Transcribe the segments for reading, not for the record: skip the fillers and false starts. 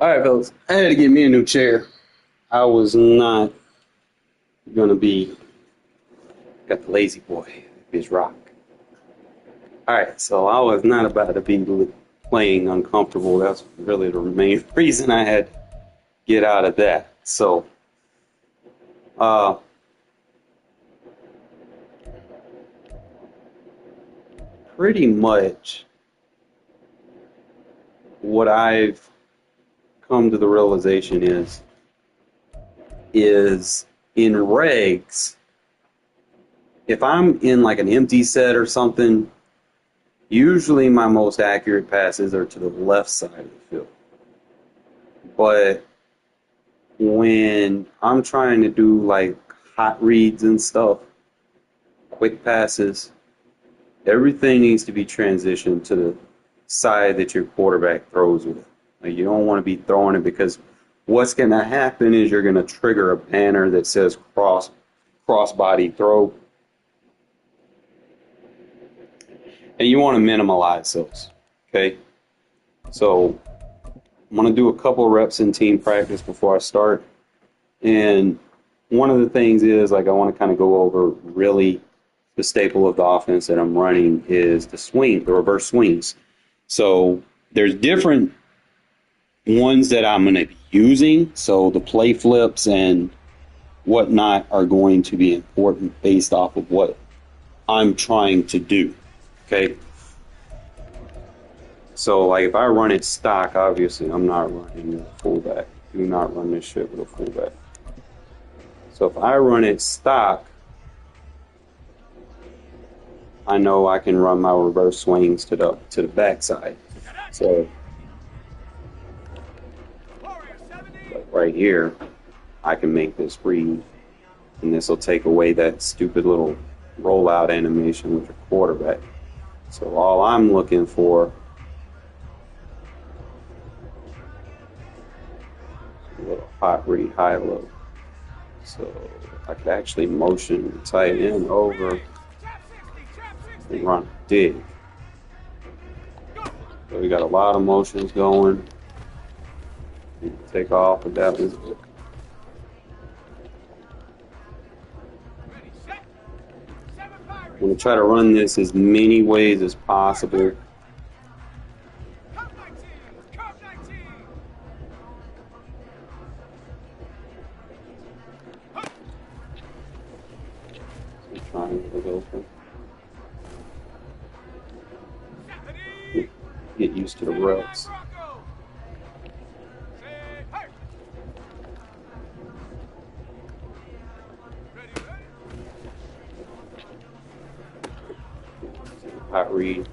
All right, fellas. I had to get me a new chair. I was not gonna be got the lazy boy, his rock. All right, so I was not about to be playing uncomfortable. That's really the main reason I had to get out of that. So, uh, pretty much what I've come to the realization is in regs. If I'm in like an empty set or something, usually my most accurate passes are to the left side of the field. But when I'm trying to do like hot reads and stuff, quick passes, everything needs to be transitioned to the side that your quarterback throws with. Like you don't want to be throwing it because what's going to happen is you're going to trigger a banner that says cross body throw, and you want to minimize those. Okay, so I'm going to do a couple reps in team practice before I start. And one of the things is, like, I want to kind of go over really the staple of the offense that I'm running is the reverse swings. So there's different ones that I'm going to be using. So the play flips and whatnot are going to be important based off of what I'm trying to do. Okay. So, like, if I run it stock, obviously I'm not running a fullback. Do not run this shit with a fullback. So if I run it stock, I know I can run my reverse swings to the backside. So like right here, I can make this read, and this will take away that stupid little rollout animation with your quarterback. So all I'm looking for is a little hot read, high low. So I could actually motion the tight end over and run a dig. So we got a lot of motions going. Take off with that. I'm going to try to run this as many ways as possible. Trying to go for. Get used to the reps. Hot read.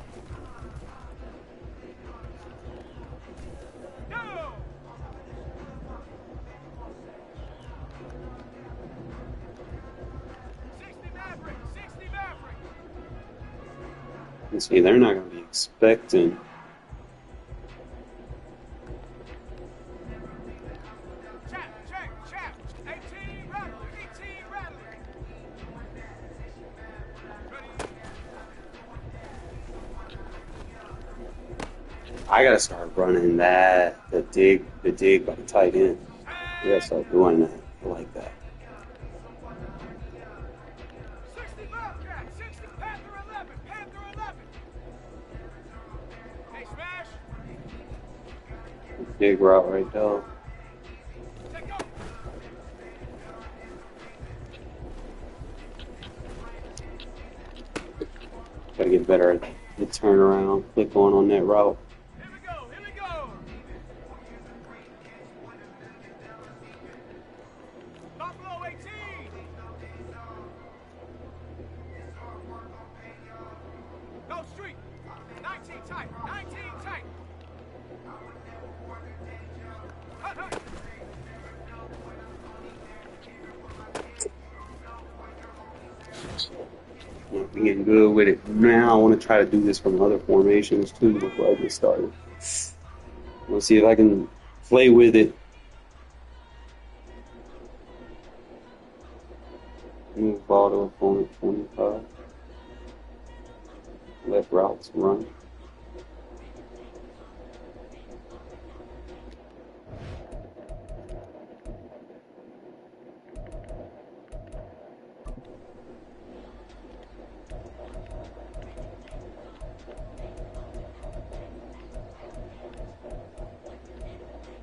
And see, they're not going to be expecting. I gotta start running the dig by the tight end. I gotta start doing that. I like that. Dig route right there. Gotta get better at the turnaround, click on that route. I'm getting good with it now. I want to try to do this from other formations too before I get started. Let's see if I can play with it. Move ball to opponent 25. Let routes run.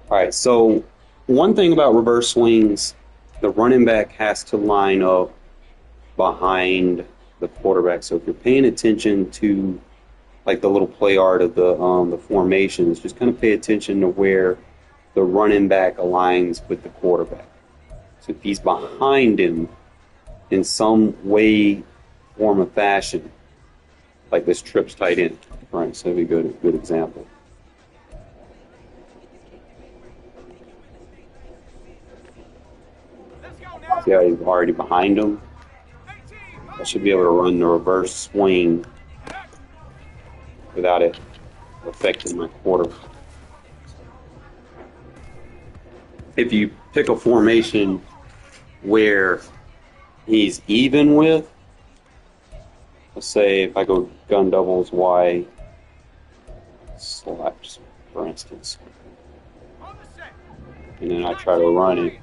All right, so one thing about reverse swings, the running back has to line up behind the quarterback. So if you're paying attention to like the little play art of the formations, just kind of pay attention to where the running back aligns with the quarterback. So if he's behind him in some way, form, or fashion, like this trips tight end, right? So that'd be a good example. See how he's already behind him? I should be able to run the reverse swing without it affecting my quarter. If you pick a formation where he's even with, let's say if I go gun doubles Y slash, for instance, and then I try to run it,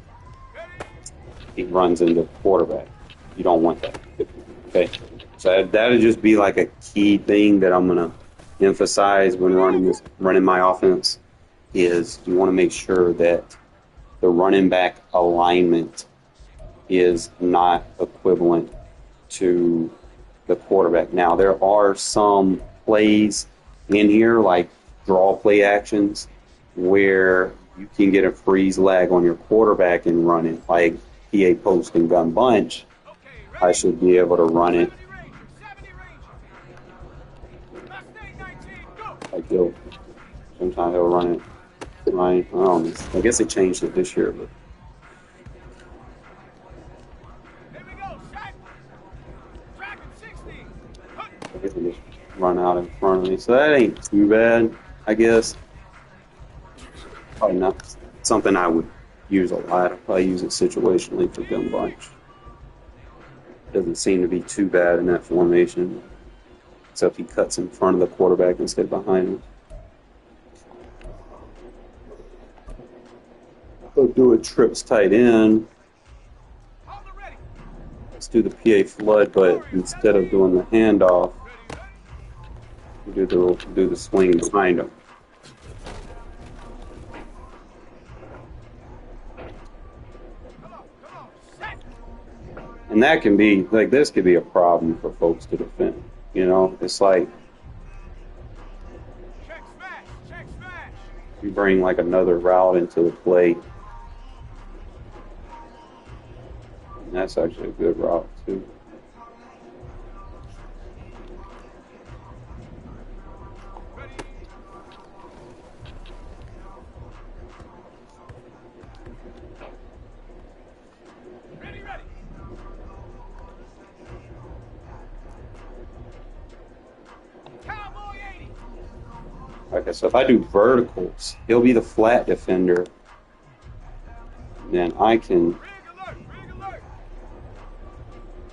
he runs into quarterback. You don't want that. Okay, so that'll just be like a key thing that I'm gonna emphasize when running my offense is you want to make sure that the running back alignment is not equivalent to the quarterback. Now there are some plays in here like draw play actions where you can get a freeze lag on your quarterback and run it like PA post and gun bunch. I should be able to run it like sometimes he'll run it right. I guess they changed it this year, but I guess they just run out in front of me. So that ain't too bad, I guess. Probably not something I would use a lot. I'll probably use it situationally for gun bunch. Doesn't seem to be too bad in that formation, except he cuts in front of the quarterback instead of behind him. Go do a trips tight end. Let's do the PA flood, but instead of doing the handoff, we do the swing behind him. And that can be like this could be a problem for folks to defend. You know, it's like you bring like another route into the play. And that's actually a good route too. Okay, so if I do verticals, he'll be the flat defender. And then I can.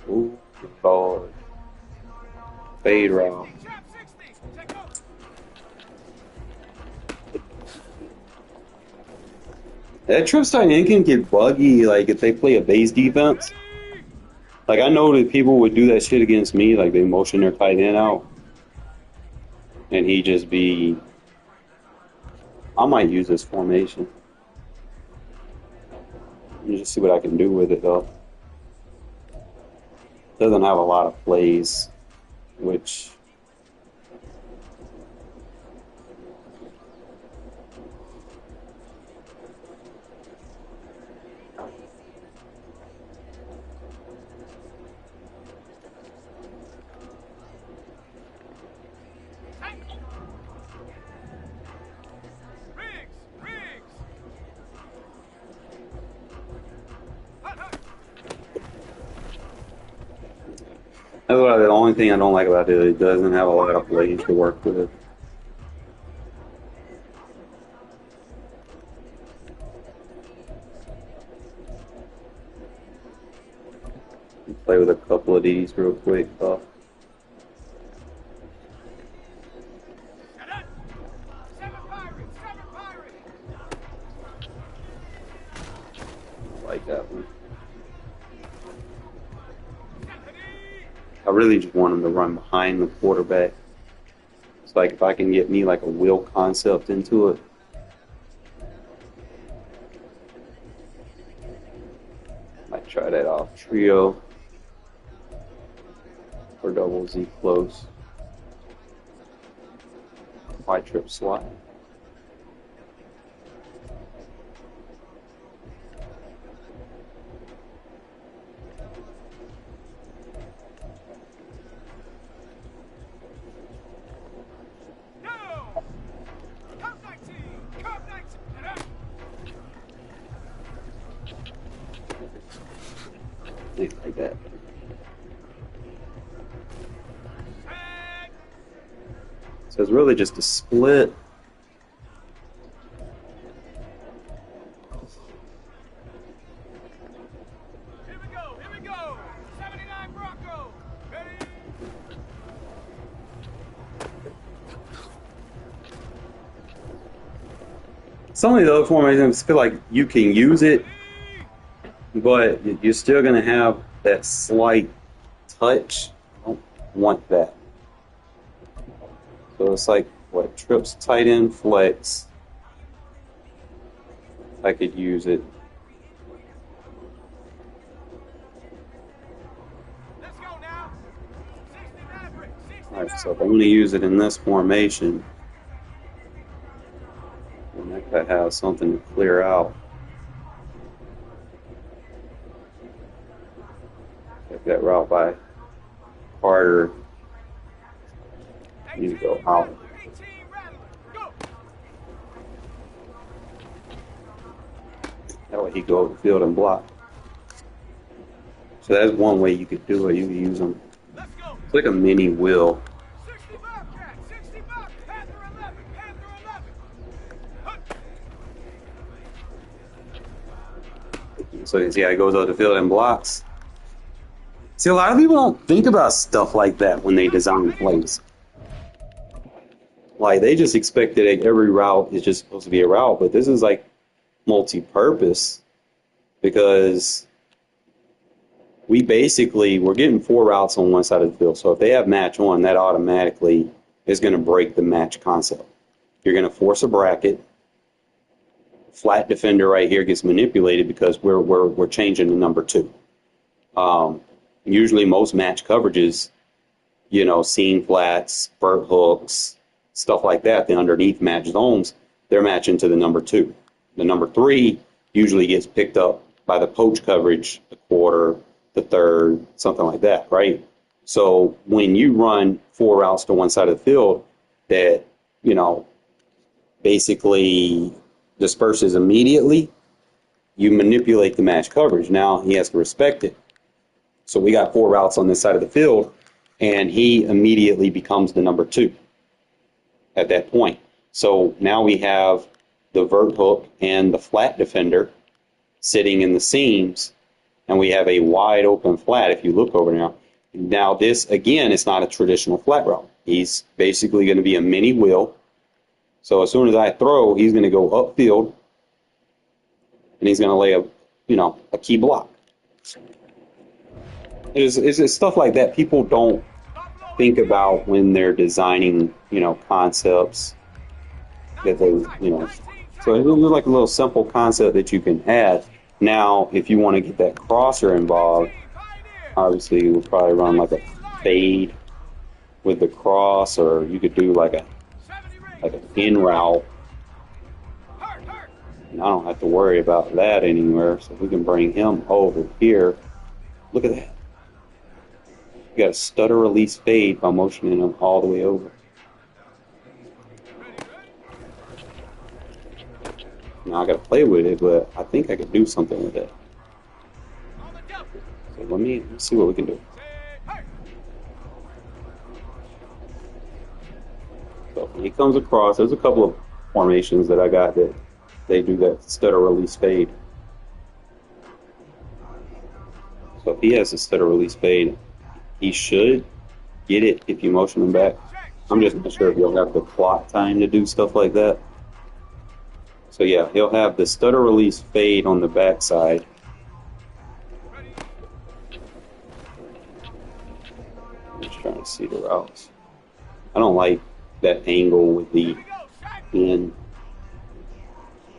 Ooh, good fade route. That trips tight end can get buggy, like if they play a base defense. Like I know that people would do that shit against me, like they motion their tight end out, and he just be. I might use this formation. Let me just see what I can do with it though. Doesn't have a lot of plays, which that's what the only thing I don't like about it. It doesn't have a lot of plays to work with. Play with a couple of these real quick. Like that one. I really just want him to run behind the quarterback. It's like if I can get me like a wheel concept into it. Try that off. Trio or double Z close. Y trip slide. Things like that. So it's really just a split. Here we go. 79 Bronco. Ready? Some of the other formations feel like you can use it, but you're still going to have that slight touch. I don't want that. So it's like, what, trips, tight end, flex. I could use it. Let's go now. 60 Maverick. 60 All right, so if I'm going to use it in this formation, then I could have something to clear out. Take that route by Carter. You go out. 18 Rattler. Go. That way he go over the field and block. So that's one way you could do it. You could use them. Let's go. It's like a mini wheel. 60 Bobcat. 60 Bob. Panther 11. Panther 11. So you see how he goes over the field and blocks. See, a lot of people don't think about stuff like that when they design plays. Like, they just expect that every route is just supposed to be a route, but this is like multi-purpose because we're getting 4 routes on one side of the field. So if they have match on, that automatically is going to break the match concept. You're going to force a bracket. Flat defender right here gets manipulated because we're changing to number 2. Usually most match coverages, seam flats, vert hooks, stuff like that, the underneath match zones, they're matching to the number 2. The number 3 usually gets picked up by the poach coverage, the quarter, the third, something like that, right? So when you run 4 routes to one side of the field that, basically disperses immediately, you manipulate the match coverage. Now he has to respect it. So we got 4 routes on this side of the field, and he immediately becomes the number 2 at that point. So now we have the vert hook and the flat defender sitting in the seams, and we have a wide open flat if you look over now. Now this, again, is not a traditional flat route. He's basically going to be a mini wheel. So as soon as I throw, he's going to go upfield, and he's going to lay a key block. It's just stuff like that people don't think about when they're designing, concepts that they, So it's like a little simple concept that you can add. Now, if you want to get that crosser involved, obviously we'll probably run like a fade with the cross, or you could do like an in route. And I don't have to worry about that anywhere, so we can bring him over here. Look at that. You got a stutter release fade by motioning him all the way over. Now I got to play with it, but I think I could do something with it. So let's see what we can do. So when he comes across, there's a couple of formations that I got that they do that stutter release fade. So if he has a stutter release fade, he should get it if you motion him back. I'm just not sure if he'll have the clock time to do stuff like that. So yeah, he'll have the stutter release fade on the backside. I'm just trying to see the routes. I don't like that angle with the in.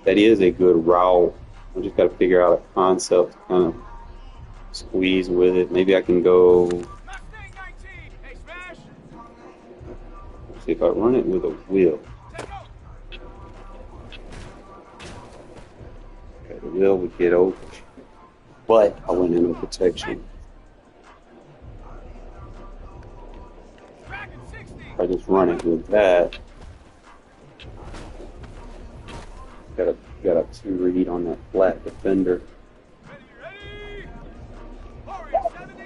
That is a good route. I just got to figure out a concept to kind of squeeze with it. Maybe I can go. Mustang 19. Hey, Smash. See if I run it with a wheel. Take over. Okay, the wheel would get over, but I went into protection. Dragon 60. If I just run it with that, got a 2 read on that flat defender. Ready, ready. Warrior 70.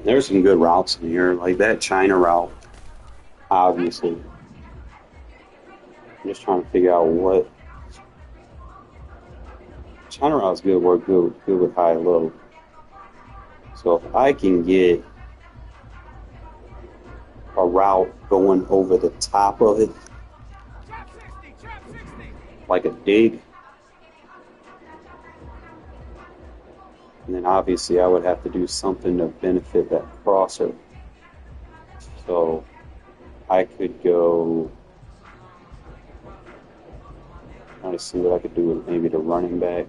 There's some good routes in here, like that China route. Obviously, I'm just trying to figure out what China route's good. Work good with high low. So if I can get a route going over the top of it, Trap 60. Trap 60. like a dig, and then obviously I would have to do something to benefit that crosser. So I could go, trying to see what I could do with maybe the running back.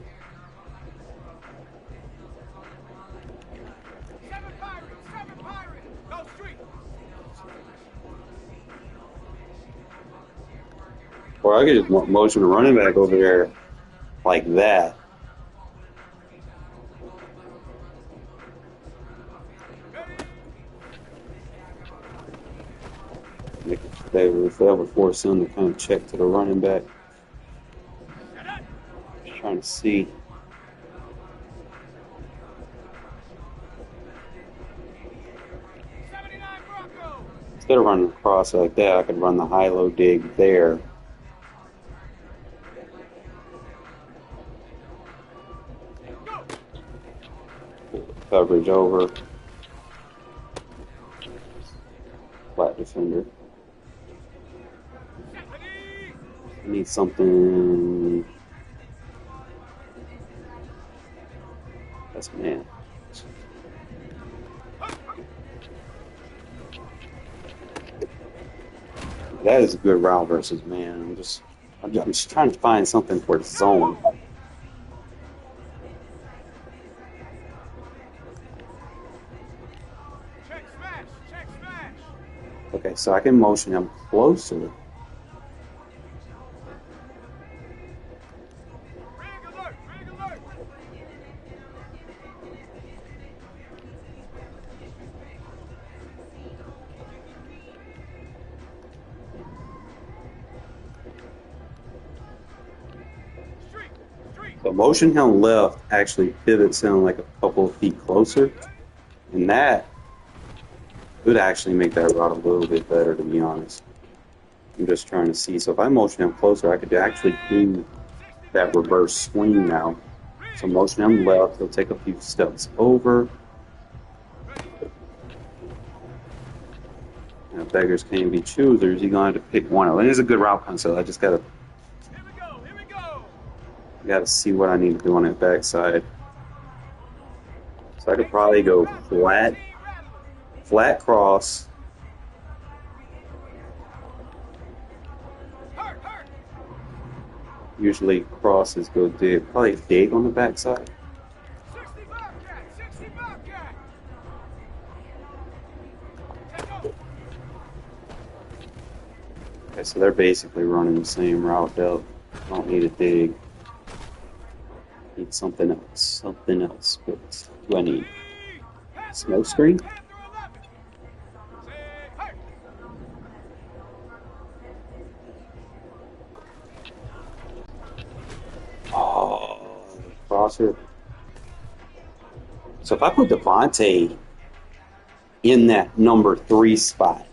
7 Pirates. 7 Pirates. Go street. Or I could just motion the running back over there like that. If they would force him to kind of check to the running back. Just trying to see. 79 Bronco. Instead of running across like that, I could run the high-low dig there. Go. Pull the coverage over. Flat defender. 70. I need something. That's man. That is a good route versus man. I'm just trying to find something for the zone. Check smash. Check smash. Okay, so I can motion him closer. Rig alert. Rig alert. Street. Street. So motion him left actually pivots him like a couple of feet closer, and that would actually make that route a little bit better, to be honest. I'm just trying to see. So if I motion him closer, I could actually do that reverse swing now. So motion him left, he'll take a few steps over. Now, beggars can't be choosers. You're going to have to pick one. And it's a good route concept. I just Here we go. Here we go. gotta see what I need to do on that backside. So I could probably go flat cross. Hurt. Hurt. Usually crosses go dig. Probably dig on the backside. 60 Bobcat. 60 Bobcat. Take over. Okay, so they're basically running the same route though. Don't need a dig. Need something else. Something else. What do I need? Smoke screen? Oh, crosser. So if I put Devontae in that number 3 spot,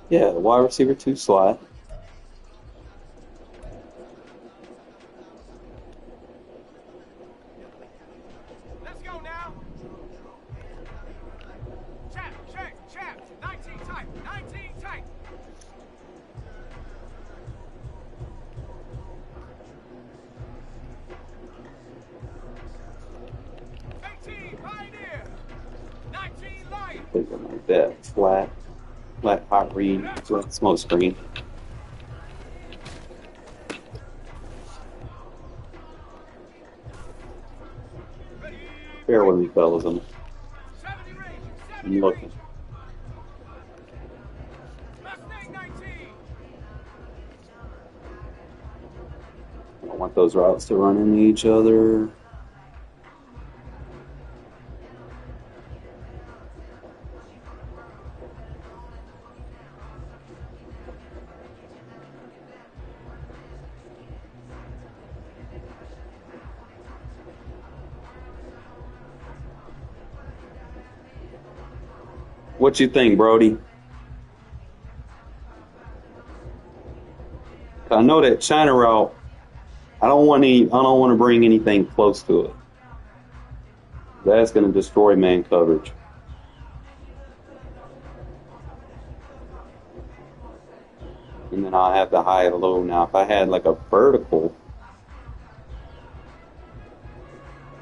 yeah, the wide receiver 2 slot. Let's go now. Chap. 19 tight. 19 tight. something like that. Flat hot read, flat smoke screen. Bear with me, fellas. I'm looking. I don't want those routes to run into each other. What you think, Brody? I know that China route. I don't want to bring anything close to it. That's going to destroy man coverage. And then I'll have the high and low. Now, if I had like a vertical,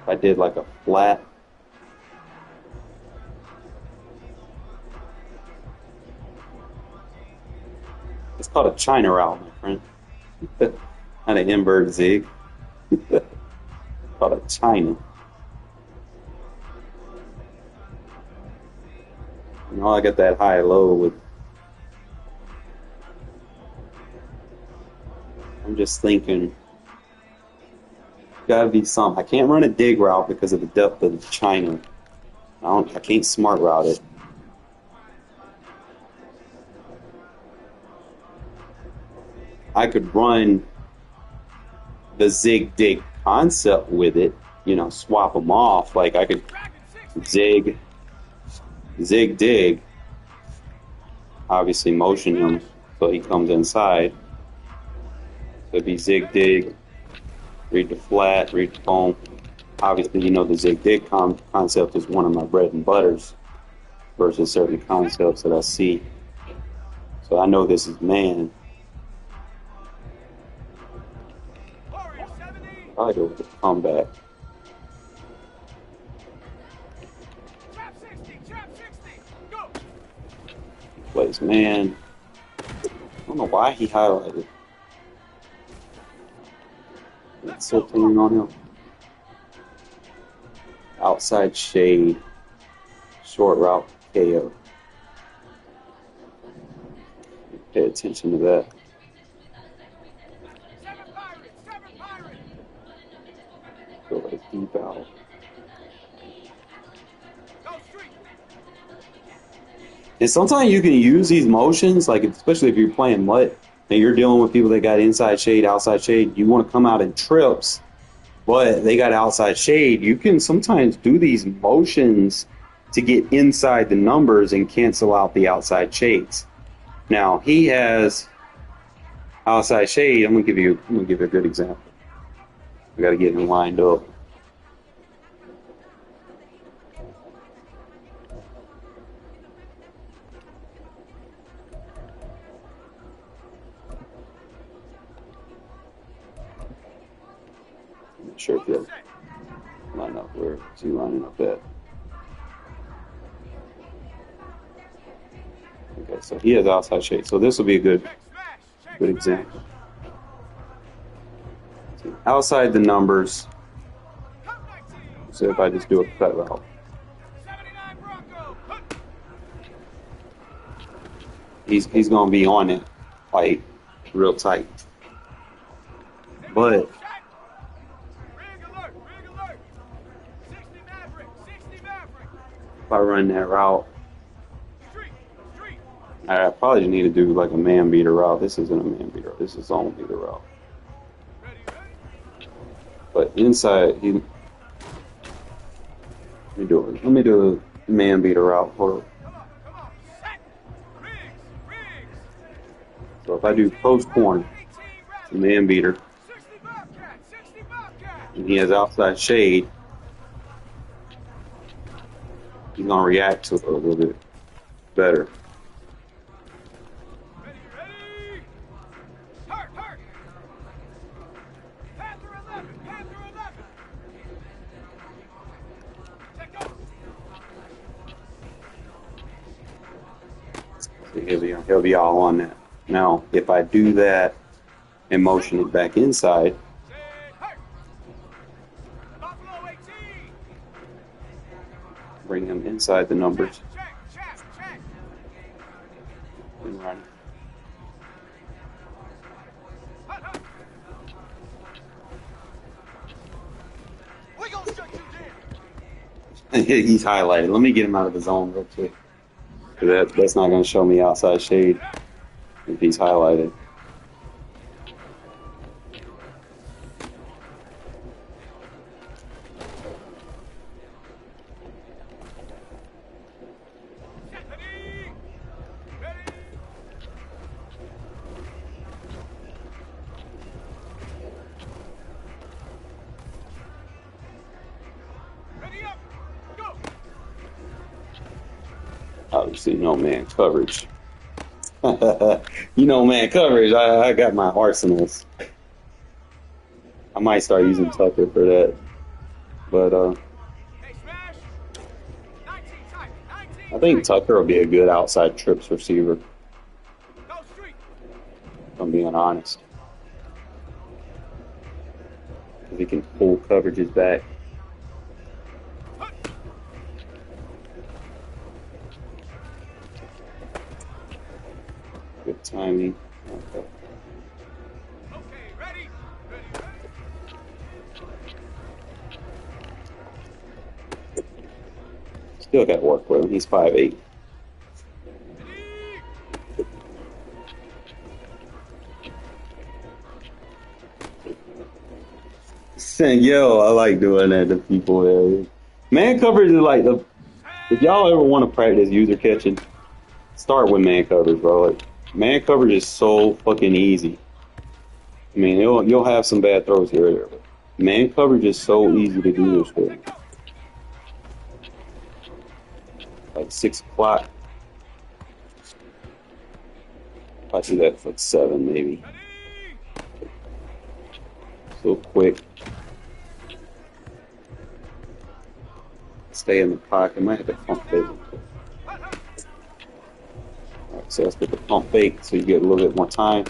if I did like a flat. It's called a China route, my friend. Not an invert zig. Called a China. You know, I got that high low with. I'm just thinking, gotta be something. I can't run a dig route because of the depth of the China. I can't smart route it. I could run the zig dig concept with it, you know, swap them off. Like I could zig dig, obviously motion him so he comes inside. So it'd be zig dig, read the flat, read the foam. Obviously, you know, the zig dig concept is one of my bread and butters versus certain concepts that I see. So I know this is man. Probably go with the comeback. Plays man. I don't know why he highlighted. It's so turning on him. Outside shade. Short route KO. Pay attention to that. Go like deep out. And sometimes you can use these motions, like especially if you're playing MUT and you're dealing with people that got inside shade, outside shade. You want to come out in trips, but they got outside shade. You can sometimes do these motions to get inside the numbers and cancel out the outside shades. Now he has outside shade. I'm gonna give you a good example. We got to get him lined up. I'm not sure if he'll line up. Where is he lining up at? Okay, so he has outside shade. So this will be a good example. So outside the numbers. So if I just do a cut route. He's gonna be on it like real tight. But if I run that route, I probably need to do like a man beater route. This isn't a man beater. This is zone beater route. But inside, let me do a man beater route. Hold up. So if I do post corner, it's a man beater, and he has outside shade, he's gonna react to it a little bit better. He'll be all on that. Now, if I do that and motion it back inside, Say, hey! Buffalo 18! bring him inside the numbers Check! and run. Hut! We gonna shut you down! He's highlighted. Let me get him out of the zone real quick. That's not going to show me outside shade if he's highlighted. Ready up! Go! Obviously, no man coverage. Man coverage. I got my arsenals. I might start using Tucker for that, but Hey, smash! 19 tight! 19 I think tight. Tucker will be a good outside trips receiver. Go street! If I'm being honest, because he can pull coverages back. Good timing. Okay. Okay, ready? Still got to work with him. He's 5'8". Yo, I like doing that to people. Man. Man coverage is like the. If y'all ever want to practice user catching, start with man coverage, bro. Like, man coverage is so fucking easy. I mean, you'll have some bad throws here or there, but man coverage is so easy to do this with. Like 6 o'clock. I see that for 7 maybe. So quick. Stay in the pocket. Might have to pump fake. Alright, so let's get the pump fake so you get a little bit more time.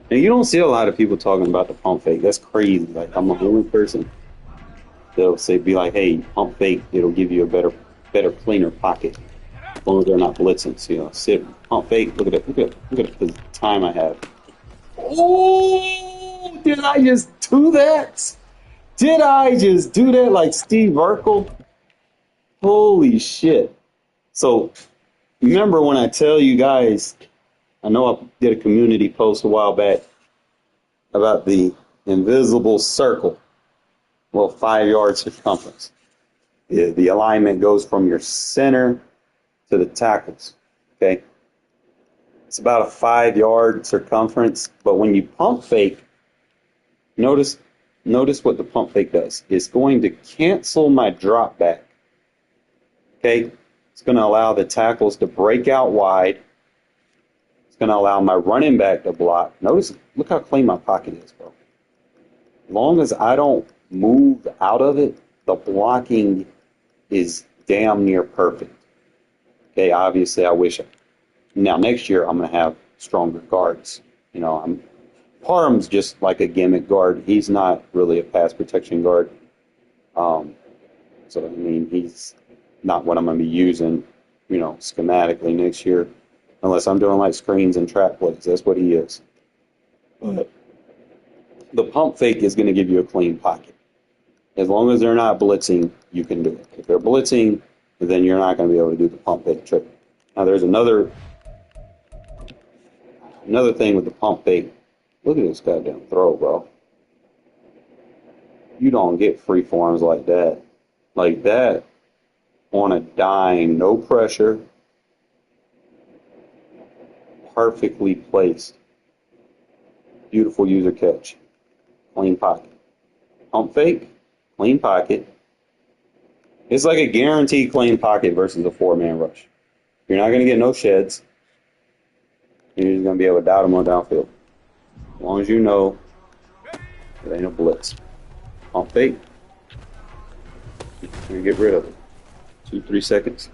And you don't see a lot of people talking about the pump fake. That's crazy. Like, I'm the only person. They'll be like, hey, pump fake, it'll give you a better, cleaner pocket. As long as they're not blitzing. So, sit, pump fake, look at the time I have. Oh, did I just do that? Did I just do that like Steve Urkel? Holy shit. So, remember when I tell you guys, I know I did a community post a while back about the invisible circle. Well, 5-yard circumference. The alignment goes from your center to the tackles. Okay? It's about a 5-yard circumference, but when you pump fake, notice what the pump fake does. It's going to cancel my drop back. Okay? It's going to allow the tackles to break out wide. It's going to allow my running back to block. Notice, look how clean my pocket is, bro. As long as I don't move out of it, the blocking is damn near perfect. Okay, obviously I wish. Now next year I'm going to have stronger guards. Parham's just like a gimmick guard. He's not really a pass protection guard. So I mean, he's not what I'm going to be using, schematically next year, unless I'm doing like screens and trap plays. That's what he is. But the pump fake is going to give you a clean pocket. As long as they're not blitzing, you can do it. If they're blitzing, then you're not going to be able to do the pump fake trick. Now, there's another thing with the pump fake. Look at this goddamn throw, bro. You don't get free forms like that. Like that on a dime, no pressure, perfectly placed. Beautiful user catch. Clean pocket. Pump fake. Clean pocket. It's like a guaranteed clean pocket versus a 4-man rush. You're not going to get no sheds. You're just going to be able to doubt them on downfield. As long as you know it ain't a blitz. Pump fake. You're going to get rid of it. 2-3 seconds.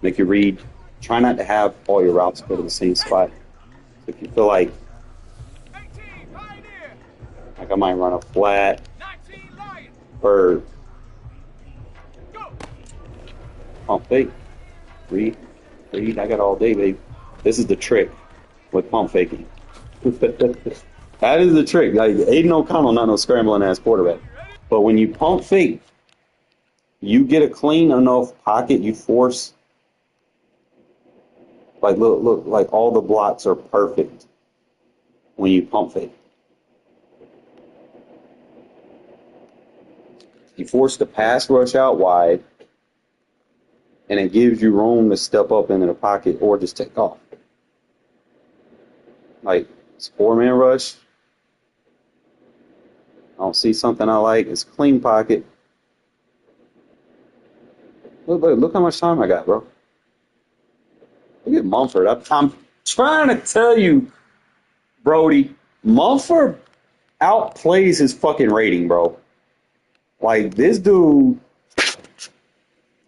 Make your read. Try not to have all your routes go to the same spot. So if you feel 18, Pioneer. like I might run a flat 19, Lion. or Go. pump fake, read, read. I got all day, baby. This is the trick with pump faking. That is the trick. Like Aiden O'Connell, not no scrambling ass quarterback. But when you pump fake, you get a clean enough pocket. You force look like all the blocks are perfect when you pump fake. You force the pass rush out wide, and it gives you room to step up into the pocket or just take off. Like it's 4-man rush. I don't see something I like. It's clean pocket. Look how much time I got, bro. Look at Mumford. I'm trying to tell you, Brody, Mumford outplays his fucking rating, bro. Like, this dude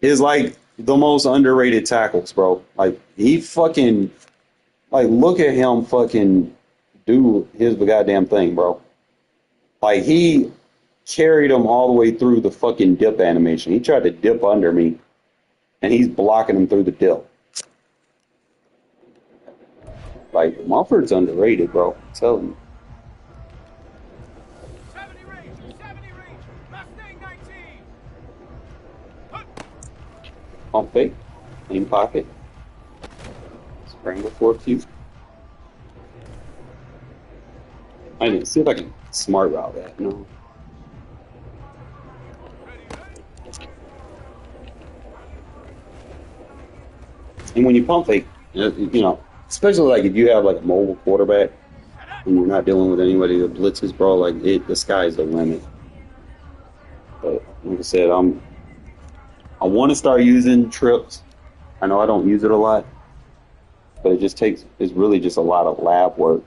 is like the most underrated tackles, bro. Like, he fucking, like, look at him fucking do his goddamn thing, bro. Like, he carried him all the way through the fucking dip animation. He tried to dip under me, and he's blocking him through the dip. Like, Mumford's underrated, bro. I'm telling you. 70 range. 70 range. Mustang 19. Hup. Pump fake, clean pocket, scramble for a few. I need to see if I can smart route that. No. And when you pump fake, you know, especially like if you have like a mobile quarterback and you're not dealing with anybody that blitzes, bro, like the sky's the limit. But like I said, I want to start using trips. I know I don't use it a lot, but it's really just a lot of lab work.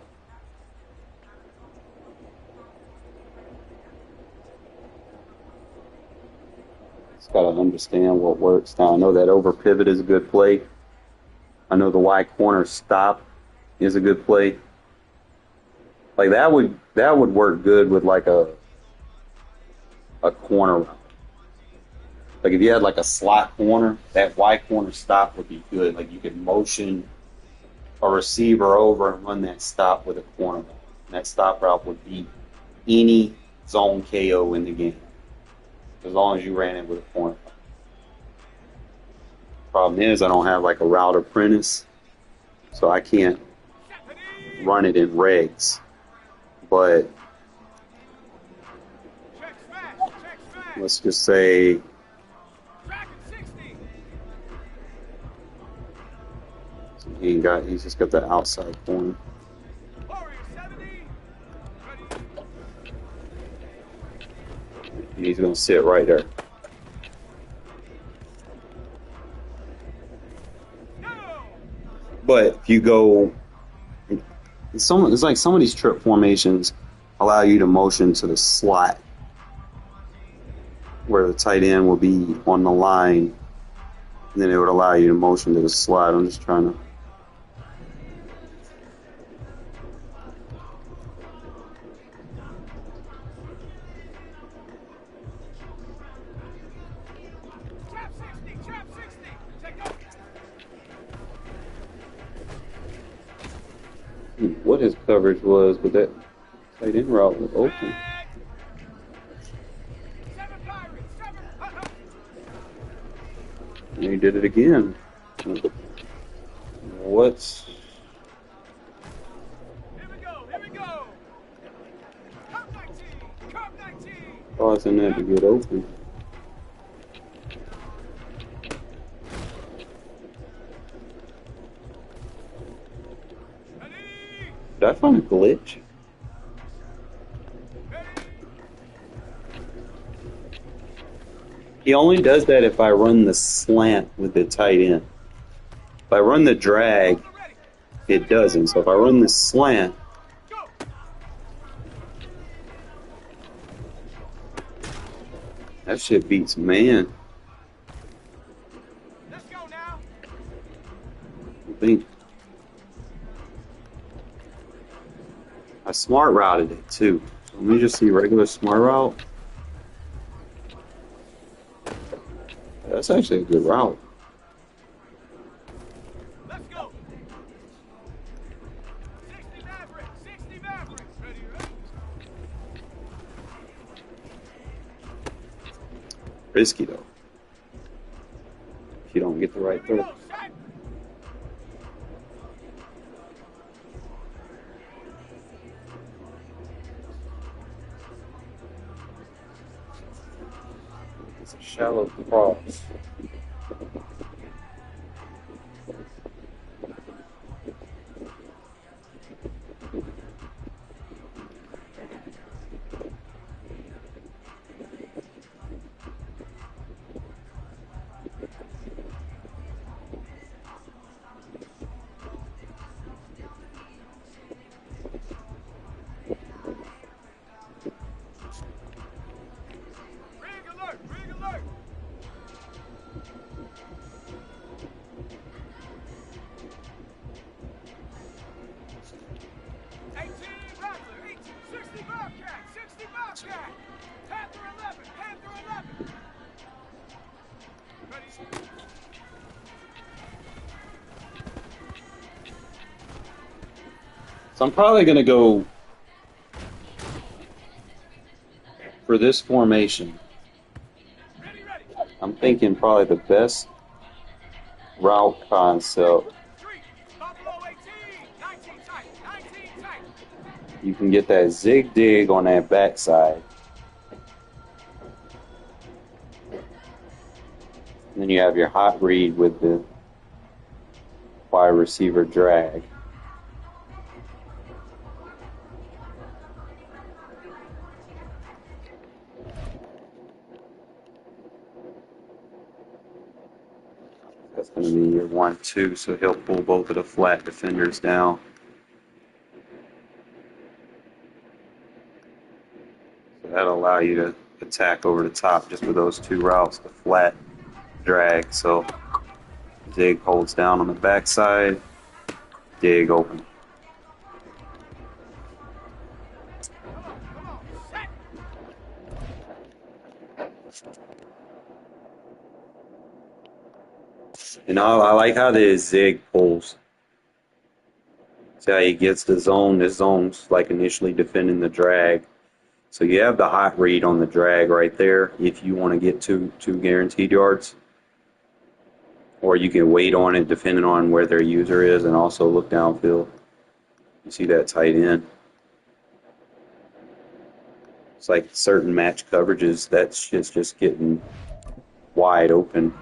Just gotta understand what works. Now I know that over pivot is a good play. I know the Y corner stop is a good play. Like that would work good with like a corner route. Like if you had like a slot corner, that Y corner stop would be good. Like you could motion a receiver over and run that stop with a corner route. And that stop route would beat any zone KO in the game, as long as you ran it with a corner route. Problem is, I don't have like a route apprentice, so I can't run it in regs. But Check smash. Check smash. let's just say Tracking 60. he's just got the outside corner. Warrior 70. Ready. And he's gonna sit right there. Go. But if you go, it's like some of these trip formations allow you to motion to the slot where the tight end will be on the line, and then it would allow you to motion to the slot. I'm just trying to. Trap 60. Trap 60. Take off. What his coverage was, but that tight end route was open. Back. 7 Pirates. 7. Hup. And he did it again. What's Here we go. Here we go. Cup 19. Cup 19. causing that to get open? Ready. Did I find a glitch? Ready. He only does that if I run the slant with the tight end. If I run the drag, Ready. it doesn't. So if I run the slant, Go. that shit beats man. Let's go now. I smart routed it too. So let me just see regular smart route. That's actually a good route. Let's go. 60 Mavericks. 60 Mavericks. Ready, ready. Risky though. If you don't get the right Here we throw. go. Set. It's a shallow cross. Rig alert. Rig alert. Rattler. 18. 60 Bobcat. 60 Bobcat. Panther 11. Panther 11. Ready. So I'm probably going to go for this formation. Ready, ready. I'm thinking probably the best route concept. 3. Buffalo 18. 19 tight. 19 tight. You can get that zig dig on that backside. And then you have your hot read with the wide receiver drag. That's going to be your 1-2, so he'll pull both of the flat defenders down. So that'll allow you to attack over the top just with those two routes, the flat drag. So Zig holds down on the backside, dig open. Come on. Set. And I like how the Zig pulls. See how he gets the zone. This zone's like initially defending the drag. So you have the hot read on the drag right there if you want to get two guaranteed yards. Or you can wait on it depending on where their user is and also look downfield. You see that tight end. It's like certain match coverages, that shit's just getting wide open.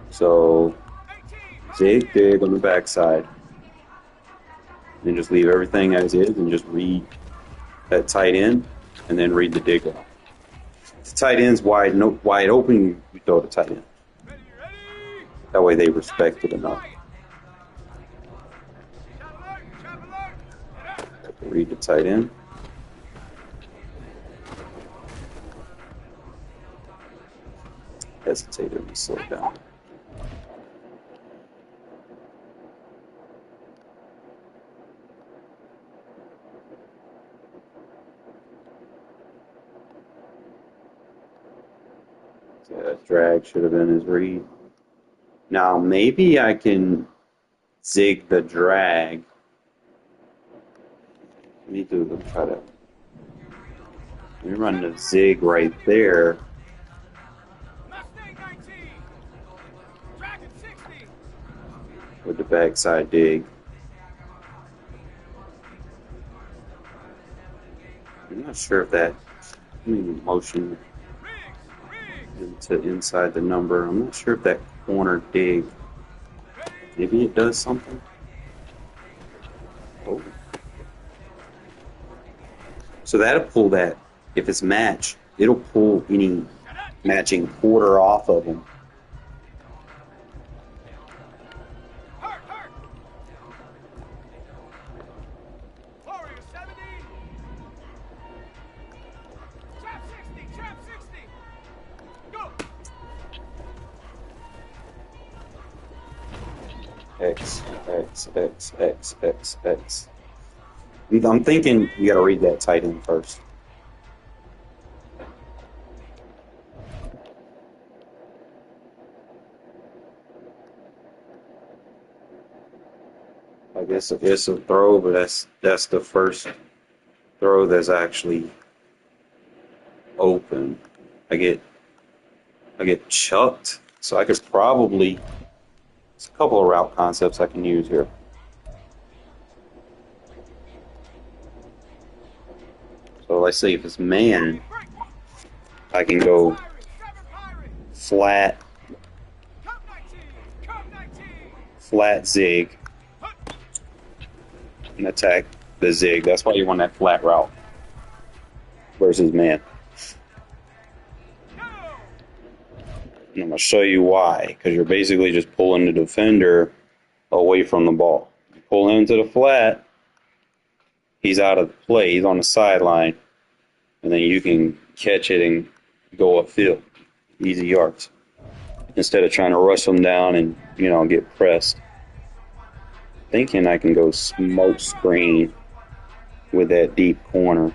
So 18. zig dig on the backside. Then just leave everything as is and just read that tight end and then read the dig route. If the tight end's wide open, you throw the tight end. Ready, ready. That way they respect it enough. Trap alert. Trap alert. Get up. Read the tight end. Hesitated and slow down. That drag should have been his read. Now maybe I can zig the drag. Let me try to. Let me run the zig right there. Mustang 19. Dragon 60. With the backside dig. I'm not sure if that. Let me motion into inside the number. I'm not sure if that corner dig. Maybe it does something. Oh. So that'll pull that. If it's match, it'll pull any matching quarter off of them. Hurt, hurt. Warrior 70. Trap 60. Trap 60. Go. X, X, X, X, X, X. I'm thinking you got to read that tight end first. I guess it's a throw, but that's the first throw that's actually open. I get chucked, so I could probably. There's a couple of route concepts I can use here. So let's say if it's man, I can go flat, flat zig, and attack the zig. That's why you want that flat route versus man. And I'm going to show you why, because you're basically just pulling the defender away from the ball. You pull him to the flat, he's out of play, he's on the sideline, and then you can catch it and go upfield. Easy yards. Instead of trying to rush them down and, get pressed. Thinking I can go smoke screen with that deep corner.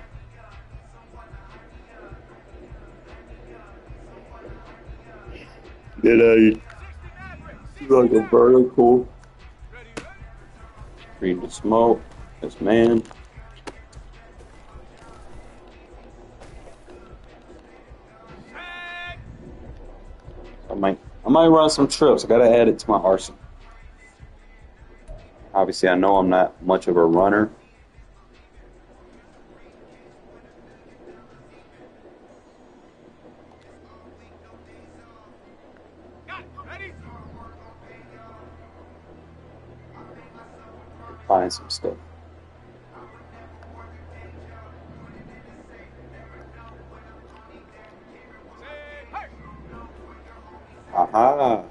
Then I do like a vertical. Read the smoke. That's man. I might run some trips. I gotta add it to my arsenal. Obviously, I know I'm not much of a runner. Find some stuff. Aha.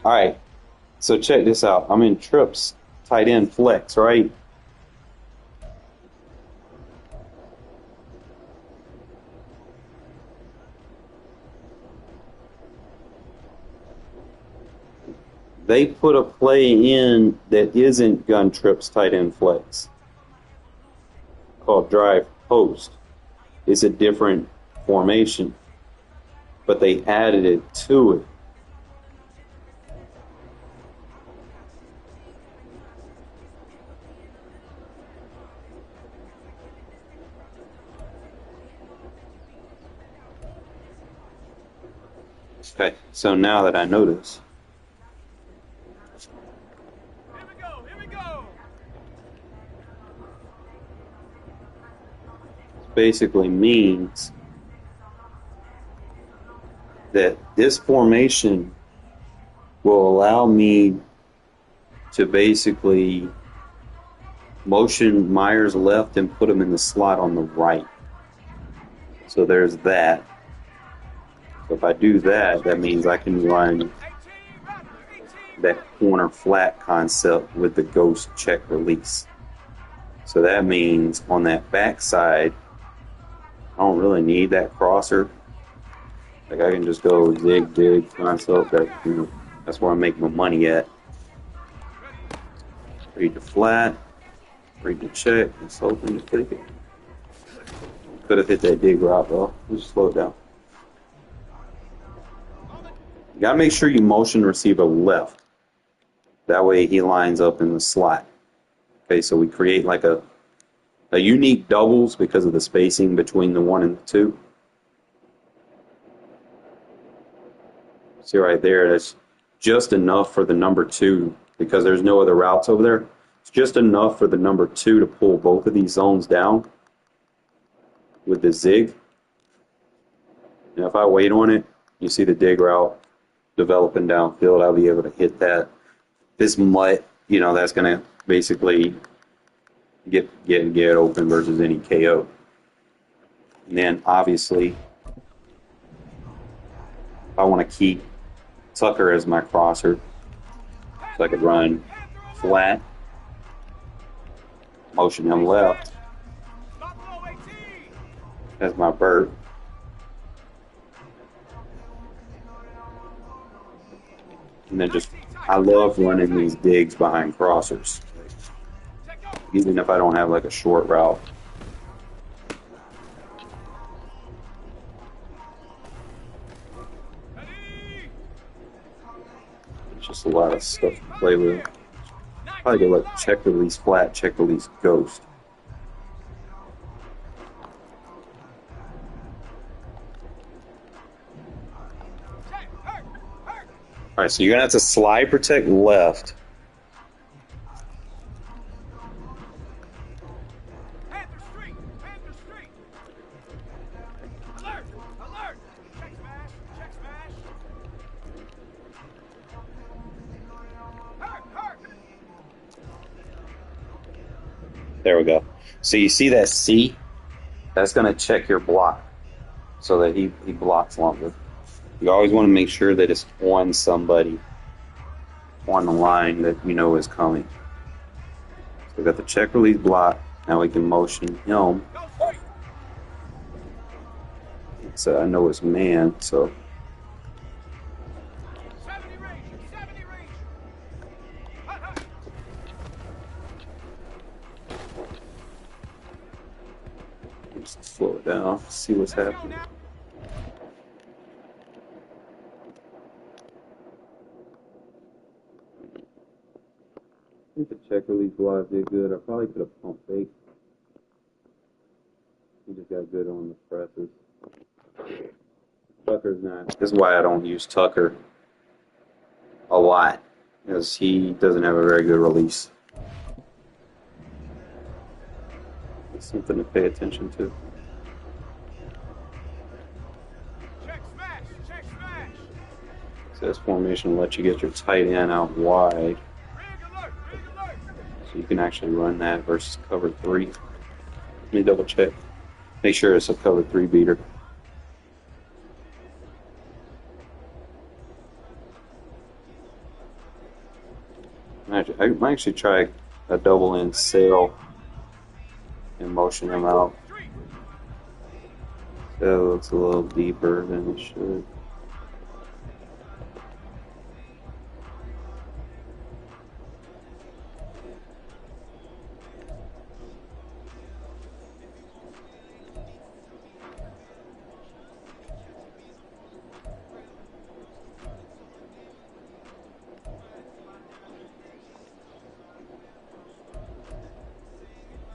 All right. So check this out. I'm in trips, tight end flex, right? They put a play in that isn't gun trips tight end flex called drive post. It's a different formation, but they added it to it. Okay, so now that I notice, Here we go. basically means that this formation will allow me to basically motion Myers left and put him in the slot on the right. So there's that. So if I do that, that means I can run that corner flat concept with the ghost check release. So that means on that backside, I don't really need that crosser. Like I can just go zig, dig concept. That's where I make my money at. Read the flat, read the check, and so open the ticket. Could have hit that dig route though. Just slow it down. You gotta make sure you motion receiver left. That way he lines up in the slot. Okay, so we create like a unique doubles because of the spacing between the 1 and the 2. See right there, that's just enough for the number 2 because there's no other routes over there. It's just enough for the number 2 to pull both of these zones down with the zig. Now if I wait on it, you see the dig route developing downfield. I'll be able to hit that. This mutt, that's going to basically get open versus any KO. And then obviously, if I want to keep Tucker as my crosser, so I could run flat, motion him left as my vert. And then just I love running these digs behind crossers, Check over. even if I don't have like a short route. Ready. It's just a lot of stuff to play Over with. here. Probably 19 go like fire. check release flat, check release ghost. Check. Hurt. Hurt. All right, so you're gonna have to slide protect left. Panther Street. Panther Street. Alert. Alert. Check smash. Check smash. Hurt. Hurt. There we go. So you see that C? That's gonna check your block so that he blocks longer. You always want to make sure that it's on somebody on the line that you know is coming. So we got the check release block. Now we can motion him. Go straight. So I know it's man, so 70 range. 70 range. Hut, hut. just slow it down, see what's Let's go happening. now. I think the check release block did good. I probably could have pumped fake. He just got good on the presses. Tucker's not. This is why I don't use Tucker a lot, because he doesn't have a very good release. It's something to pay attention to. Check smash. Check smash. So this formation will let you get your tight end out wide, Rig alert. Rig alert. so you can actually run that versus cover 3. Let me double check. Make sure it's a cover 3 beater. I might actually try a double end sail and motion him out. Street. So it looks a little deeper than it should.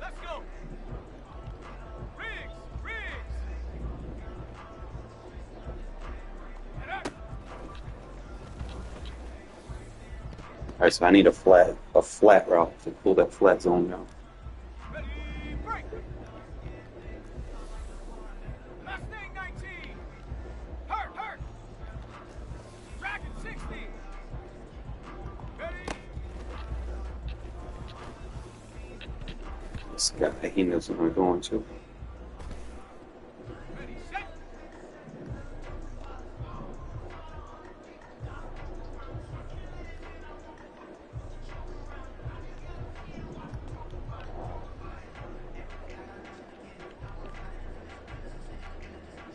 Let's go. Riggs. Riggs. Get up. Alright, so I need a flat route to pull that flat zone down. Ready. Break. Mustang 19. Hurt. Hurt. Dragon 60. Ready. This guy, he knows what I'm going to. Ready. Set.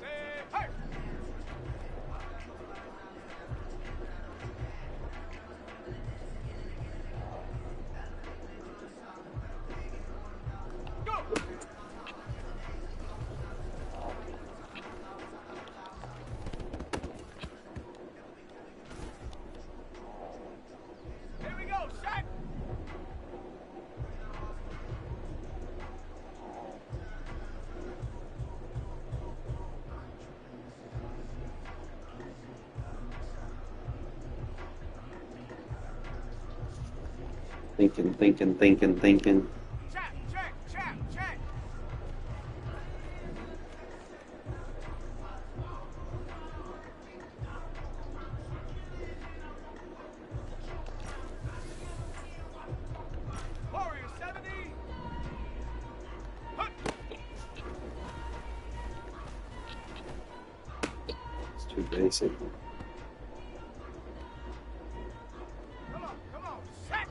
Say hurt. Go. Here we go. Set. Thinking. Check. Check. Check. Check. Warrior 70. Hut. It's too basic. Come on. Come on. Set.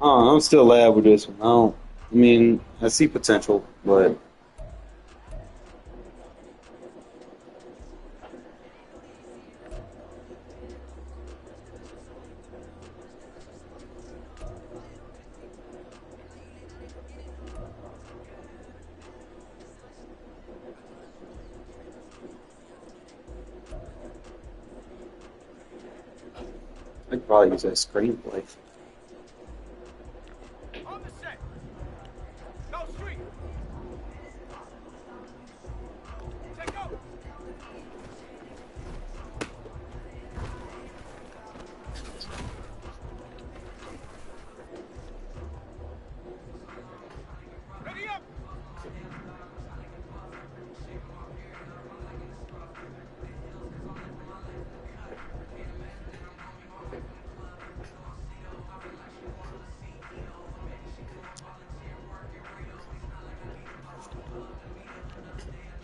I'm still lab with this one. I mean, I see potential, but I could probably use that screenplay. On the set. Go street. Take over. Ready up.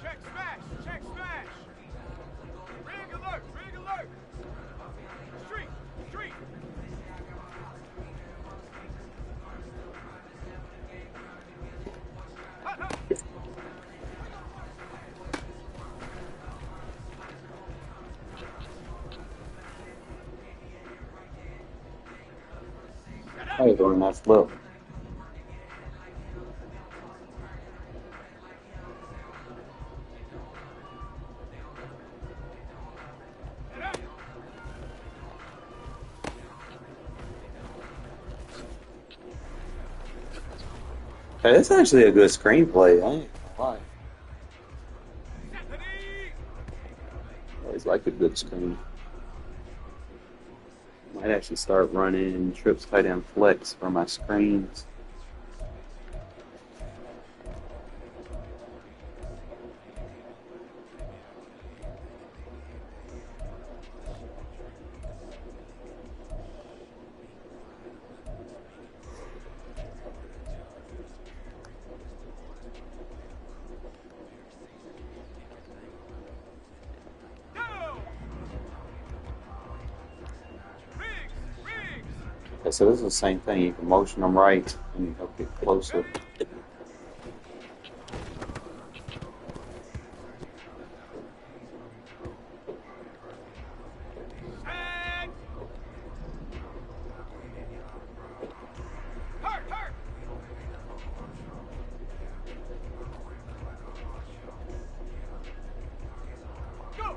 Check smash. Check smash. Rig alert. Rig alert. Street. Street. Hut, hut. Set up. I was doing that flip. Set up. Hey, that's actually a good screenplay. I ain't gonna lie. Stephanie. I always like a good screen. Might actually start running trips tight end flex for my screens. Go. Riggs. Riggs. Okay, so this is the same thing. You can motion them right and they'll get closer. Set. Hurt. Hurt. Go.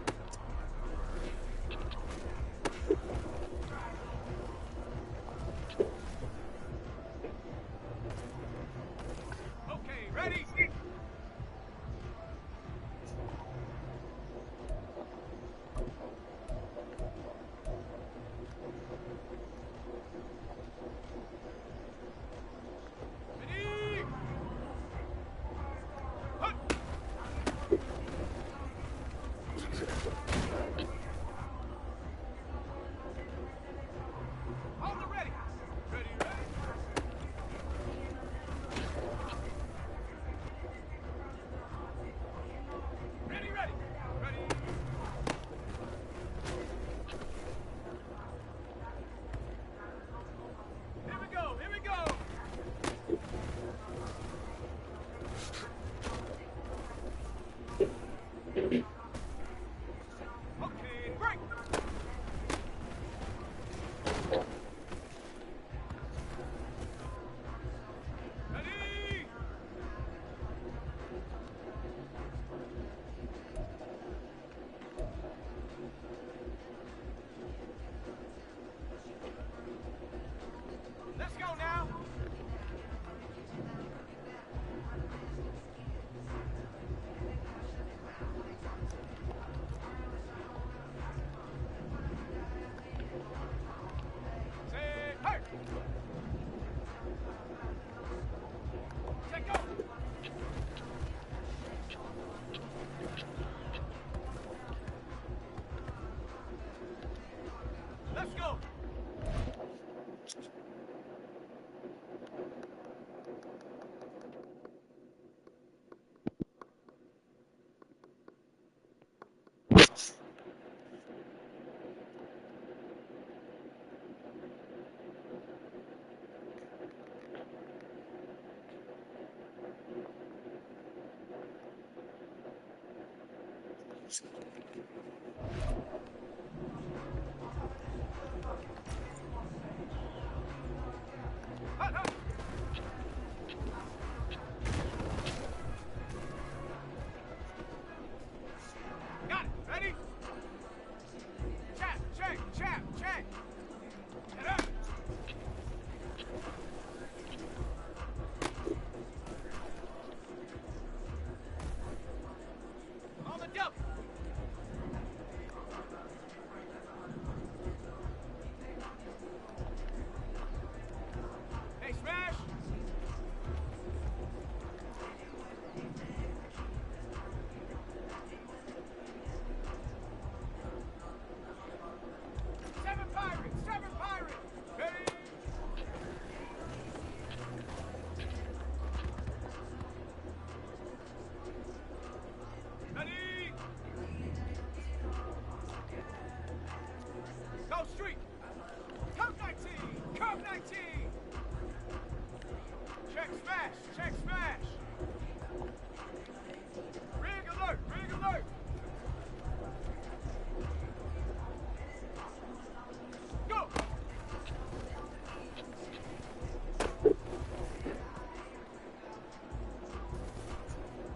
Hut, hut. Got it. Ready? Chap, check, chap, check. Get up. On the double. Hey, smash. Seven pirates, seven pirates. Ready? Ready? Go street. Code 19, code 19. Check smash, check smash. Rig alert, rig alert. Go.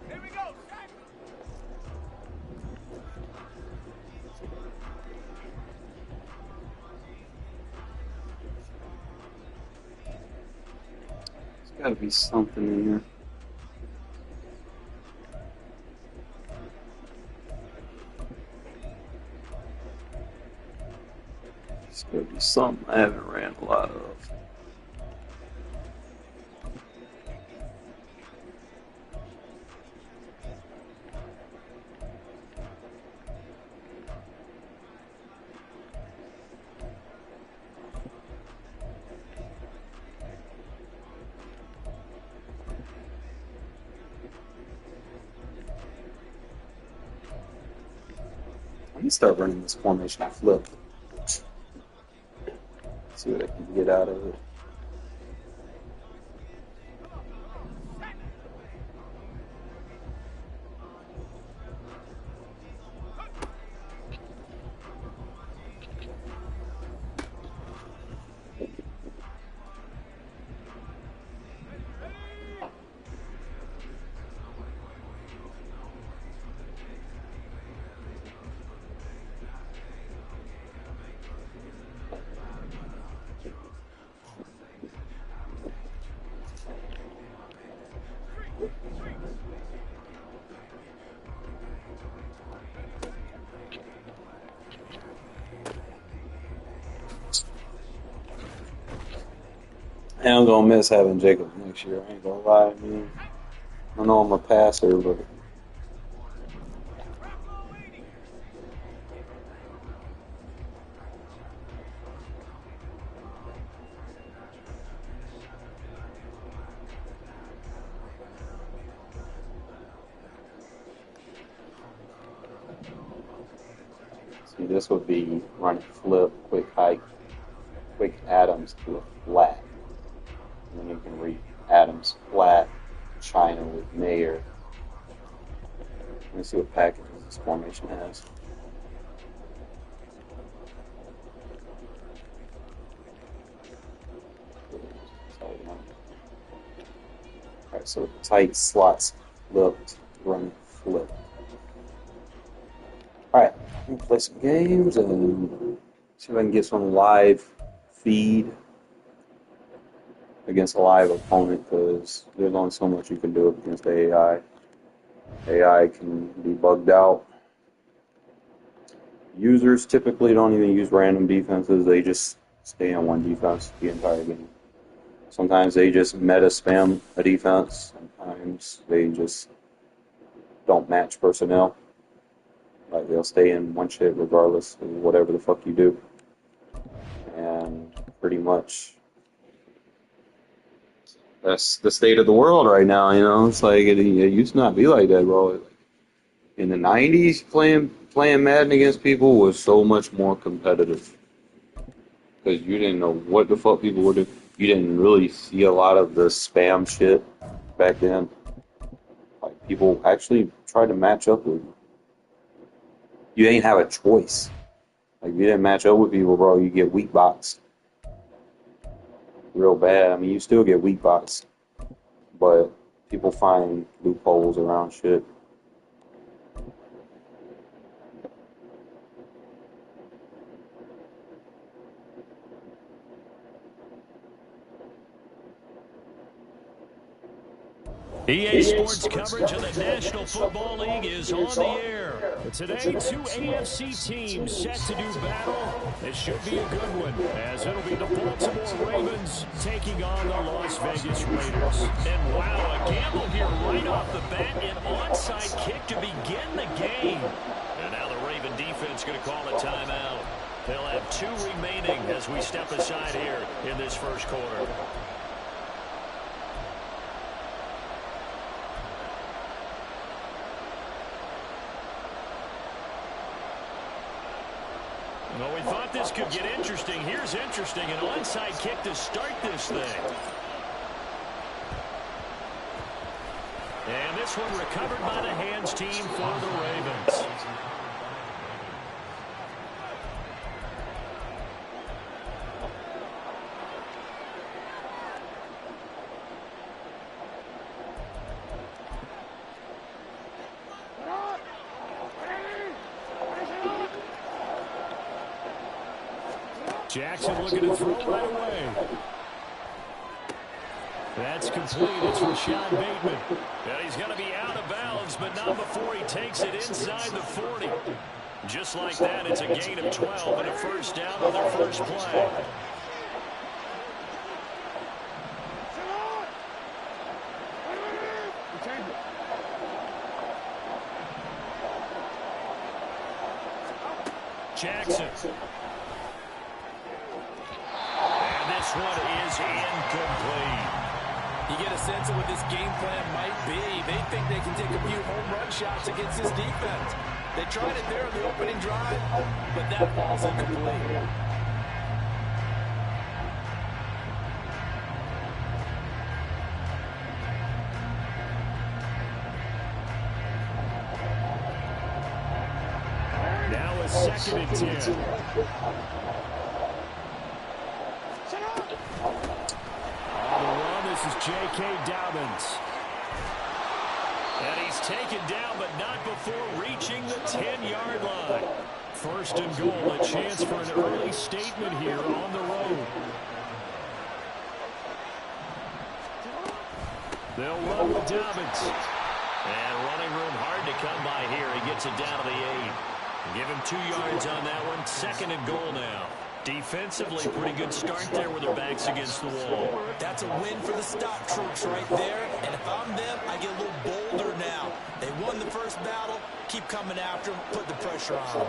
Here we go, set. There's got to be something in here. There's got to be something I haven't ran a lot of. Let me start running this formation flip. See what I can get out of it. And I'm gonna miss having Jacob next year. I ain't gonna lie. I mean, I know I'm a passer, but see, this would be running flip, quick hike, quick Adams to a flat. And then you can read Adams flat, China with Mayer. Let me see what packages this formation has. Alright, so tight slots flipped, run flip. Alright, let me play some games and see if I can get some live feed against a live opponent, because there's only so much you can do against the AI. AI can be bugged out. Users typically don't even use random defenses, they just stay on one defense the entire game. Sometimes they just meta spam a defense, sometimes they just don't match personnel. Like they'll stay in one shit regardless of whatever the fuck you do. And pretty much that's the state of the world right now, you know. It's like it used to not be like that, bro. In the 90s, playing Madden against people was so much more competitive. Because you didn't know what the fuck people were doing. You didn't really see a lot of the spam shit back then. Like, people actually tried to match up with you. you ain't have a choice. Like, if you didn't match up with people, bro, you get weak boxed real bad. I mean, you still get weak boxed, but people find loopholes around shit. EA Sports coverage of the National Football League is on the air. Today, two AFC teams set to do battle. It should be a good one, as it'll be the Baltimore Ravens taking on the Las Vegas Raiders. And wow, a gamble here right off the bat, an onside kick to begin the game. And now the Raven defense going to call a timeout. They'll have 2 remaining as we step aside here in this first quarter. Well, we thought this could get interesting. Here's interesting. An onside kick to start this thing. And this one recovered by the hands team for the Ravens. Jackson looking to throw right away. That's complete. It's Rashad Bateman. And he's going to be out of bounds, but not before he takes it inside the 40. Just like that, it's a gain of 12 and a first down on their first play. Jackson. This one is incomplete. You get a sense of what this game plan might be. They think they can take a few home run shots against this defense. They tried it there in the opening drive, but that ball's incomplete. Now a 2nd and 10. This is J.K. Dobbins. And he's taken down, but not before reaching the 10-yard line. 1st and goal, a chance for an early statement here on the road. They'll run with Dobbins. And running room hard to come by here. He gets it down to the 8. Give him 2 yards on that one. 2nd and goal now. Defensively, pretty good start there with their backs against the wall. That's a win for the stock troops right there. And if I'm them, I get a little bolder now. They won the first battle. Keep coming after them. Put the pressure on them.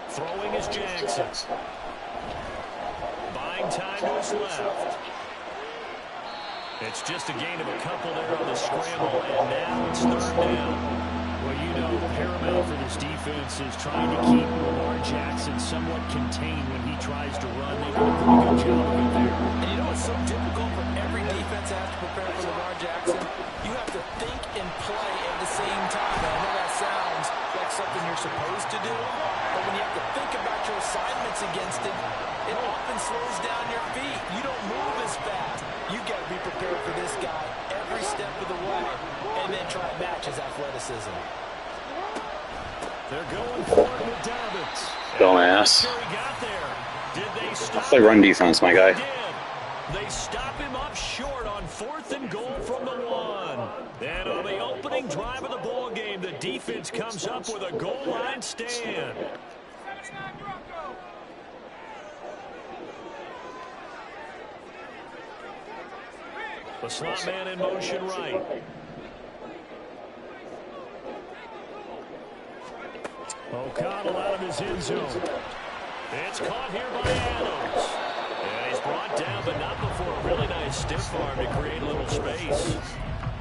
Throwing is Jackson. Buying time to his left. It's just a gain of a couple there on the scramble, and now it's 3rd down. Well, you know, paramount for this defense is trying to keep Lamar Jackson somewhat contained when he tries to run. They do a pretty good job of it there. And you know it's so difficult for every defense to have to prepare for Lamar Jackson? You have to think and play at the same time. And I know that sounds like something you're supposed to do, but when you have to think about your assignments against him, it often slows down your feet. You don't move as fast. You've got to be prepared for this guy every step of the way and then try to match his athleticism. They're going for it with Dobbins. Dumbass. Did they stop Play run defense, my guy. They stop him up short on 4th and goal from the 1. And on the opening drive of the ball game, the defense comes up with a goal line stand. The slot man in motion right. O'Connell out of his end zone. It's caught here by Adams. And he's brought down, but not before a really nice stiff arm to create a little space.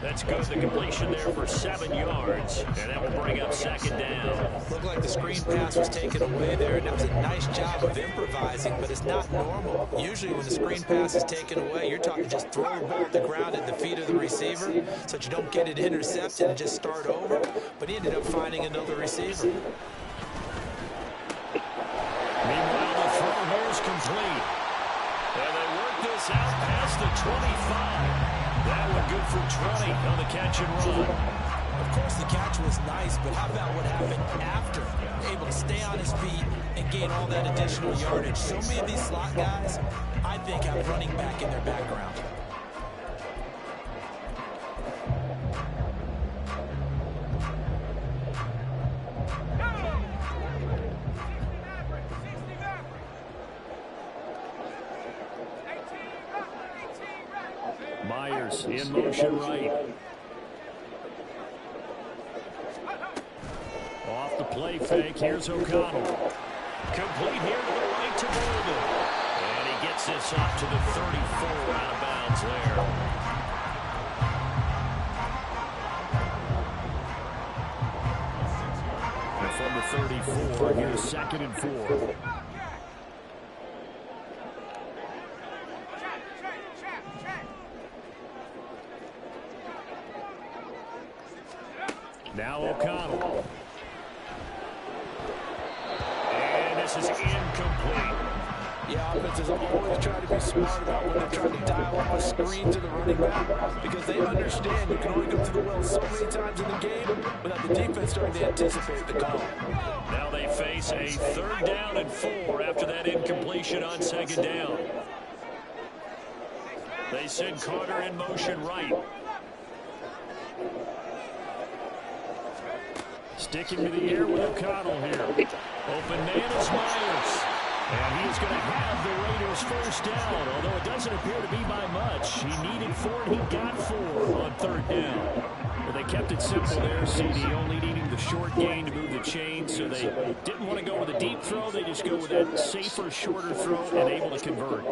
That's good. The completion there for 7 yards, and that will bring up 2nd down. Looked like the screen pass was taken away there, and that was a nice job of improvising, but it's not normal. Usually when the screen pass is taken away, you're talking just throw the ball at the ground at the feet of the receiver so that you don't get it intercepted and just start over, but he ended up finding another receiver. Meanwhile, the throw here is complete. And they work this out past the 25. That one good for 20 on the catch and run. Of course, the catch was nice, but how about what happened after? Able to stay on his feet and gain all that additional yardage. So many of these slot guys, I think, have running back in their background. Myers in motion right. Off the play fake. Here's O'Connell. Complete here to the right to Bolden. And he gets this up to the 34 out of bounds there. And from the 34, here's 2nd and 4. Now O'Connell. And this is incomplete. Yeah, offenses always try to be smart about when they're trying to dial up a screen to the running back because they understand you can only go to the well so many times in the game without the defense starting to anticipate the call. Now they face a 3rd down and 4 after that incompletion on 2nd down. They send Carter in motion right. Sticking to the air with O'Connell here. Open man is Myers. And he is going to have the Raiders 1st down, although it doesn't appear to be by much. He needed 4, and he got 4 on 3rd down. Well, they kept it simple there, CD, only needing the short gain to move the chain, so they didn't want to go with a deep throw. They just go with that safer, shorter throw and able to convert.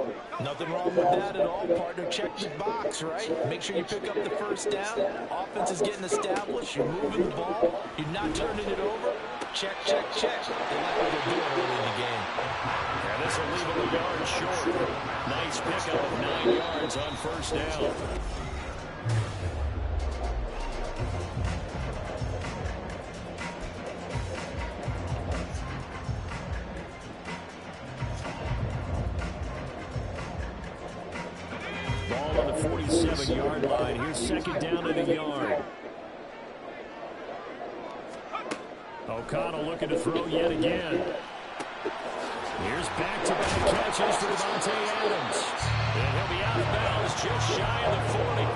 Nothing wrong with that at all, partner. Check the box, right? Make sure you pick up the 1st down. Offense is getting established. You're moving the ball. You're not turning it over. Check, check, check. They like what they're doing early in the game. And this will leave him a yard short. Nice pickup of 9 yards on 1st down. Ball on the 47-yard line. Here's 2nd down and a yard. O'Connell looking to throw yet again. Here's back-to-back catches for Devontae Adams. And he'll be out of bounds just shy of the 40.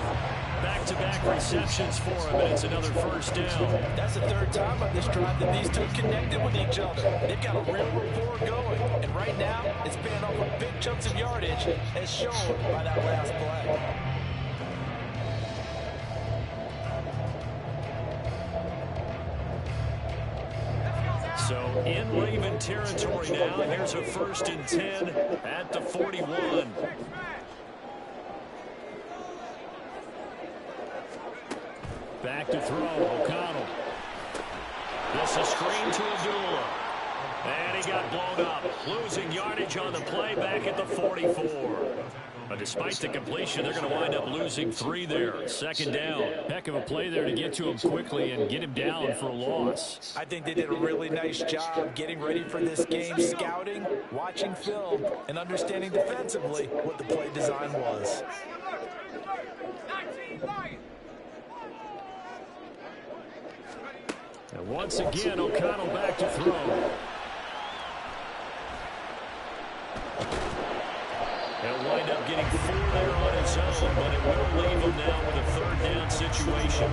Back-to-back receptions for him, and it's another 1st down. That's the 3rd time on this drive that these two connected with each other. They've got a real rapport going. And right now, it's paying off with big chunks of yardage, as shown by that last play. So in Raven territory now. Here's a 1st and 10 at the 41. Back to throw, O'Connell. This is screen to Abdullah. And he got blown up. Losing yardage on the play back at the 44. But despite the completion, they're going to wind up losing 3 there. 2nd down. Heck of a play there to get to him quickly and get him down for a loss. I think they did a really nice job getting ready for this game, scouting, watching film, and understanding defensively what the play design was. And once again, O'Connell back to throw. He'll wind up getting 4 there on his own, but it will leave him now with a 3rd down situation.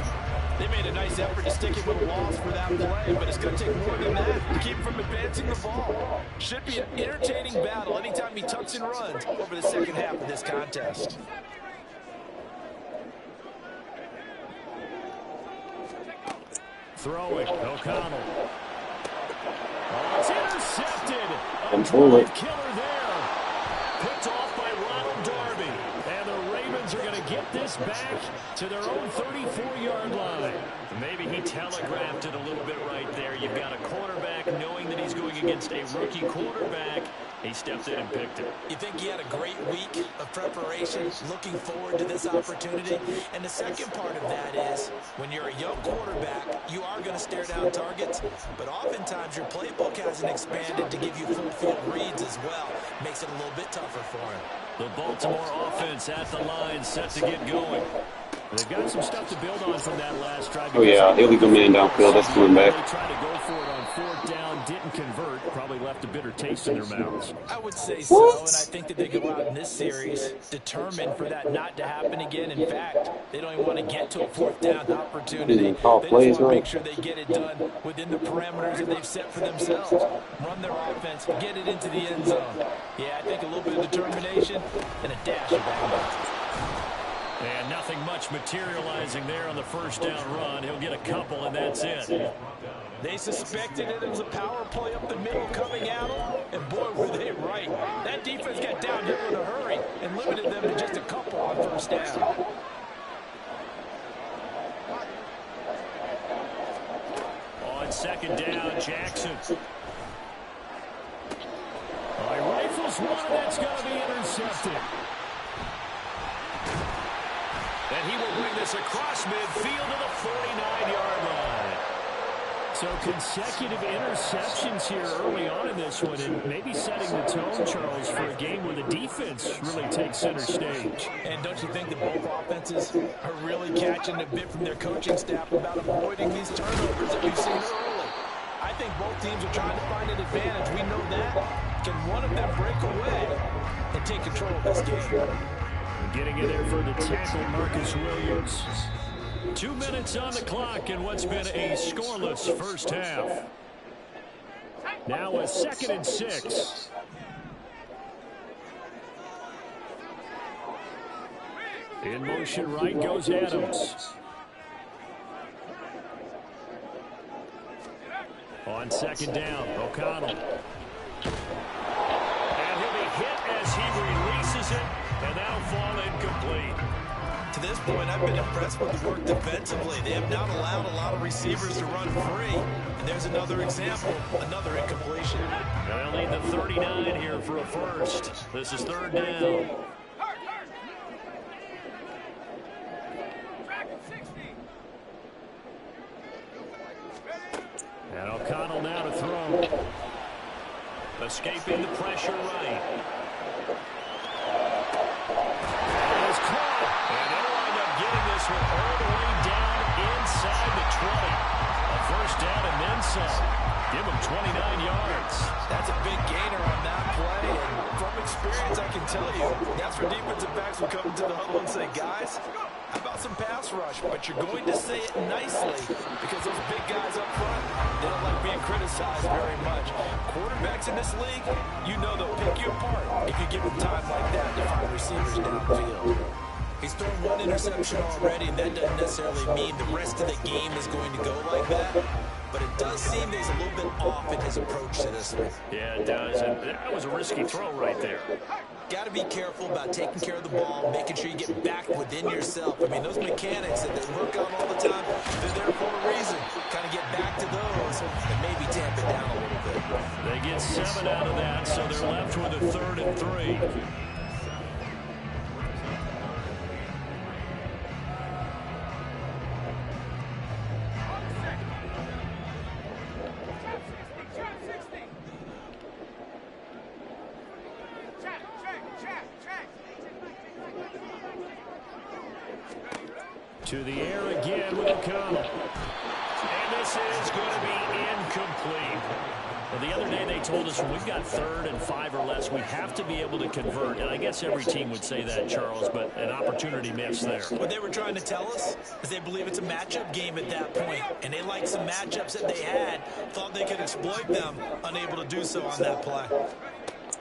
They made a nice effort to stick him with a loss for that play, but it's going to take more than that to keep him from advancing the ball. Should be an entertaining battle anytime he tucks and runs over the 2nd half of this contest. Throwing, O'Connell. Oh, it's intercepted. Control it. Killer there. Picked off by Ronald Darby. And the Ravens are going to get this us back to their own 34-yard line. Maybe he telegraphed it a little bit right there. You've got a quarterback knowing that he's going against a rookie quarterback. He stepped in and picked it. You think he had a great week of preparation, looking forward to this opportunity? And the second part of that is, when you're a young quarterback, you are going to stare down targets, but oftentimes your playbook hasn't expanded to give you full field reads as well. Makes it a little bit tougher for him. The Baltimore offense at the line, set to get going. They've got some stuff to build on from that last drive. Oh, yeah, illegal man downfield. That's coming back. They tried to go for it on fourth down, didn't convert, probably left a bitter taste in their mouths. I would say so, and I think that they go out in this series determined for that not to happen again. In fact, they don't even want to get to a fourth down opportunity. They just want to make sure they get it done within the parameters that they've set for themselves. Run their offense, get it into the end zone. Yeah, I think a little bit of determination and a dash of anger. And nothing much materializing there on the first down run. He'll get a couple, and that's it. They suspected it was a power play up the middle coming at them, and boy, were they right. That defense got downhill in a hurry and limited them to just a couple on first down. On second down, Jackson. He rifles one, and that's going to be intercepted. And he will bring this across midfield to the 49-yard line. So consecutive interceptions here early on in this one, and maybe setting the tone, Charles, for a game where the defense really takes center stage. And don't you think that both offenses are really catching a bit from their coaching staff about avoiding these turnovers that we've seen early? I think both teams are trying to find an advantage. We know that. Can one of them break away and take control of this game? Getting in there for the tackle, Marcus Williams. 2 minutes on the clock in what's been a scoreless first half. Now a 2nd and 6. In motion right goes Adams. On second down, O'Connell. And he'll be hit as he releases it. And that'll fall incomplete. To this point, I've been impressed with the work defensively. They have not allowed a lot of receivers to run free. And there's another example, another incompletion. They'll need the 39 here for a first. This is third down. And O'Connell now to throw. Escaping the pressure right. This one all the way down inside the 20. A first down and then some. Give him 29 yards. That's a big gainer on that play. And from experience, I can tell you, that's where defensive backs will come into the huddle and say, guys, how about some pass rush? But you're going to say it nicely because those big guys up front, they don't like being criticized very much. Quarterbacks in this league, you know they'll pick you apart if you give them time like that to find receivers downfield. He's thrown one interception already, and that doesn't necessarily mean the rest of the game is going to go like that. But it does seem that he's a little bit off in his approach to this one. Yeah, it does. And that was a risky throw right there. Got to be careful about taking care of the ball, making sure you get back within yourself. I mean, those mechanics that they work on all the time, they're there for a reason. Kind of get back to those and maybe tamp it down a little bit. They get 7 out of that, so they're left with a 3rd and 3. To the air again with O'Connell. And this is going to be incomplete. Well, the other day they told us when we've got 3rd and 5 or less, we have to be able to convert. And I guess every team would say that, Charles, but an opportunity missed there. What they were trying to tell us is they believe it's a matchup game at that point. And they liked some matchups that they had, thought they could exploit them, unable to do so on that play.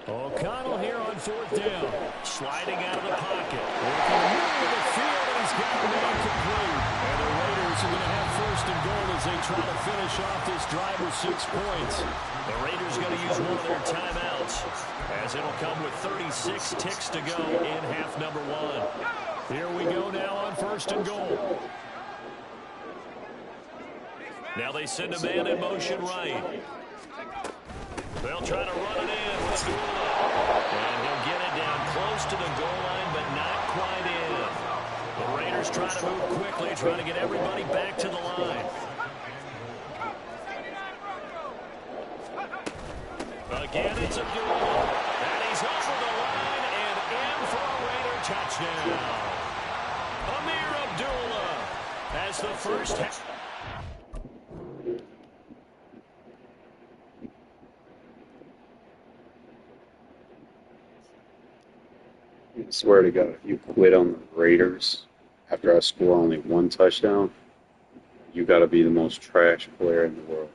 O'Connell here on 4th down. Sliding out of the pocket. Working into the field, and he's got it incomplete. And the Raiders are going to have 1st and goal as they try to finish off this drive with 6 points. The Raiders going to use one of their timeouts as it'll come with 36 ticks to go in half number 1. Here we go now on 1st and goal. Now they send a man in motion right. They'll try to run it in with Dula. And he'll get it down close to the goal line, but not quite in. The Raiders try to move quickly, trying to get everybody back to the line. Again, it's Abdullah. And he's over the line and in for a Raider touchdown. Amir Abdullah has the first half. I swear to God, if you quit on the Raiders after I score only one touchdown, you got to be the most trash player in the world.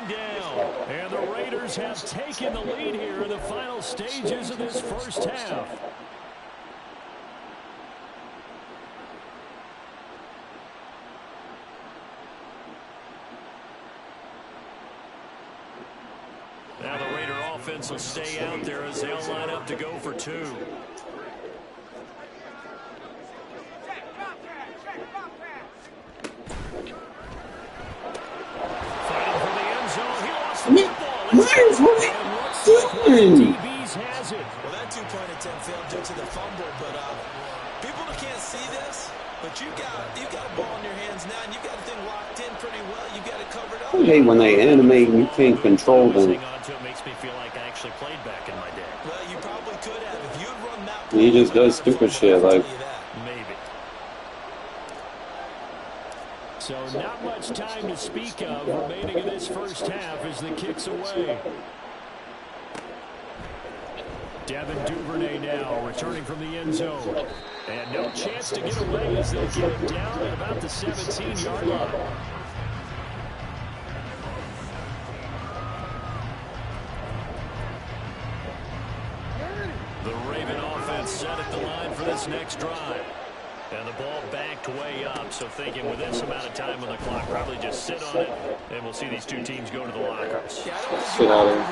Down, and the Raiders have taken the lead here in the final stages of this first half. Now the Raider offense will stay out there as they'll line up to go for two. Myers, what are you doing? Well, that two-point attempt failed due to the fumble, but people can't see this, but you got a ball in your hands now, and you got the thing locked in pretty well. You got it covered up. I hate when they animate and you can't control them. It makes me feel like I actually played back in my day. Well, you probably could have if you'd run that. He just does stupid shit like. Maybe. So not much time to speak of remaining in this first half as the kick's away. Devin Duvernay now returning from the end zone. And no chance to get away as they'll get him down at about the 17-yard line. The Raven offense set at the line for this next drive. And the ball backed way up, so thinking with this amount of time on the clock, probably just sit on it, and we'll see these two teams go to the lockers. Sit out there.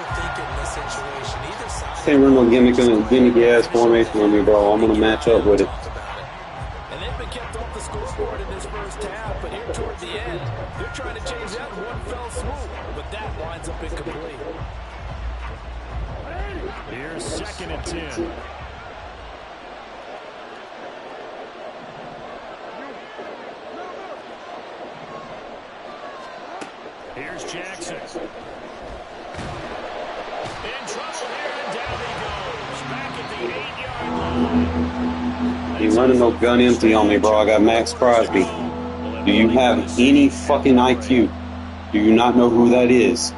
Can't run no gimmicky ass formation on me, bro. I'm gonna match up with it. And they've been kept off the scoreboard in this first half, but here toward the end, they're trying to change that in one fell swoop, but that winds up incomplete. Here's 2nd and 10. Here's Jackson. In trouble here, and down he goes. Back at the 8-yard line. You running no gun empty on me, bro. I got Max Crosby. Do you have any fucking IQ? Do you not know who that is?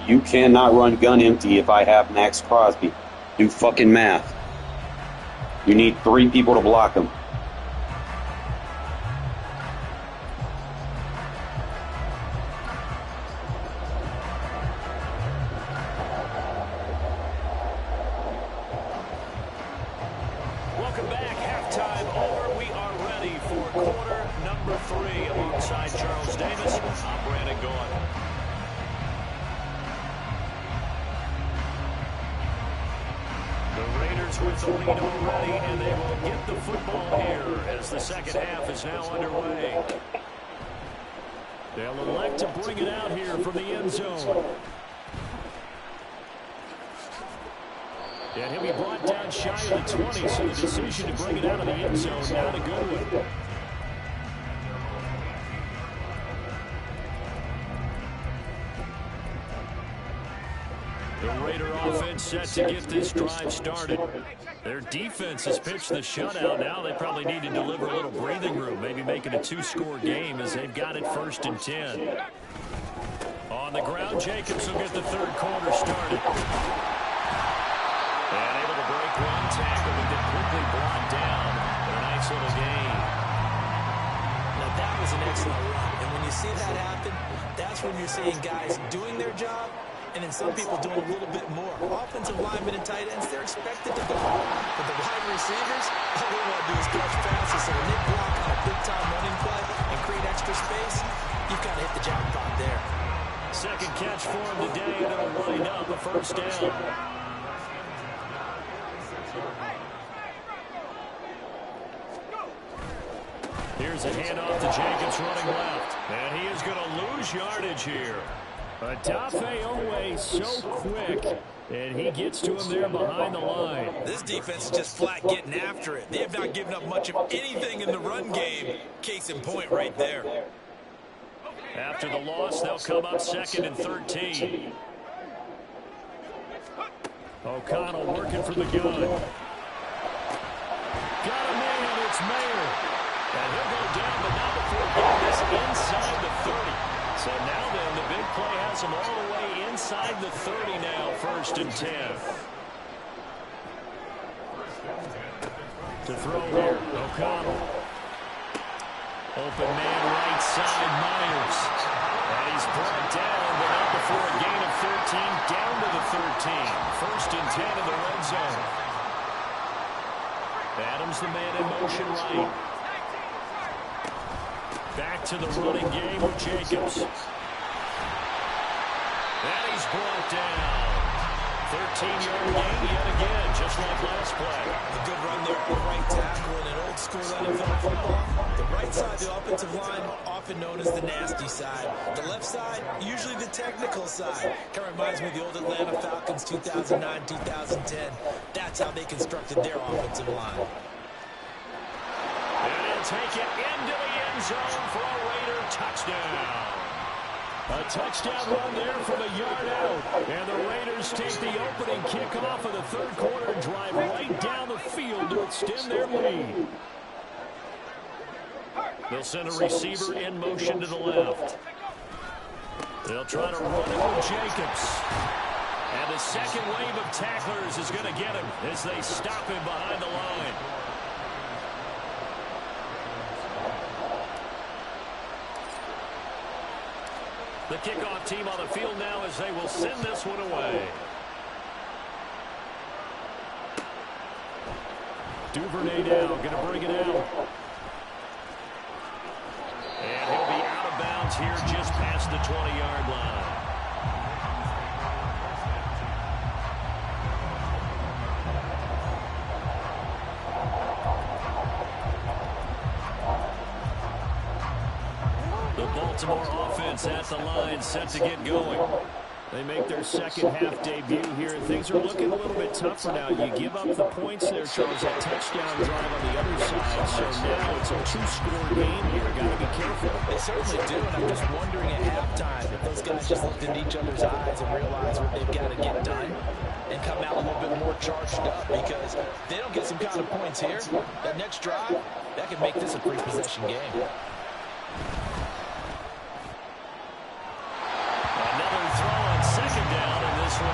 You cannot run gun empty if I have Max Crosby. Do fucking math. You need 3 people to block him. Welcome back. Halftime over. We are ready for quarter number 3. Alongside Charles Davis, I'm Brandon Gaudin. The Raiders with the lead already, and they will get the football here as the second half is now underway. They'll elect to bring it out here from the end zone. And he'll be brought down shy of the 20, so the decision to bring it out of the end zone, not a good one. The Raider offense set to get this drive started. Their defense has pitched the shutout. Now they probably need to deliver a little breathing room, maybe make it a 2-score game as they've got it 1st and 10. On the ground, Jacobs will get the third quarter started. And able to break one tackle, but then quickly brought down. But a nice little gain. Now that was an excellent run. And when you see that happen, that's when you're seeing guys doing their job, and then some people doing a little bit more. Offensive linemen and tight ends, they're expected to go. But the wide receivers, all they want to do is catch passes. So when they block on a big-time running play and create extra space, you've got to hit the jackpot there. Second catch for him today, and it'll wind up a first down. Here's a handoff to Jacobs running left. And he is going to lose yardage here. Adafe Owe so quick. And he gets to him there behind the line. This defense is just flat getting after it. They have not given up much of anything in the run game. Case in point right there. After the loss, they'll come up 2nd and 13. O'Connell working from the gun. Got a man, it's Mayer. And he'll go down, but not before getting this inside the 30. So now then, the big play has him all the way inside the 30 now, 1st and 10. To throw here, O'Connell. Open man right side, Myers. And he's brought down, but not before a gain of 13, down to the 13. 1st and 10 in the red zone. Adams the man in motion right. Back to the running game with Jacobs. And he's brought down. 13-yard gain yet again, just like last play. A good run there for right tackle in an old school NFL football. The right side of the offensive line, often known as the nasty side. The left side, usually the technical side. Kind of reminds me of the old Atlanta Falcons 2009, 2010. That's how they constructed their offensive line. And he'll take it into the end zone for a Raider touchdown. A touchdown run there from a yard out. And the Raiders take the opening kickoff of the 3rd quarter and drive right down the field to extend their lead. They'll send a receiver in motion to the left. They'll try to run it with Jacobs. And the second wave of tacklers is going to get him as they stop him behind the line. The kickoff team on the field now as they will send this one away. Duvernay now going to bring it out. And he'll be out of bounds here just past the 20-yard line. Baltimore offense at the line, set to get going. They make their second half debut here, and things are looking a little bit tougher now. You give up the points there, Charles, that touchdown drive on the other side. So now it's a two-score game here. Got to be careful. They certainly do, and I'm just wondering at halftime if those guys just looked into each other's eyes and realized what they've got to get done and come out a little bit more charged up, because if they don't get some kind of points here, that next drive, that could make this a three-possession game.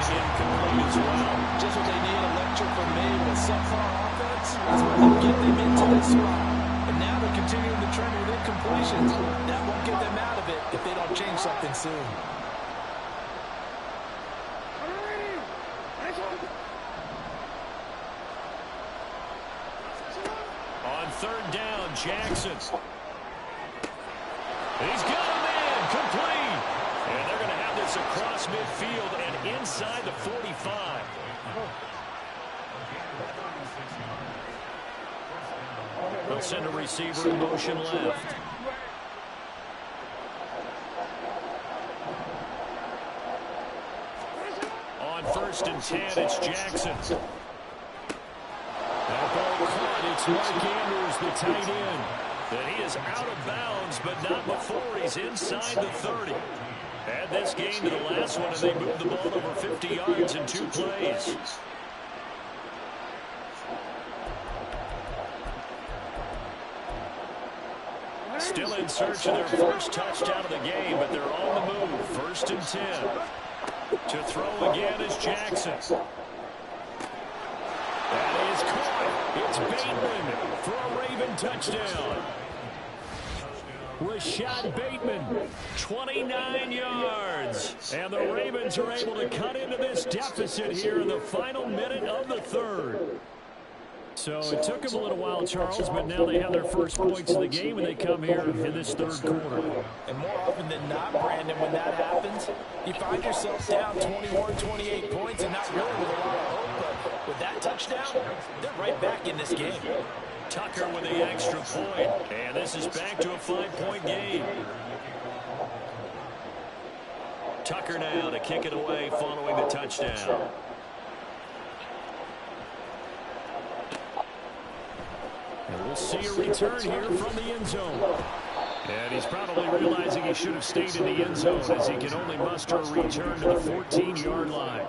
Incomplete as well. Just what they need, a lecture from me with subpar offense. That's where they'll get them into this spot. But now they're continuing the trend with incompletions. That won't get them out of it if they don't change something soon. On 3rd down, Jackson. He's got a man, complete. And they're going to have this across midfield and inside the 45. They'll send a receiver in motion left. On 1st and 10, it's Jackson. That ball caught. It's Mike Andrews, the tight end. And he is out of bounds, but not before he's inside the 30. Add this game to the last one, and they moved the ball over 50 yards in 2 plays. Still in search of their first touchdown of the game, but they're on the move. 1st and 10. To throw again is Jackson. That is caught. It's Bateman for a Raven touchdown. Rashad Bateman, 29 yards. And the Ravens are able to cut into this deficit here in the final minute of the 3rd. So it took them a little while, Charles, but now they have their first points of the game, and they come here in this 3rd quarter. And more often than not, Brandon, when that happens, you find yourself down 21, 28 points and not really with a lot of hope. But with that touchdown, they're right back in this game. Tucker with the extra point. And this is back to a 5-point game. Tucker now to kick it away following the touchdown. And we'll see a return here from the end zone. And he's probably realizing he should have stayed in the end zone as he can only muster a return to the 14-yard line.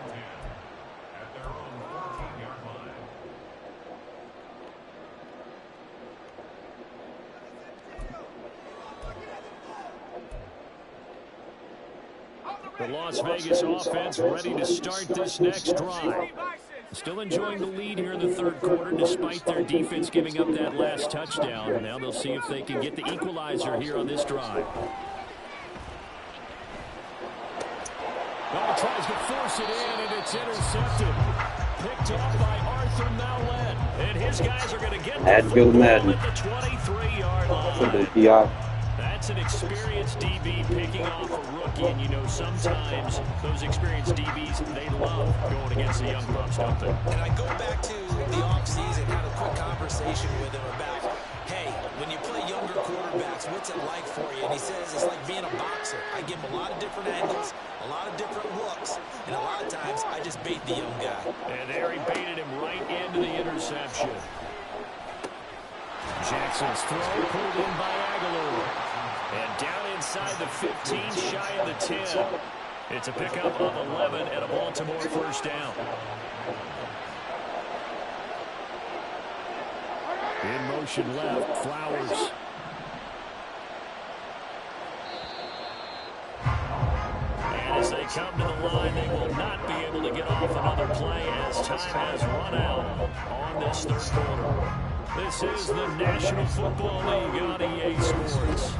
The Las Vegas offense ready to start this next drive. Still enjoying the lead here in the third quarter despite their defense giving up that last touchdown. Now they'll see if they can get the equalizer here on this drive. Well, tries to force it in, and it's intercepted. Picked off by Arthur Mallett. And his guys are going to get the football at the 23-yard line. That's an experienced DB picking off a rookie, and you know sometimes those experienced DBs, they love going against the young pups, don't they? And I go back to the offseason, had a quick conversation with him about, hey, when you play younger quarterbacks, what's it like for you? And he says it's like being a boxer. I give him a lot of different angles, a lot of different looks, and a lot of times I just bait the young guy. And there he baited him right into the interception. Jackson's throw pulled in by Aguilar. And down inside the 15, shy of the 10. It's a pickup of 11 and a Baltimore first down. In motion left, Flowers. And as they come to the line, they will not be able to get off another play as time has run out on this third quarter. This is the National Football League on EA Sports.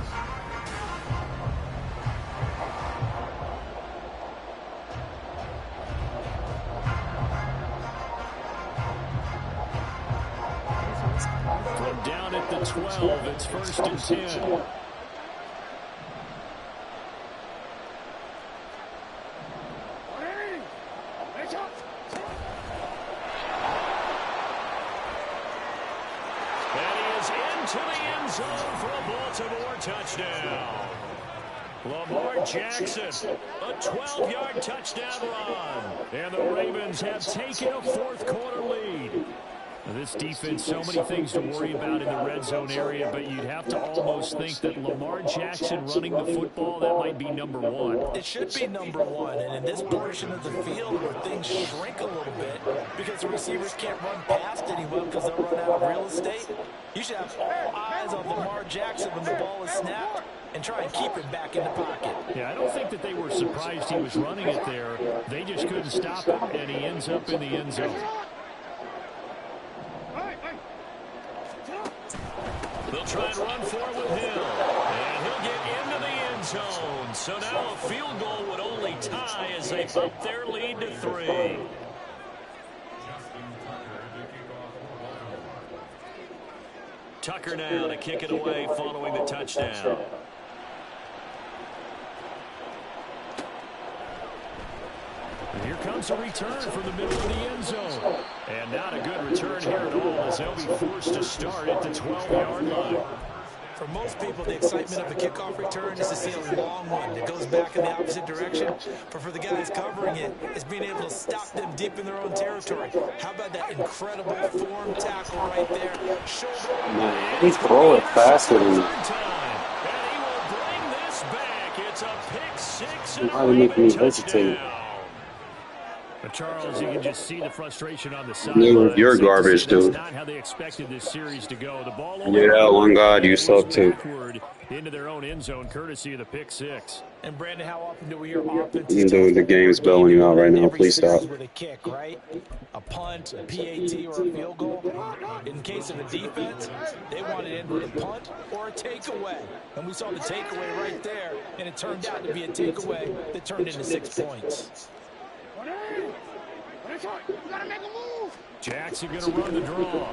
From down at the 12, it's 1st and 10. To the end zone for a Baltimore touchdown. Lamar Jackson, a 12-yard touchdown run. And the Ravens have taken a fourth quarter lead. Now, this defense, so many things to worry about in the red zone area, but you'd have to almost think that Lamar Jackson running the football, that might be number one. It should be number one, and in this portion of the field where things shrink a little bit because the receivers can't run past anyone because they'll run out of real estate, you should have all eyes on Lamar Jackson when the ball is snapped and try and keep him back in the pocket. Yeah, I don't think that they were surprised he was running it there. They just couldn't stop him, and he ends up in the end zone. They'll try and run for it with Hill. And he'll get into the end zone. So now a field goal would only tie as they up their lead to 3. Tucker now to kick it away following the touchdown. And here comes a return from the middle of the end zone. And not a good return here at all as they'll be forced to start at the 12-yard line. For most people, the excitement of a kickoff return is to see a long one that goes back in the opposite direction. But for the guys covering it, it's being able to stop them deep in their own territory. How about that incredible form tackle right there? Man, he's throwing faster than me. And he will bring this back. It's a pick 6 and Why would make me hesitate? But Charles, you can just see the frustration on the side. You're garbage, dude. That's not how they expected this series to go. The ball yeah, one God, you suck too. Into their own end zone, courtesy of the pick 6. And Brandon, how often do we hear offenses? You doing the game's belling you out right now. Please stop. With a kick, right? A punt, a PAT, or a field goal. In case of a defense, they want it in with a punt or a takeaway. And we saw the takeaway right there, and it turned out to be a takeaway that turned into 6 points. Jackson going to run the draw.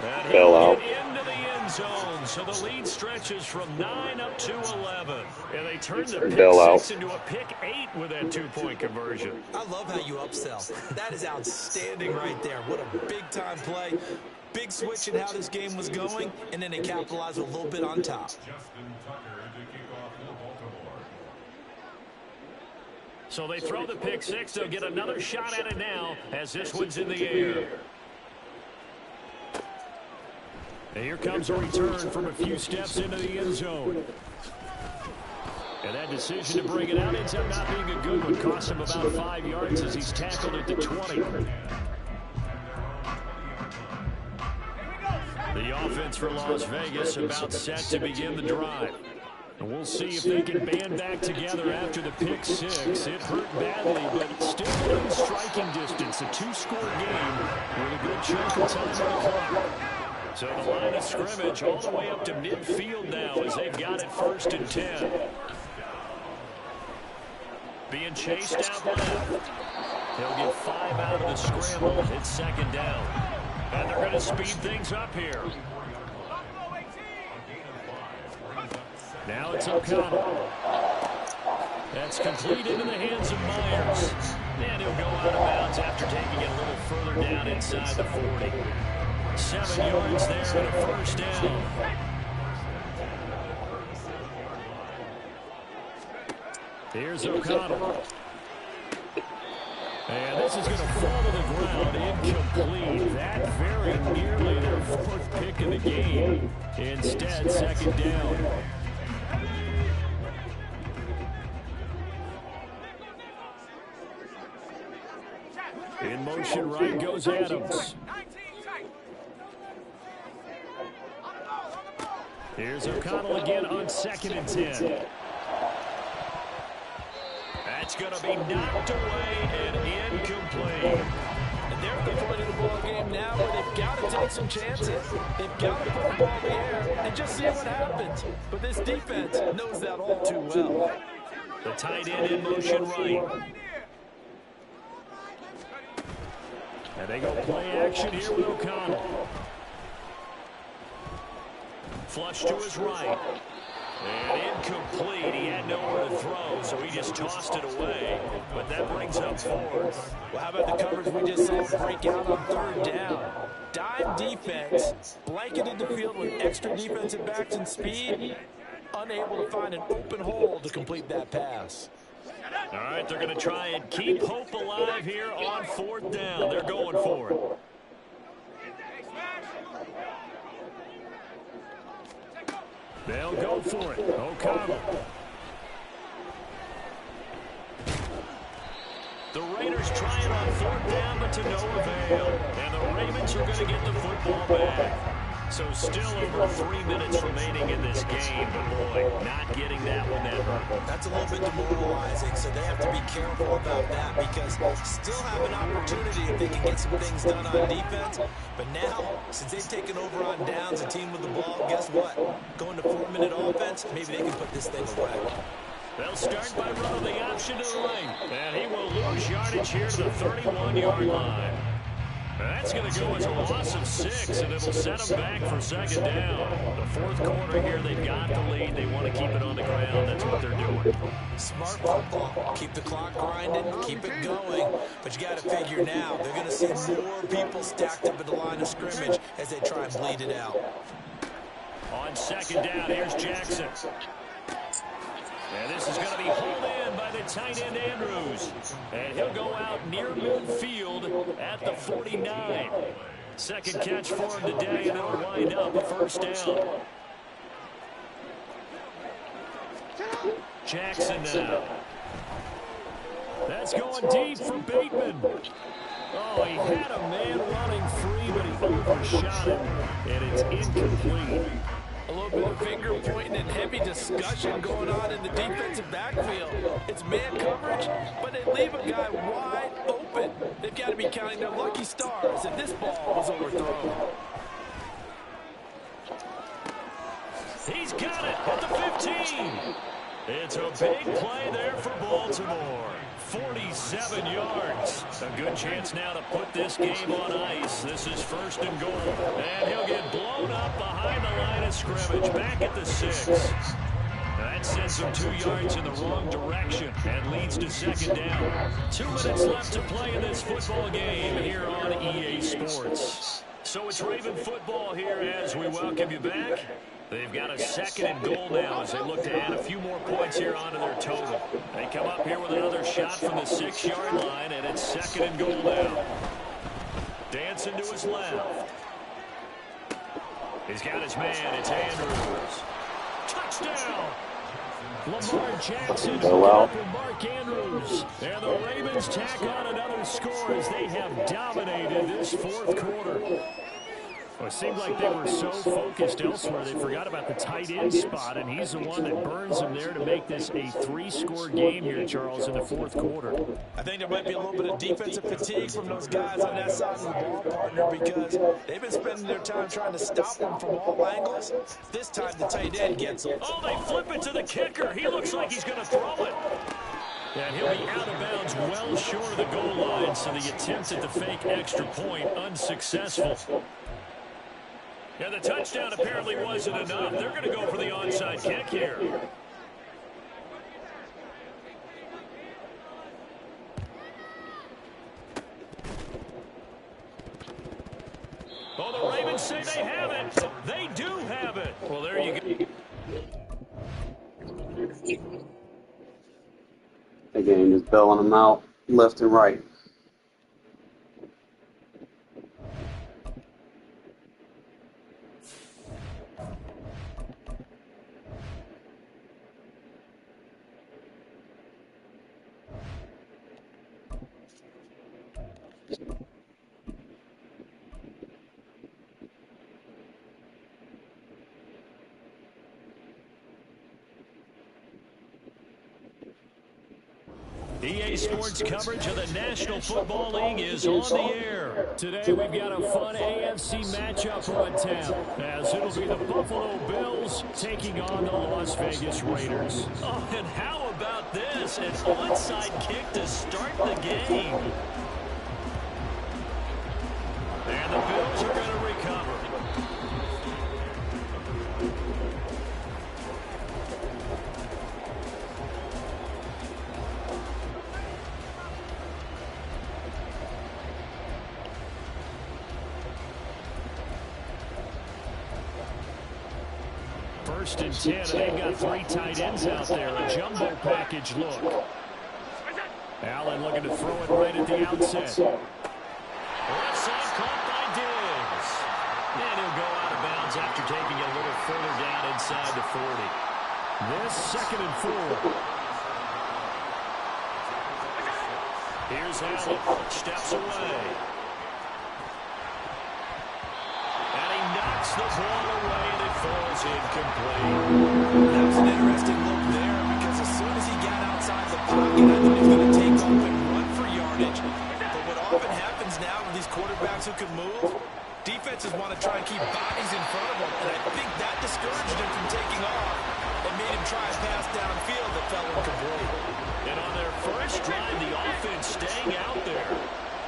And Fell he'll out. get into the end zone, so the lead stretches from 9 up to 11. And they turn the pick Bell out. 6 into a pick 8 with that two-point conversion. I love how you upsell. That is outstanding right there. What a big-time play. Big switch in how this game was going, and then they capitalized a little bit on top. So they throw the pick 6. They'll get another shot at it now as this one's in the air. And here comes a return from a few steps into the end zone. And that decision to bring it out ends up not being a good one. Cost him about 5 yards as he's tackled at the 20. The offense for Las Vegas about set to begin the drive. And we'll see if they can band back together after the pick 6. It hurt badly, but still within striking distance. A 2-score game with a good chunk of time on the clock. So the line of scrimmage all the way up to midfield now as they've got it 1st and 10. Being chased out left. He'll get 5 out of the scramble. It's 2nd down. And they're going to speed things up here. Now it's O'Connell. That's complete into the hands of Myers. And he'll go out of bounds after taking it a little further down inside the 40. 7 yards there and a 1st down. Here's O'Connell. And this is going to fall to the ground, incomplete. That very nearly their 4th pick of the game. Instead, 2nd down. In motion right goes Adams. Here's O'Connell again on 2nd and 10. That's going to be knocked away and incomplete. And they're at the point of the ball game now where they've got to take some chances. They've got to put the ball in the air and just see what happens. But this defense knows that all too well. The tight end in motion right. And they go play action here with O'Connell. Flush to his right. And incomplete. He had nowhere to throw, so he just tossed it away. But that brings up 4th. Well, how about the coverage we just saw break out on 3rd down? Dime defense, blanketed the field with extra defensive backs and speed, unable to find an open hole to complete that pass. All right, they're going to try and keep hope alive here on 4th down. They're going for it. They'll go for it. O'Connell. The Raiders try it on 4th down, but to no avail. And the Ravens are going to get the football back. So still over 3 minutes remaining in this game. But boy, not getting that one that hurt. That's a little bit demoralizing, so they have to be careful about that because still have an opportunity if they can get some things done on defense. But now, since they've taken over on downs, a team with the ball, guess what? Going to 4-minute offense, maybe they can put this thing away. They'll start by running the option to the length. And he will lose yardage here to the 31-yard line. That's going to go as a loss of 6, and it'll set them back for 2nd down. The 4th quarter here, they've got the lead. They want to keep it on the ground. That's what they're doing. Smart football. Keep the clock grinding, keep it going. But you got to figure now, they're going to see more people stacked up at the line of scrimmage as they try and bleed it out. On 2nd down, here's Jackson. And this is going to be hauled in by the tight end Andrews. And he'll go out near midfield at the 49. 2nd catch for him today, and it'll wind up a 1st down. Jackson now. That's going deep for Bateman. Oh, he had a man running free, but he overshot him, and it's incomplete. A little bit of finger pointing and heavy discussion going on in the defensive backfield. It's man coverage, but they leave a guy wide open. They've got to be counting their lucky stars if this ball was overthrown. He's got it at the 15. It's a big play there for Baltimore. 47 yards. A good chance now to put this game on ice. This is 1st and goal. And he'll get blown up behind the line of scrimmage. Back at the 6. That sends him 2 yards in the wrong direction and leads to 2nd down. 2 minutes left to play in this football game here on EA Sports. So it's Raven football here as we welcome you back. They've got a 2nd and goal now as they look to add a few more points here onto their total. They come up here with another shot from the 6-yard line, and it's 2nd and goal now. Dancing to his left. He's got his man. It's Andrews. Touchdown! Lamar Jackson up with Mark Andrews. And the Ravens tack on another score as they have dominated this 4th quarter. Well, it seemed like they were so focused elsewhere they forgot about the tight end spot, and he's the one that burns them there to make this a 3-score game here, Charles, in the 4th quarter. I think there might be a little bit of defensive fatigue from those guys on that side of the ball, partner, because they've been spending their time trying to stop them from all angles. This time the tight end gets them. Oh, they flip it to the kicker. He looks like he's going to throw it. And he'll be out of bounds well short of the goal line, so the attempt at the fake extra point unsuccessful. And the touchdown apparently wasn't enough. They're going to go for the onside kick here. Oh, the Ravens say they have it. They do have it. Well, there you go. Again, just bailing them out left and right. EA Sports coverage of the National Football League is on the air. Today we've got a fun AFC matchup on tap, as it'll be the Buffalo Bills taking on the Las Vegas Raiders. Oh, and how about this? An onside kick to start the game. And the Bills are going to recover. First and 10, they've got 3 tight ends out there. A jumbo package look. Allen looking to throw it right at the outset. Left side caught by Diggs. And he'll go out of bounds after taking it a little further down inside the 40. This 2nd and 4. Here's Allen. Steps away. And he knocks the ball away, and it falls incomplete. That was an interesting look there, because as soon as he got outside the pocket, I thought he was going to take off and run for yardage. But what often happens now with these quarterbacks who can move, defenses want to try and keep bodies in front of them, and I think that discouraged him from taking off and made him try a pass downfield that fell incomplete. And on their first drive, the offense staying out there.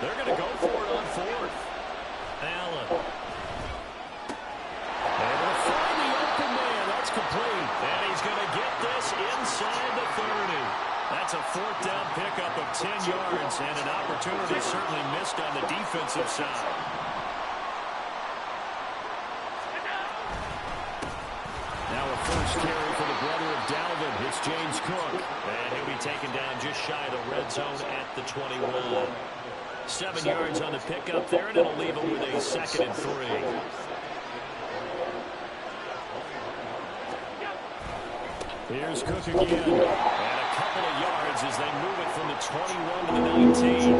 They're going to go for it on 4th. Allen. Able to find the open man. That's complete. And he's going to get this inside the 30. That's a 4th down pickup of 10 yards, and an opportunity certainly missed on the defensive side. Now a first carry for the brother of Dalvin. It's James Cook. And he'll be taken down just shy of the red zone at the 21. 7 yards on the pickup there, and it'll leave him with a 2nd and 3. Here's Cook again. And a couple of yards as they move it from the 21 to the 19.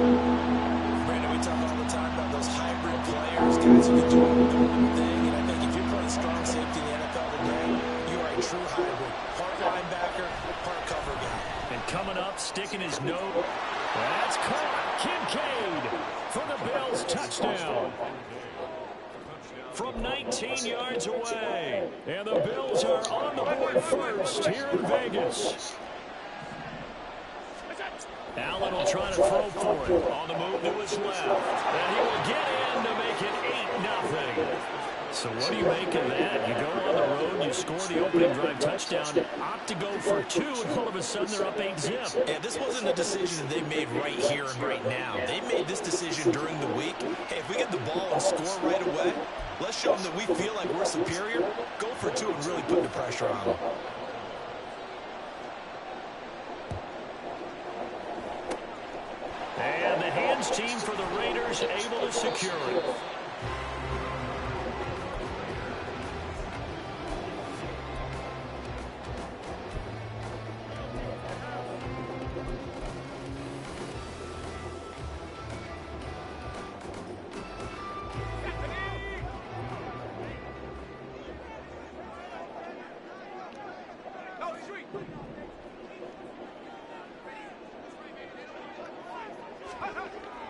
Brandon, we talk all the time about those hybrid players, guys who can do their own thing. And I think if you're playing strong safety in the NFL today, you are a true hybrid. Part linebacker, part cover guy. And coming up, sticking his nose. That's caught. Kincaid for the Bills. Touchdown. From 19 yards away. And the Bills are on the board first here in Vegas. Allen will try to throw for it. On the move to his left. And he will get in to make it 8-0. So what do you make of that? You go on the road, you score the opening drive touchdown, opt to go for 2, and all of a sudden they're up 8-zip. Yeah, this wasn't a decision that they made right here and right now. They made this decision during the week. Hey, if we get the ball and score right away, let's show them that we feel like we're superior. Go for 2 and really put the pressure on them. And the hands team for the Raiders able to secure it.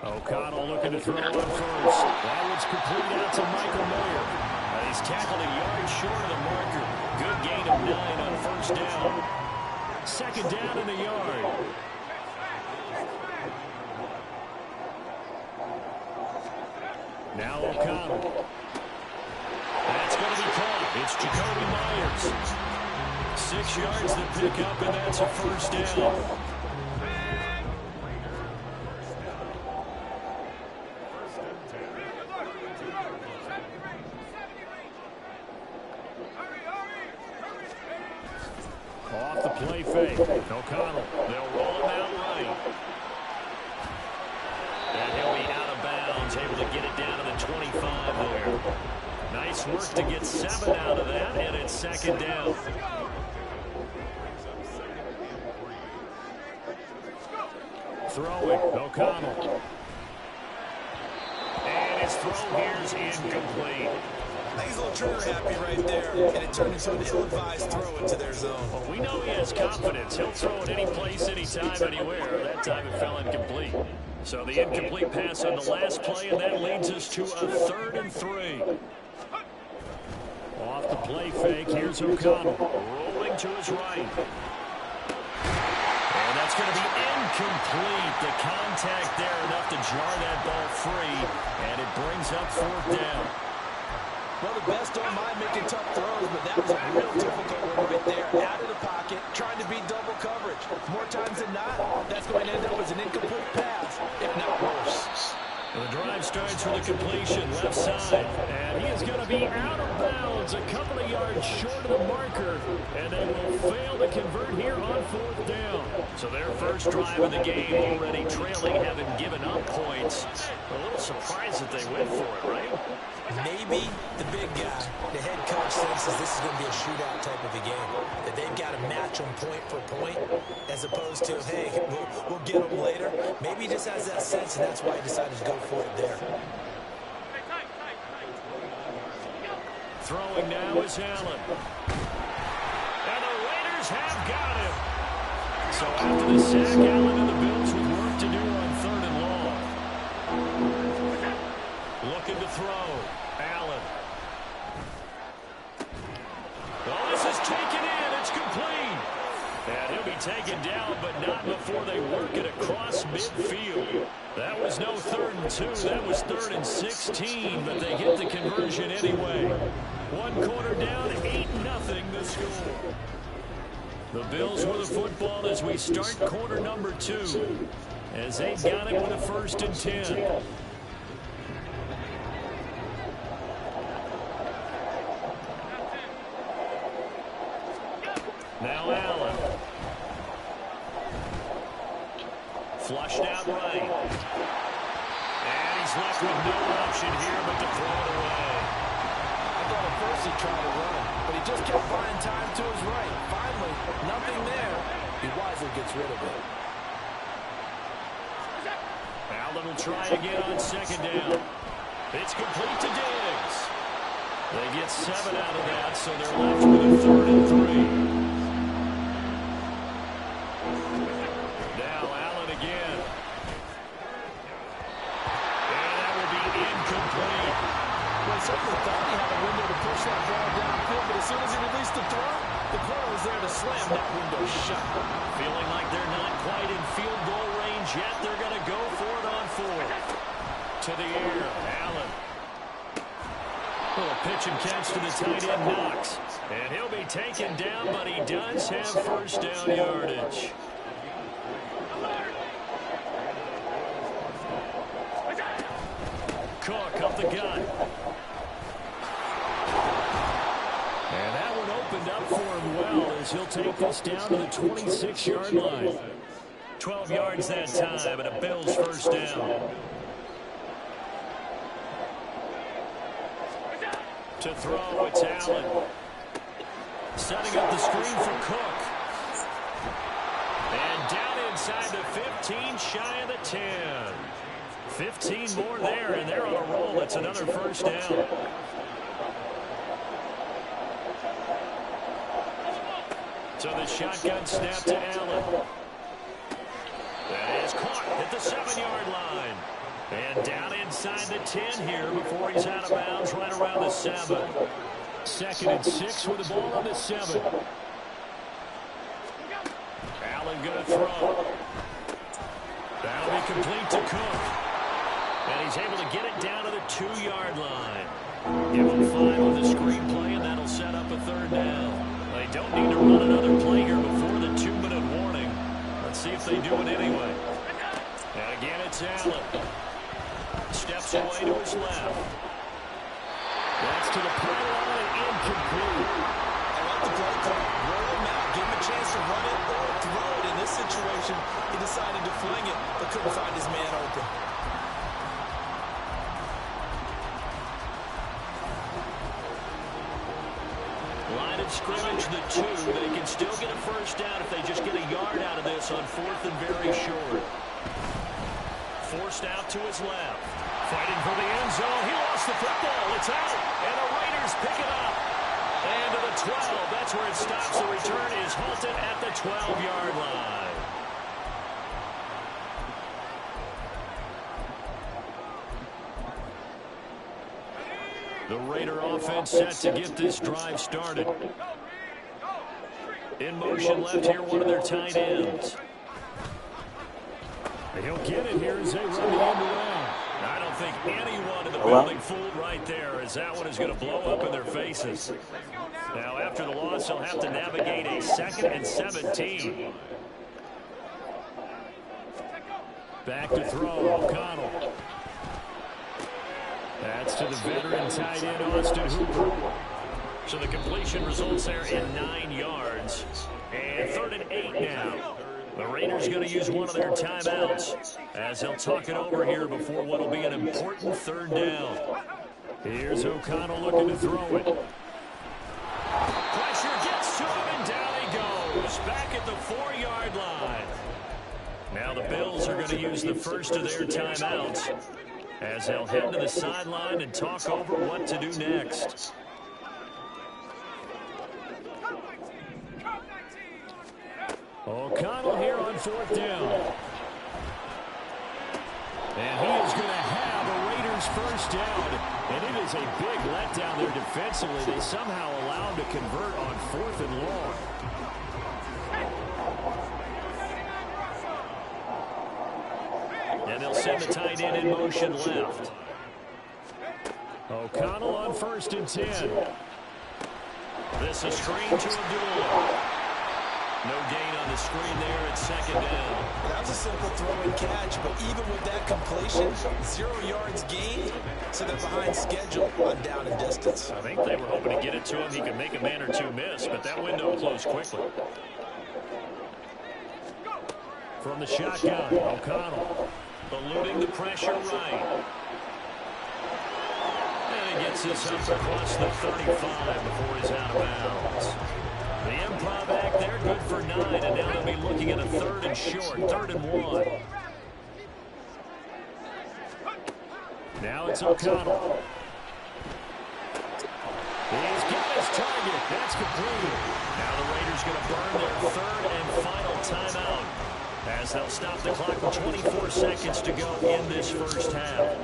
O'Connell looking to throw on first. That one's complete out to Michael Mayer. He's tackled a yard short of the marker. Good gain of 9 on first down. Second down in the yard. Now O'Connell. That's going to be caught. It's Jacoby Myers. 6 yards to pick up, and that's a first down. Off the play fake. O'Connell. They'll roll him out right. And he'll be out of bounds, able to get it down to the 25 there. Nice work to get 7 out of that, and it's second down. Throwing. O'Connell. And his throw here is incomplete. I think he's a little trigger happy right there, and it turned into an ill-advised throw into their zone. Well, we know he has confidence. He'll throw it any place, anytime, anywhere. That time it fell incomplete. So the incomplete pass on the last play, and that leads us to a 3rd and 3. Off the play fake, here's O'Connell. Rolling to his right. And that's going to be incomplete. The contact there enough to jar that ball free, and it brings up 4th down. Well, the best don't mind making tough throws, but that was a real difficult one right there. Out of the pocket, trying to beat double coverage. More times than not, that's going to end up as an incomplete pass, if not worse. The drive starts with a completion left side, and he is going to be out of bounds a couple of yards short of the marker, and they will fail to convert here on 4th down. So their first drive of the game already trailing, having given up points. A little surprised that they went for it, right? Maybe the big guy, the head coach, senses this is going to be a shootout type of a game. That they've got to match them point for point, as opposed to, hey, we'll get them later. Maybe he just has that sense, and that's why he decided to go for it there. Throwing now is Allen. And the Raiders have got him. So after the sack, Allen and the Bills with work to do on 3rd and long. Looking to throw. Allen. Well, this is taken in. It's complete. And he'll be taken down, but not before they work it across midfield. That was no 3rd and 2. That was 3rd and 16, but they get the conversion anyway. 1 quarter down, 8-0 the score. The Bills with the football as we start quarter number 2, as they've got it with a 1st and 10. Now Allen. Flushed out right. And he's left with no option here but to throw it away. I thought at first he tried to run, but he just kept buying time to his right. Finally, nothing there. He wisely gets rid of it. Allen will try again on 2nd down. It's complete to Diggs. They get 7 out of that, so they're left with a 3rd and 3. Now Allen again. And that will be incomplete. Well, certainly thought he had a window to push that ball downfield, but as soon as he released the throw, the corner was there to slam that window shut. Feeling like they're not quite in field goal range range, yet they're going to go for it on fourth. To the air, Allen. Little pitch and catch to the tight end, Knox. And he'll be taken down, but he does have first down yardage. Cook up the gun. And that one opened up for him well as he'll take this down to the 26-yard line. 12 yards that time, and a Bills first down. To throw, it's Allen. Setting up the screen for Cook. And down inside the 15, shy of the 10. 15 more there, and they're on a roll. It's another first down. So the shotgun snap to Allen. That is caught at the 7-yard line. And down inside the 10 here before he's out of bounds right around the 7. 2nd and 6 with the ball on the 7. Allen going to throw. That'll be complete to Cook. And he's able to get it down to the 2-yard line. Give him 5 on the screenplay, and that'll set up a 3rd down. They don't need to run another play here before the 2-minute warning. Let's see if they do it anyway. And again, it's Allen. Steps away to his left. That's to the pylon and incomplete. I like the play call. Roll him out. Give him a chance to run it or throw it. In this situation, he decided to fling it, but couldn't find his man open. Line of scrimmage, the 2. They can still get a first down if they just get a yard out of this on 4th and very short. Forced out to his left. Fighting for the end zone. He lost the football. It's out. And the Raiders pick it up. And to the 12. That's where it stops. The return is halted at the 12-yard line. The Raider offense set to get this drive started. In motion left here, one of their tight ends. He'll get it here as they run the end around. I don't think anyone in the building fooled right there, as that one is going to blow up in their faces. Now, after the loss, they'll have to navigate a 2nd and 17. Back to throw, O'Connell. That's to the veteran tight end, Austin Hooper. So the completion results there in 9 yards. And 3rd and 8 now. The Raiders going to use one of their timeouts as they'll talk it over here before what will be an important 3rd down. Here's O'Connell looking to throw it. Pressure gets to him, and down he goes. Back at the 4-yard line. Now the Bills are going to use the first of their timeouts as they'll head to the sideline and talk over what to do next. O'Connell here on 4th down. And he is going to have a Raiders first down. And it is a big letdown there defensively. They somehow allow him to convert on 4th and long. And they'll send the tight end in motion left. O'Connell on 1st and 10. This is screen to Abdullah. No gain on the screen there at 2nd down. That was a simple throw and catch, but even with that completion, 0 yards gained, so they're behind schedule on down and distance. I think they were hoping to get it to him. He could make a man or 2 miss, but that window closed quickly. From the shotgun, O'Connell eluding the pressure right. And he gets this up across the 35 before he's out of bounds. The improv act there, good for 9, and now they'll be looking at a 3rd and short, 3rd and 1. Now it's O'Connell. He's got his target. That's completed. Now the Raiders going to burn their 3rd and final timeout as they'll stop the clock with 24 seconds to go in this first half.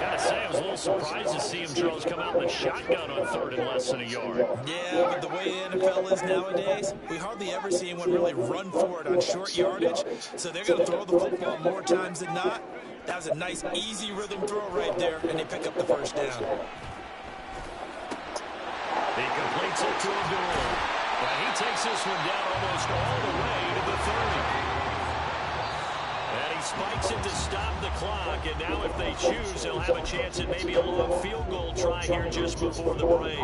Got to gotta say, I was a little surprised to see him, Charles, come out in the shotgun on 3rd and less than a yard. Yeah, but the way the NFL is nowadays, we hardly ever see anyone really run for it on short yardage. So they're going to throw the football more times than not. That was a nice, easy rhythm throw right there, and they pick up the first down. He completes it to Abdul. And he takes this one down almost all the way to the 30. And he spikes it to stop the clock. And now if they choose, they'll have a chance at maybe a long field goal try here just before the break.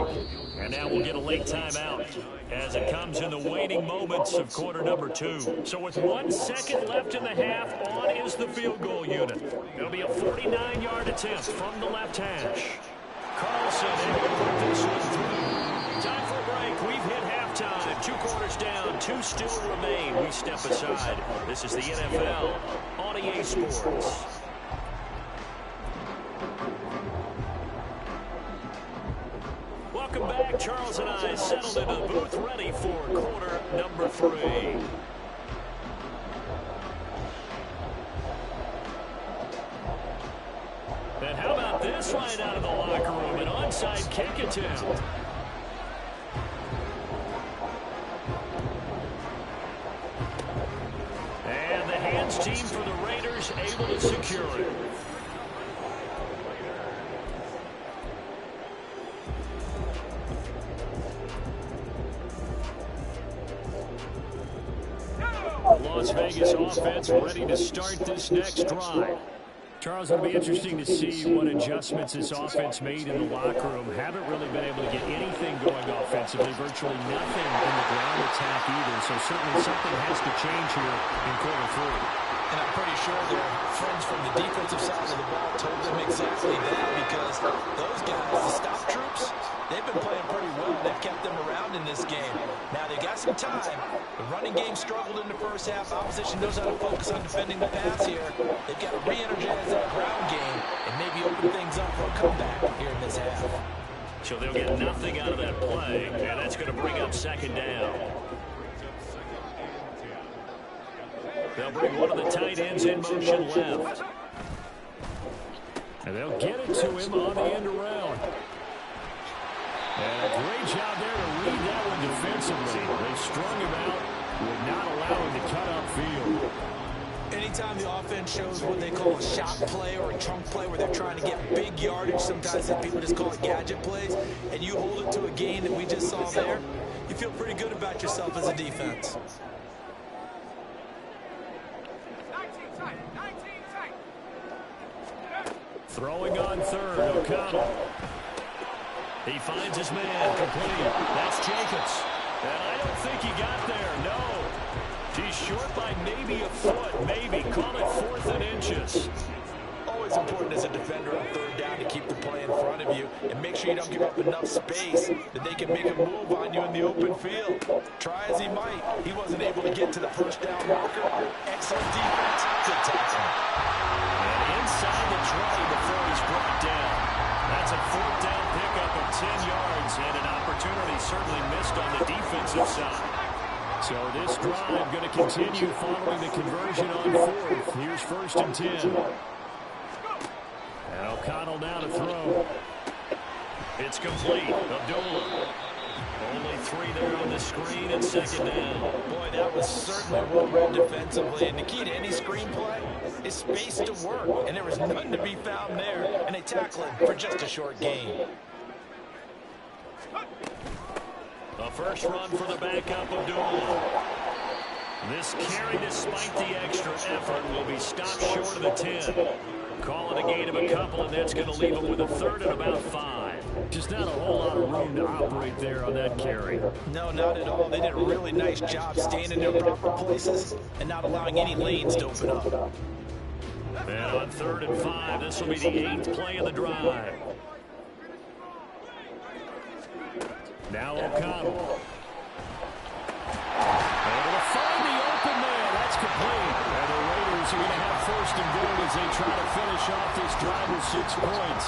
And now we'll get a late timeout as it comes in the waning moments of quarter number 2. So with 1 second left in the half, on is the field goal unit. It'll be a 49-yard attempt from the left hash. Carlson able to put this one through. Time for a break. We've hit halftime. 2 quarters down. 2 still remain. We step aside. This is the NFL on EA Sports. Welcome back. Charles and I settled into the booth ready for quarter number 3. And how about this right out of the locker room? An onside kick attempt. And the hands team for the Raiders able to secure it. The Las Vegas offense ready to start this next drive. Charles, it'll be interesting to see what adjustments this offense made in the locker room. Haven't really been able to get anything going offensively, virtually nothing in the ground attack either. So certainly something has to change here in quarter 3. And I'm pretty sure their friends from the defensive side of the ball told them exactly that, because those guys, the stop troops, they've been playing pretty well. They've kept them around in this game. Now they got some time. The running game struggled in the first half. Opposition knows how to focus on defending the pass here. They've got to re-energize that ground game and maybe open things up for a comeback here in this half. So they'll get nothing out of that play, and that's going to bring up 2nd down. They'll bring one of the tight ends in motion left. And they'll get it to him on the end around. And a great job there to read that one defensively. They strung him out, would not allow him to cut upfield. Anytime the offense shows what they call a shot play or a chunk play where they're trying to get big yardage, sometimes people just call it gadget plays, and you hold it to a gain that we just saw there, you feel pretty good about yourself as a defense. 19 tight. Throwing on 3rd, O'Connell. He finds his man complete. That's Jacobs. And I don't think he got there, no. He's short by maybe a foot, maybe. Call it 4th and inches. Always important as a defender on 3rd down to keep the play in front of you and make sure you don't give up enough space that they can make a move on you in the open field. Try as he might, he wasn't able to get to the first down marker. Excellent defense, good tackling. And inside the 20 before he's brought down. That's a 4th down pickup of 10 yards and an opportunity certainly missed on the defensive side. So this drive going to continue following the conversion on 4th. Here's 1st and 10. And O'Connell now to throw. It's complete. Abdullah. Only 3 there on the screen and 2nd down. Boy, that was certainly well read defensively. And the key to any screenplay is space to work. And there was none to be found there. And they tackle it for just a short gain. A first run for the backup, Abdullah. This carry, despite the extra effort, will be stopped short of the 10. Call it a gain of a couple, and that's going to leave him with a 3rd and about 5. Just not a whole lot of room to operate there on that carry. No, not at all. They did a really nice job staying in their proper places and not allowing any lanes to open up. And on 3rd and 5, this will be the 8th play of the drive. Now O'Connell. Able to find the open man. That's complete. And the Raiders are going to have 1st and goal as they try to finish off this drive with 6 points.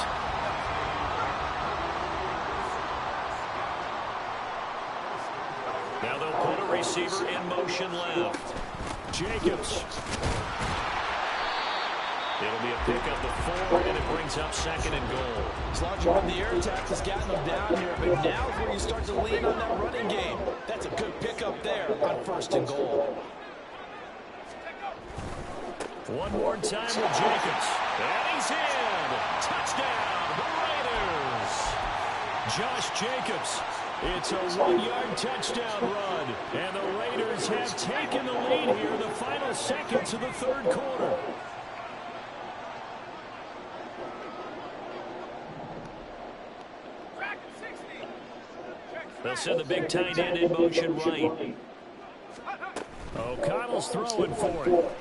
Now they'll put a receiver in motion left. Jacobs. It'll be a pickup of 4, and it brings up 2nd and goal. As long as you run the air attack has gotten them down here, but now is where you start to lean on that running game. That's a good pickup there on 1st and goal. One more time with Jacobs. And he's in. Touchdown, the Raiders. Josh Jacobs. It's a 1-yard touchdown run. And the Raiders have taken the lead here in the final seconds of the 3rd quarter. They'll send the big tight end in motion right. O'Connell's throwing for it.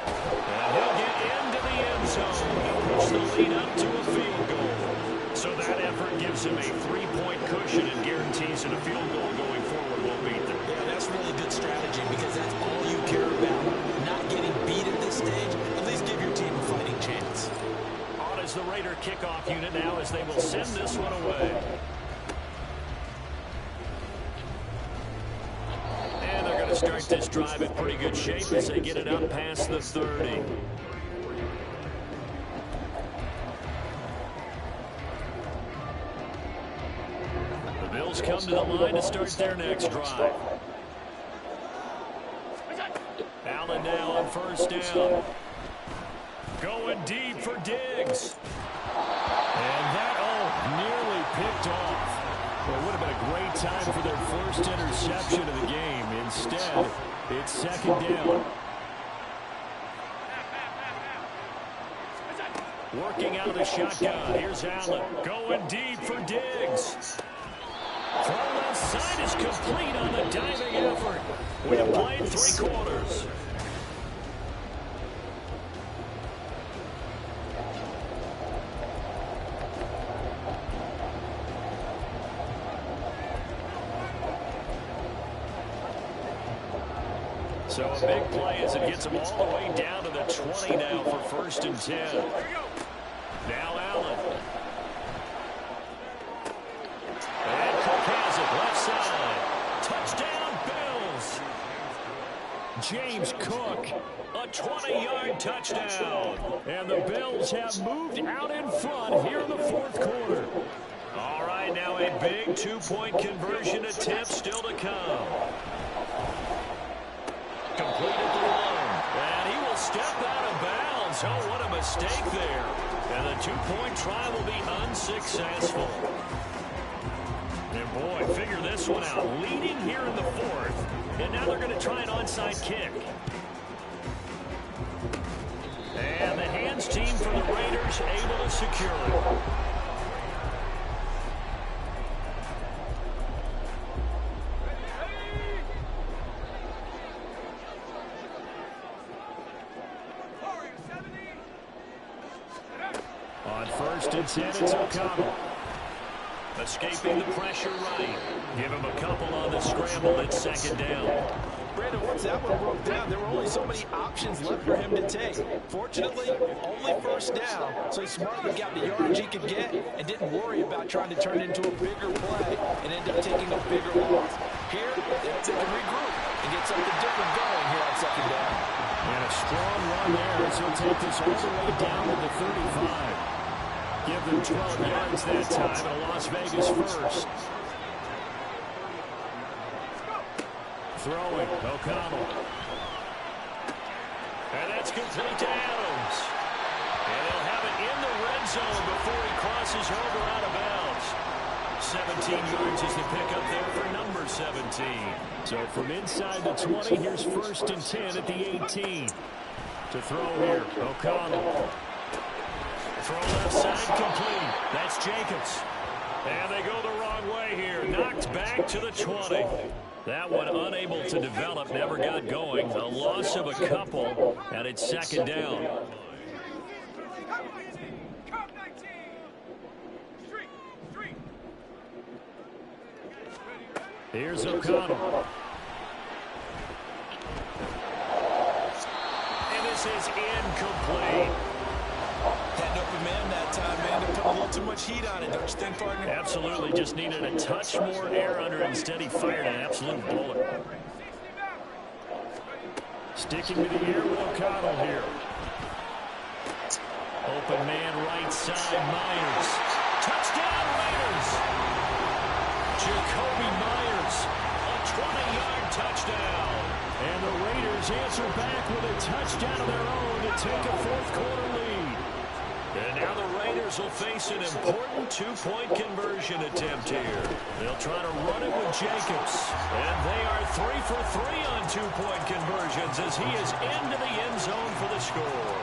And he'll get into the end zone and push the lead up to a field goal. So that effort gives him a 3-point cushion and guarantees that a field goal going forward won't beat them. Yeah, that's really good strategy because that's all you care about. Not getting beat at this stage. At least give your team a fighting chance. On is the Raider kickoff unit now as they will send this one away. And they're going to start this drive in pretty good shape as they get it up past the 30. The Bills come to the line to start their next drive. Allen now on 1st down. Going deep for Diggs. And that, nearly picked off. Well, it would have been a great time for their first interception of the game. Instead, it's 2nd down. Working out of the shotgun. Here's Allen. Going deep for Diggs. Throw left side is complete on the diving effort. We have played 3 quarters. So a big play as it gets them all the way down to the 20 now for 1st and 10. Now Allen. And Cook has it left side. Touchdown Bills. James Cook, a 20-yard touchdown. And the Bills have moved out in front here in the 4th quarter. All right, now a big 2-point conversion attempt still to come. Completed the line. And he will step out of bounds. Oh, what a mistake there. And the 2-point try will be unsuccessful. And boy, figure this one out. Leading here in the 4th. And now they're going to try an onside kick. And the hands team for the Raiders able to secure it. On 1st and 10, it's O'Connell. Escaping the pressure right. Give him a couple on the scramble. It's 2nd down. Brandon, once that one broke down, there were only so many options left for him to take. Fortunately, only 1st down, so he smartly got the yardage he could get and didn't worry about trying to turn it into a bigger play and end up taking a bigger loss. Here, they can regroup and get something different going here on 2nd down. And a strong run there as he'll take this all the way down to the 35. Give them 12 yards that time, and a Las Vegas first. Throwing, O'Connell. And that's complete to Adams. And he'll have it in the red zone before he crosses over out of bounds. 17 yards is the pickup there for number 17. So from inside the 20, here's 1st and 10 at the 18. To throw here, O'Connell. Throw left side complete. That's Jacobs. And they go the wrong way here. Knocked back to the 20. That one unable to develop, never got going. A loss of a couple, and it's 2nd down. Here's O'Connell. And this is incomplete. Had an open man that time, man, to put a little too much heat on it, don't you think, partner? Absolutely, just needed a touch more air under it. Instead, he fired an absolute bullet. Sticking to the air with O'Connell here. Open man right side, Myers. Touchdown, Raiders! Jacoby Myers, a 20-yard touchdown. And the Raiders answer back with a touchdown of their own to take a fourth-quarter lead. And now the Raiders will face an important two-point conversion attempt here. They'll try to run it with Jacobs. And they are 3 for 3 on two-point conversions as he is into the end zone for the score.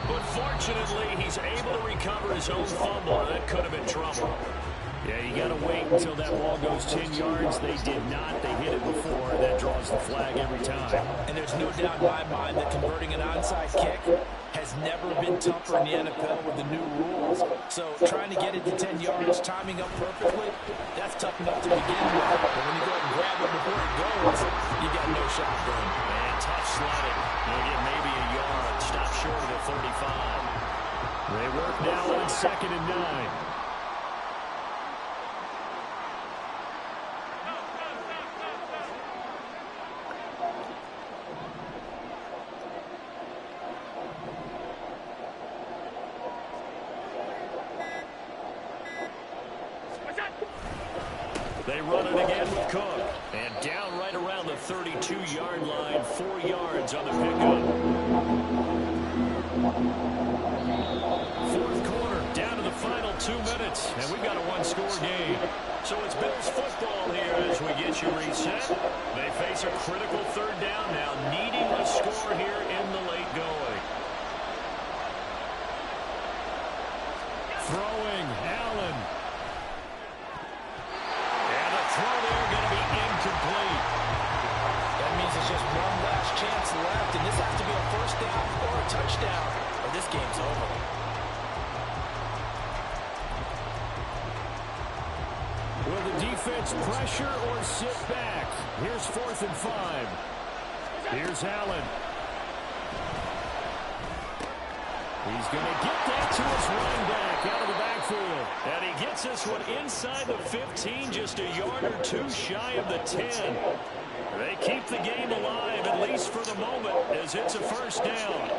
But fortunately, he's able to recover his own fumble. That could have been trouble. Yeah, you got to wait until that ball goes 10 yards. They did not. They hit it before. That draws the flag every time. And there's no doubt in my mind that converting an onside kick has never been tougher in the NFL with the new rules. So trying to get it to 10 yards, timing up perfectly, that's tough enough to begin with. But when you go ahead and grab it before it goes, you got no shot then. And tough sledding. They'll get maybe a yard. Stop short of the 35. They work now on 2nd and 9. They run it again with Cook. And down right around the 32-yard line, 4 yards on the pickup. Fourth quarter, down to the final 2 minutes. And we've got a one-score game. So it's Bills football here as we get you reset. They face a critical third down now, needing a score here in the late going. Throwing, Allen. That means it's just one last chance left, and this has to be a first down or a touchdown, or this game's over. Will the defense pressure or sit back? Here's 4th and 5. Here's Allen. He's going to get that to his running back out of the backfield. And he gets this one inside the 15, just a yard or two shy of the 10. They keep the game alive, at least for the moment, as it's a first down.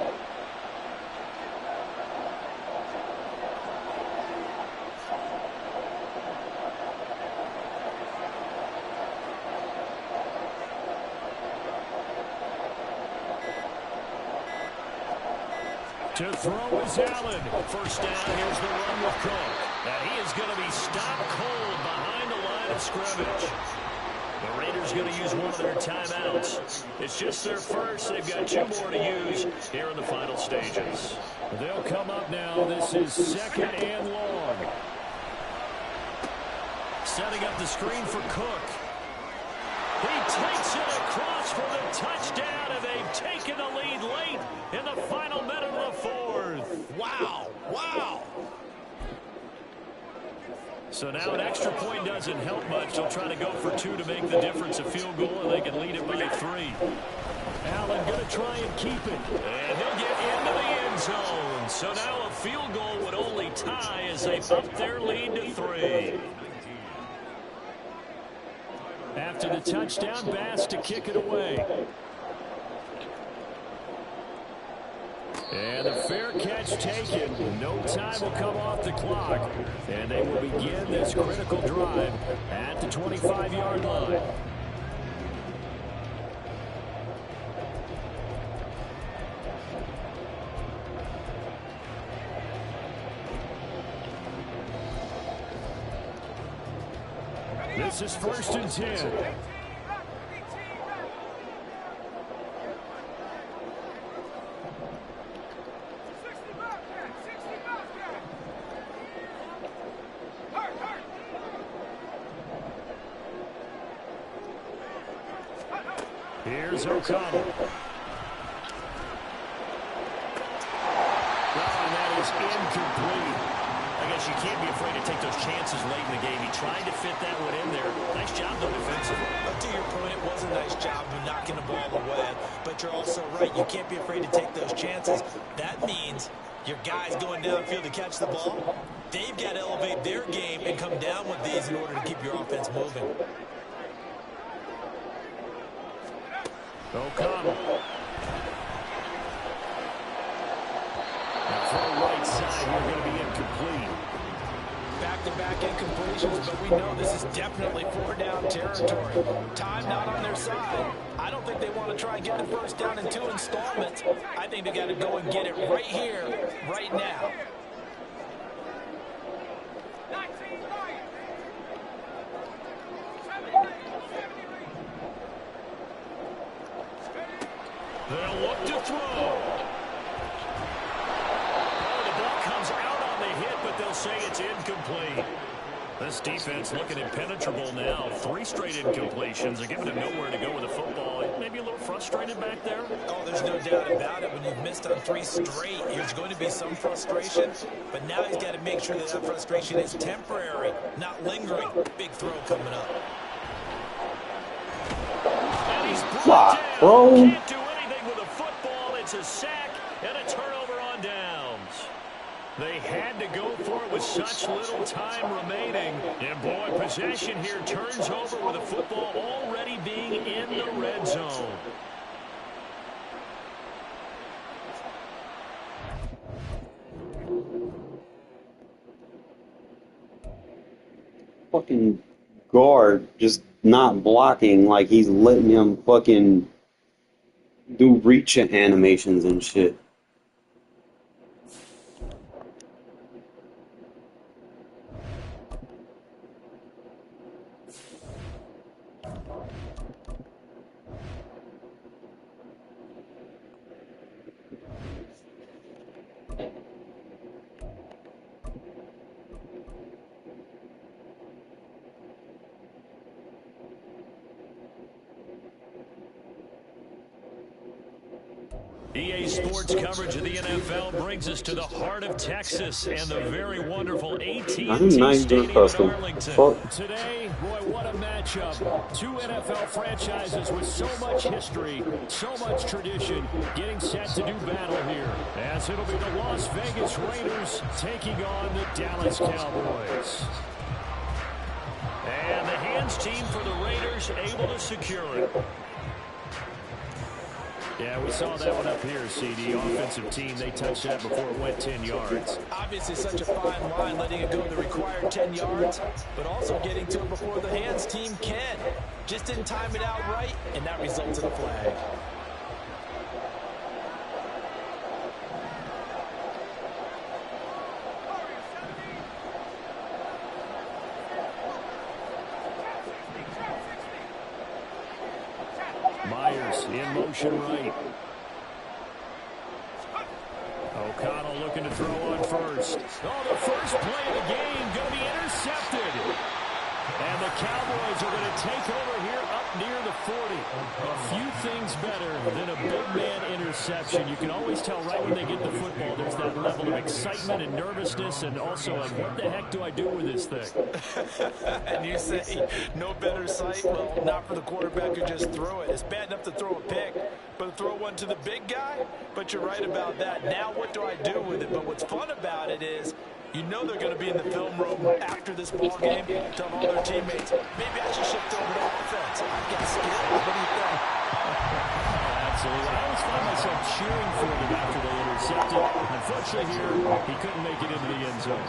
To throw is Allen. First down, here's the run with Cook. And he is going to be stopped cold behind the line of scrimmage. The Raiders going to use one of their timeouts. It's just their first. They've got 2 more to use here in the final stages. They'll come up now. This is 2nd and long. Setting up the screen for Cook. He takes it across for the touchdown, and they've taken the lead late in the final minute of the 4th. Wow, wow. So now an extra point doesn't help much. They'll try to go for 2 to make the difference a field goal, and they can lead it by 3. Allen going to try and keep it. And he'll get into the end zone. So now a field goal would only tie as they up their lead to 3. After the touchdown, Bass to kick it away. And a fair catch taken. No time will come off the clock. And they will begin this critical drive at the 25-yard line. This is 1st and 10. Here's O'Connell. And that is incomplete. I guess you can't be afraid to take those chances late in the game. He tried to fit that one in there. Nice job, though, defensively. But to your point, it was a nice job of knocking the ball away. But you're also right. You can't be afraid to take those chances. That means your guy's going downfield to catch the ball. They've got to elevate their game and come down with these in order to keep your offense moving. O'Connell. Now for the right side, you're going to be incomplete. Back-to-back incompletions, but we know this is definitely 4-down territory. Time not on their side. I don't think they want to try and get the first down in 2 installments. I think they got to go and get it right here, right now. 19 Lions. 17. They'll look to throw. Oh, the ball comes out on the hit, but they'll say it's incomplete. This defense looking impenetrable now. 3 straight incompletions. They're giving him nowhere to go with the football. Maybe a little frustrated back there. Oh, there's no doubt about it. When you've missed on 3 straight, there's going to be some frustration. But now he's got to make sure that frustration is temporary, not lingering. Big throw coming up. And he's Wow, brought bro. down. Can't do anything with a football. It's a sack and a turnover on downs. They had to go for it with such little time remaining. And boy, possession here turns over with the football already being in the red zone. Fucking guard just not blocking, like he's letting him fucking do reach animations and shit. EA Sports coverage of the NFL brings us to the heart of Texas and the very wonderful AT&T Stadium in Arlington. Today, boy, what a matchup. 2 NFL franchises with so much history, so much tradition, getting set to do battle here. As it'll be the Las Vegas Raiders taking on the Dallas Cowboys. And the hands team for the Raiders able to secure it. Yeah, we saw that one up here, CD. Offensive team, they touched that before it went 10 yards. Obviously such a fine line, letting it go the required 10 yards, but also getting to it before the hands team can. Just didn't time it out right, and that results in a flag. Myers in motion right. O'Connell looking to throw on first. Oh, the first play of the game going to be intercepted. And the Cowboys are going to take over here up near the 40. A few things better than a big man interception. You can always tell right when they get the football, there's that level of excitement and nervousness, and also like, what the heck do I do with this thing? And you say, no better sight? Well, not for the quarterback who just threw it. It's bad enough to throw a pick, but throw one to the big guy? But you're right about that. Now what do I do with it? But what's fun about it is, you know they're going to be in the film room after this ball game, tell all their teammates, maybe I should shift over to offense. I've got skills. What do you think? Absolutely. I always find myself cheering for them after they intercepted. Unfortunately here, he couldn't make it into the end zone.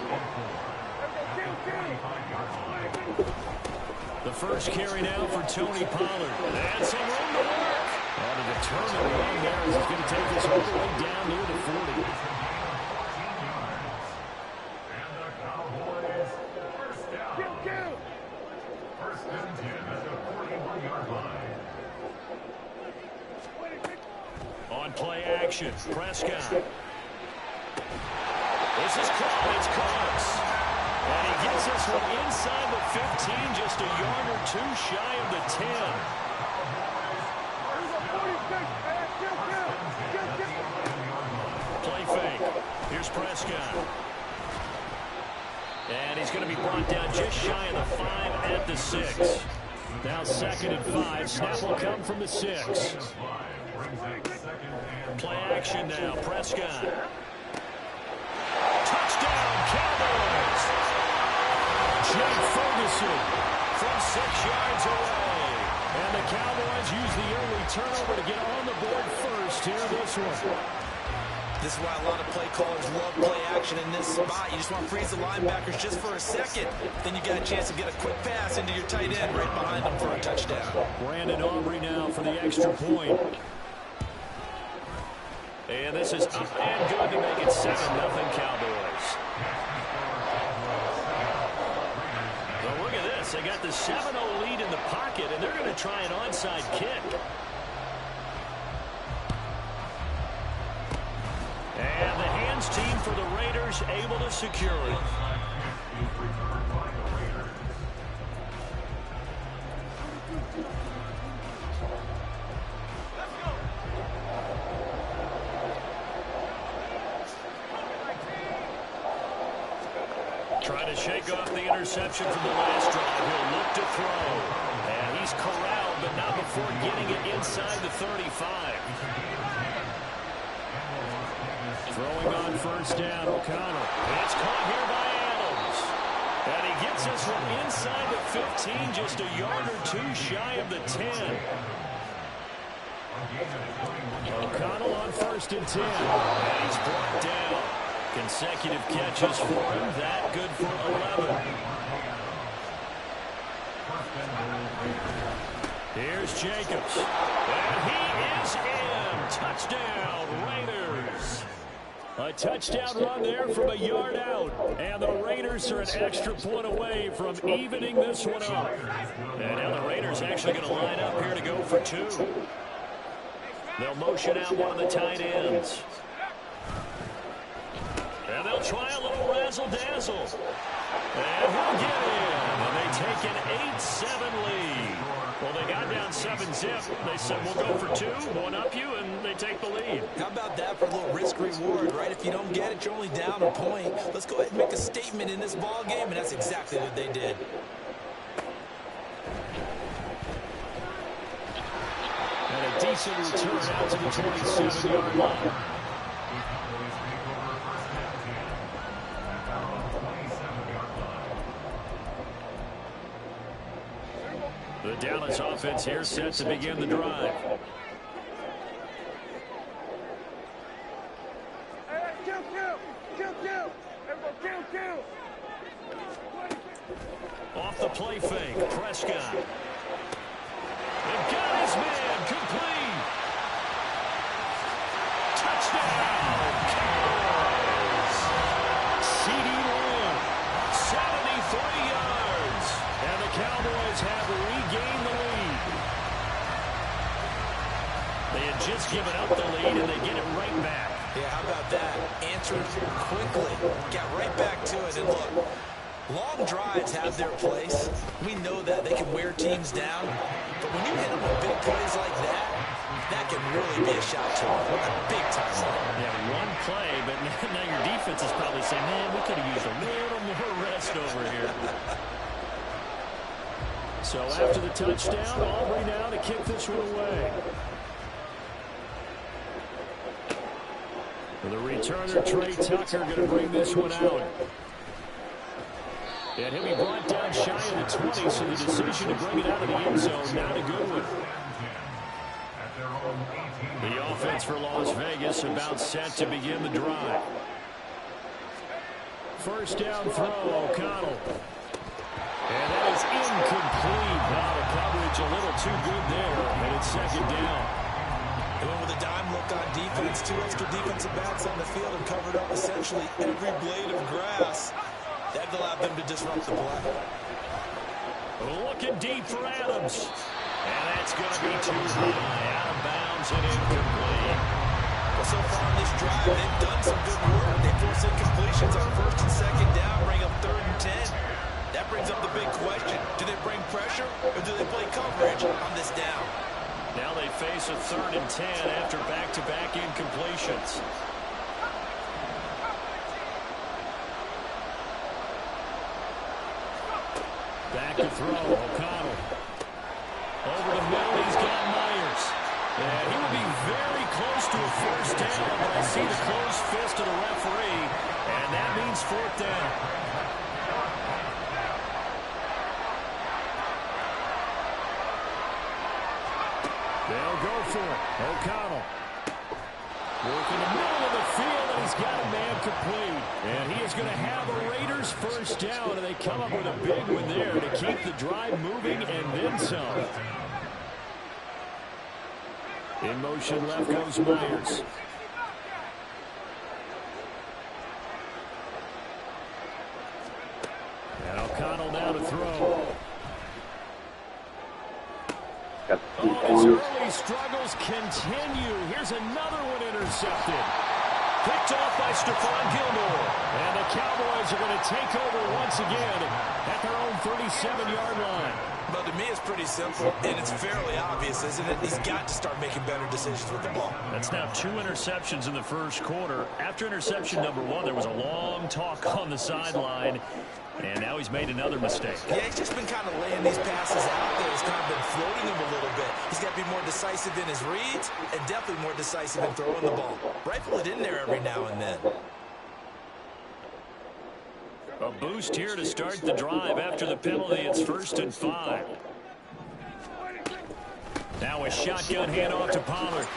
The first carry now for Tony Pollard. And some room to work. Oh, to determine the run there as he's going to take this all the way down near the 40. On play action, Prescott. This is caught, it's close. And he gets this one inside the 15, just a yard or 2 shy of the 10. Play fake. Here's Prescott. And he's going to be brought down just shy of the 5 at the 6. Now 2nd and 5. Snap will come from the 6. Play action now. Prescott. Touchdown, Cowboys. Jake Ferguson from 6 yards away. And the Cowboys use the early turnover to get on the board first here in this one. This is why a lot of play callers love play action in this spot. You just want to freeze the linebackers just for a second. Then you got a chance to get a quick pass into your tight end right behind them for a touchdown. Brandon Aubrey now for the extra point. And this is up and good to make it 7-0 Cowboys. Well, look at this. They got the 7-0 lead in the pocket, and they're going to try an onside kick. And the hands team for the Raiders able to secure it. Trying to shake off the interception from the last drive. He'll look to throw. And he's corralled, but not before getting it inside the 35. Throwing on first down, O'Connell. It's caught here by Adams. And he gets this one inside the 15, just a yard or two shy of the 10. O'Connell on first and 10. And he's brought down. Consecutive catches for him. That good for 11. Here's Jacobs. And he is in. Touchdown, Raiders. A touchdown run there from a yard out. And the Raiders are an extra point away from evening this one up. And now the Raiders actually going to line up here to go for 2. They'll motion out one of the tight ends. And they'll try a little razzle-dazzle. And he'll get in. And they take an 8-7 lead. Well, they got down 7-zip. They said, we'll go for 2, one up you, and they take the lead. How about that for a little risk-reward, right? If you don't get it, you're only down a point. Let's go ahead and make a statement in this ball game, and that's exactly what they did. And a decent return out to the 27-yard line. The Dallas offense here set to begin the drive. Off the play fake, Prescott. They've got his man, complete. Touchdown, Cowboys. C.D. Lamb, 73 yards. And the Cowboys have regained the lead. They had just given up the lead, and they get it right back. Yeah, how about that? Answered quickly. Got right back to it. And look, long drives have their place. We know that. They can wear teams down. But when you hit them with big plays like that, that can really be a shot to them. A big-time one. Yeah, one play, but now your defense is probably saying, man, we could have used a little more rest over here. So after the touchdown, Aubrey now to kick this one away. The returner, Trey Tucker, going to bring this one out. And he'll be brought down shy of the 20, so the decision to bring it out of the end zone, not a good one. The offense for Las Vegas about set to begin the drive. First down throw, O'Connell. And that is incomplete. Now the coverage a little too good there, and it's second down. They went with a dime look on defense. 2 extra defensive backs on the field and covered up essentially every blade of grass. That allowed them to disrupt the play. Looking deep for Adams. And that's going to be too high. Out of bounds and incomplete. Well, so far on this drive, they've done some good work. They force incompletions on first and second down, bring up 3rd and 10. That brings up the big question. Do they bring pressure or do they play coverage on this down? Now they face a 3rd and 10 after back-to-back incompletions. Back to throw, O'Connell. Over the middle, he's got Myers. And he will be very close to a first down, but I see the closed fist of the referee, and that means 4th down. They'll go for it. O'Connell. Working the middle of the field, and he's got a man complete. And he is going to have a Raiders first down, and they come up with a big one there to keep the drive moving and then some. In motion left goes Myers. And O'Connell now to throw. His early struggles continue. Here's another one intercepted. Picked off by Stephon Gilmore. And the Cowboys are going to take over once again at their own 37-yard line. But to me, it's pretty simple, and it's fairly obvious, isn't it? He's got to start making better decisions with the ball. That's now 2 interceptions in the first quarter. After interception number 1, there was a long talk on the sideline, and now he's made another mistake. Yeah, he's just been kind of laying these passes out there. He's kind of been floating them a little bit. He's got to be more decisive in his reads and definitely more decisive in throwing the ball. Rifle it in there every now and then. A boost here to start the drive after the penalty. It's 1st and 5. Now a shotgun handoff to Pollard.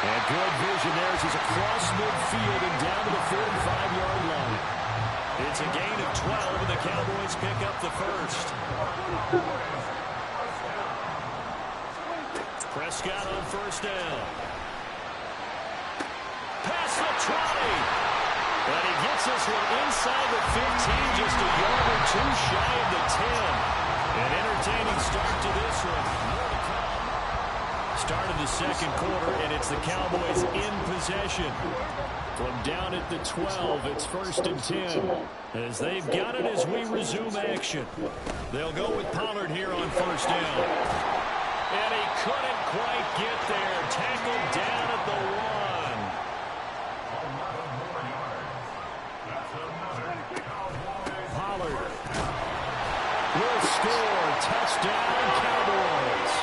And good vision there as he's across midfield and down to the 45-yard line. It's a gain of 12, and the Cowboys pick up the first. Prescott on first down. Pass the 20. But he gets this one inside the 15, just a yard or 2 shy of the 10. An entertaining start to this one. Start of the second quarter, and it's the Cowboys in possession. From down at the 12, it's 1st and 10. As they've got it as we resume action. They'll go with Pollard here on first down. And he couldn't quite get there. Tackled down at the 1. Will score. Touchdown, Cowboys.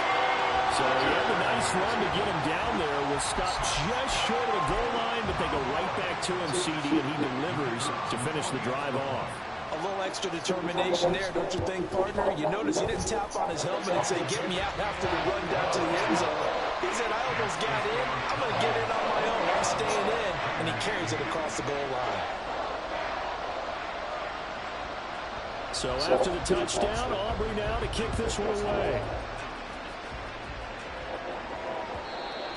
So he had a nice run to get him down there. Was stopped just short of the goal line, but they go right back to him, CD, and he delivers to finish the drive off. A little extra determination there, don't you think, partner? You notice he didn't tap on his helmet and say, get me out after the run down to the end zone. He said, I almost got in. I'm going to get in on my own. I'm staying in. And he carries it across the goal line. So after the touchdown, Aubrey now to kick this one away.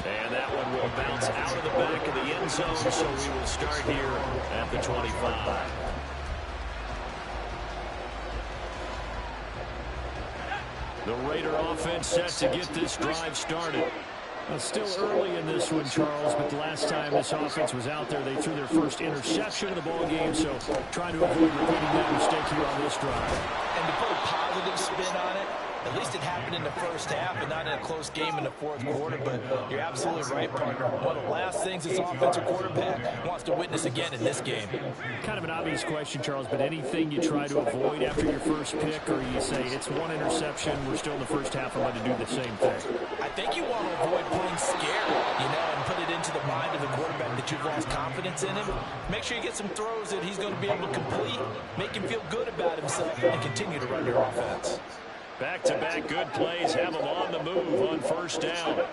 And that one will bounce out of the back of the end zone, so we will start here at the 25. The Raider offense set to get this drive started. Still early in this one, Charles, but the last time this offense was out there, they threw their first interception of the ball game, so trying to avoid repeating that mistake here on this drive. And to put a positive spin on it, at least it happened in the first half and not in a close game in the fourth quarter, but you're absolutely right, partner. One of the last things this offensive quarterback wants to witness again in this game. Kind of an obvious question, Charles, but anything you try to avoid after your first pick, or you say it's 1 interception, we're still in the first half, I'm going to do the same thing? I think you want to avoid playing scared, and put it into the mind of the quarterback that you've lost confidence in him. Make sure you get some throws that he's going to be able to complete, make him feel good about himself, and continue to run your offense. Back-to-back good plays have him on the move on first down.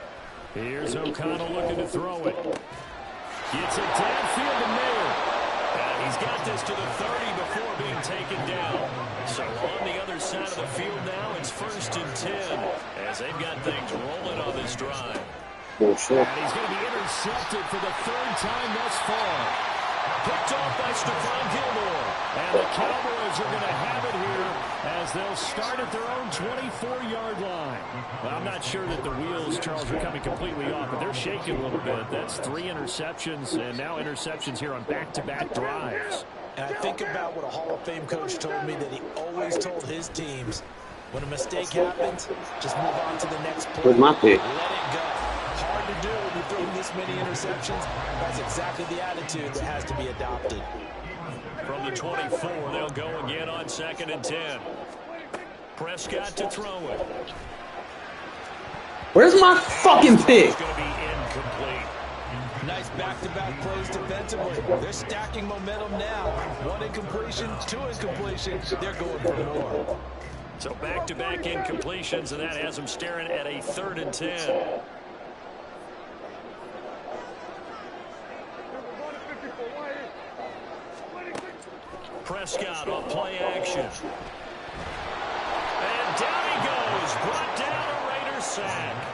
Here's O'Connell looking to throw it. Gets it downfield to Mayer. And he's got this to the 30 before being taken down. So on the other side of the field now, it's 1st and 10 as they've got things rolling on this drive. And he's going to be intercepted for the 3rd time thus far. Picked off by Stephon Gilmore. And the Cowboys are going to have it here as they'll start at their own 24-yard line. Well, I'm not sure that the wheels, Charles, are coming completely off, but they're shaking a little bit. That's 3 interceptions, and now interceptions here on back-to-back drives. And I think about what a Hall of Fame coach told me that he always told his teams, when a mistake happens, just move on to the next play. Where's my pick? Let it go. Hard to do when you throw this many interceptions. That's exactly the attitude that has to be adopted. From the 24, they'll go again on 2nd and 10. Prescott to throw it. Where's my fucking pick? It's going to be incomplete. Nice back-to-back plays defensively. They're stacking momentum now. 1 incompletion, 2 incompletion. They're going for more. So back-to-back incompletions, and that has them staring at a 3rd and 10. Prescott on play action. And down he goes. Brought down a Raiders sack.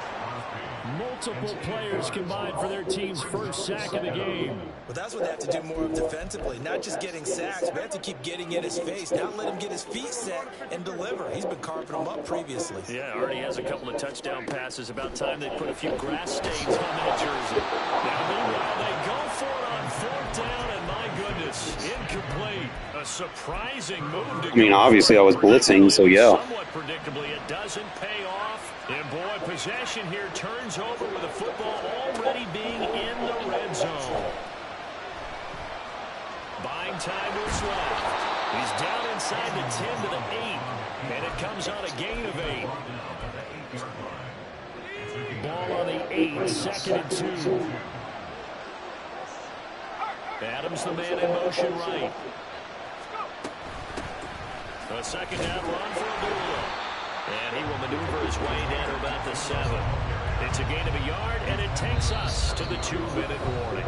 Multiple players combined for their team's first sack of the game. Well, that's what they have to do more of defensively. Not just getting sacks, but they have to keep getting in his face. Not let him get his feet set and deliver. He's been carving them up previously. Yeah, already has a couple of touchdown passes. About time they put a few grass stains on that jersey. Now, meanwhile, they go for it on 4th down, and my goodness, incomplete. A surprising move to I mean, obviously I was blitzing, so yeah. Somewhat predictably, it doesn't pay off. And boy, possession here turns over with the football already being in the red zone. Buying time to his left. He's down inside the 10 to the 8. And it comes on a gain of 8. Ball on the 8, 2nd and 2. Adams the man in motion right. A 2nd down run for Abdullah. And he will maneuver his way down to about the 7. It's a gain of a yard, and it takes us to the 2-minute warning.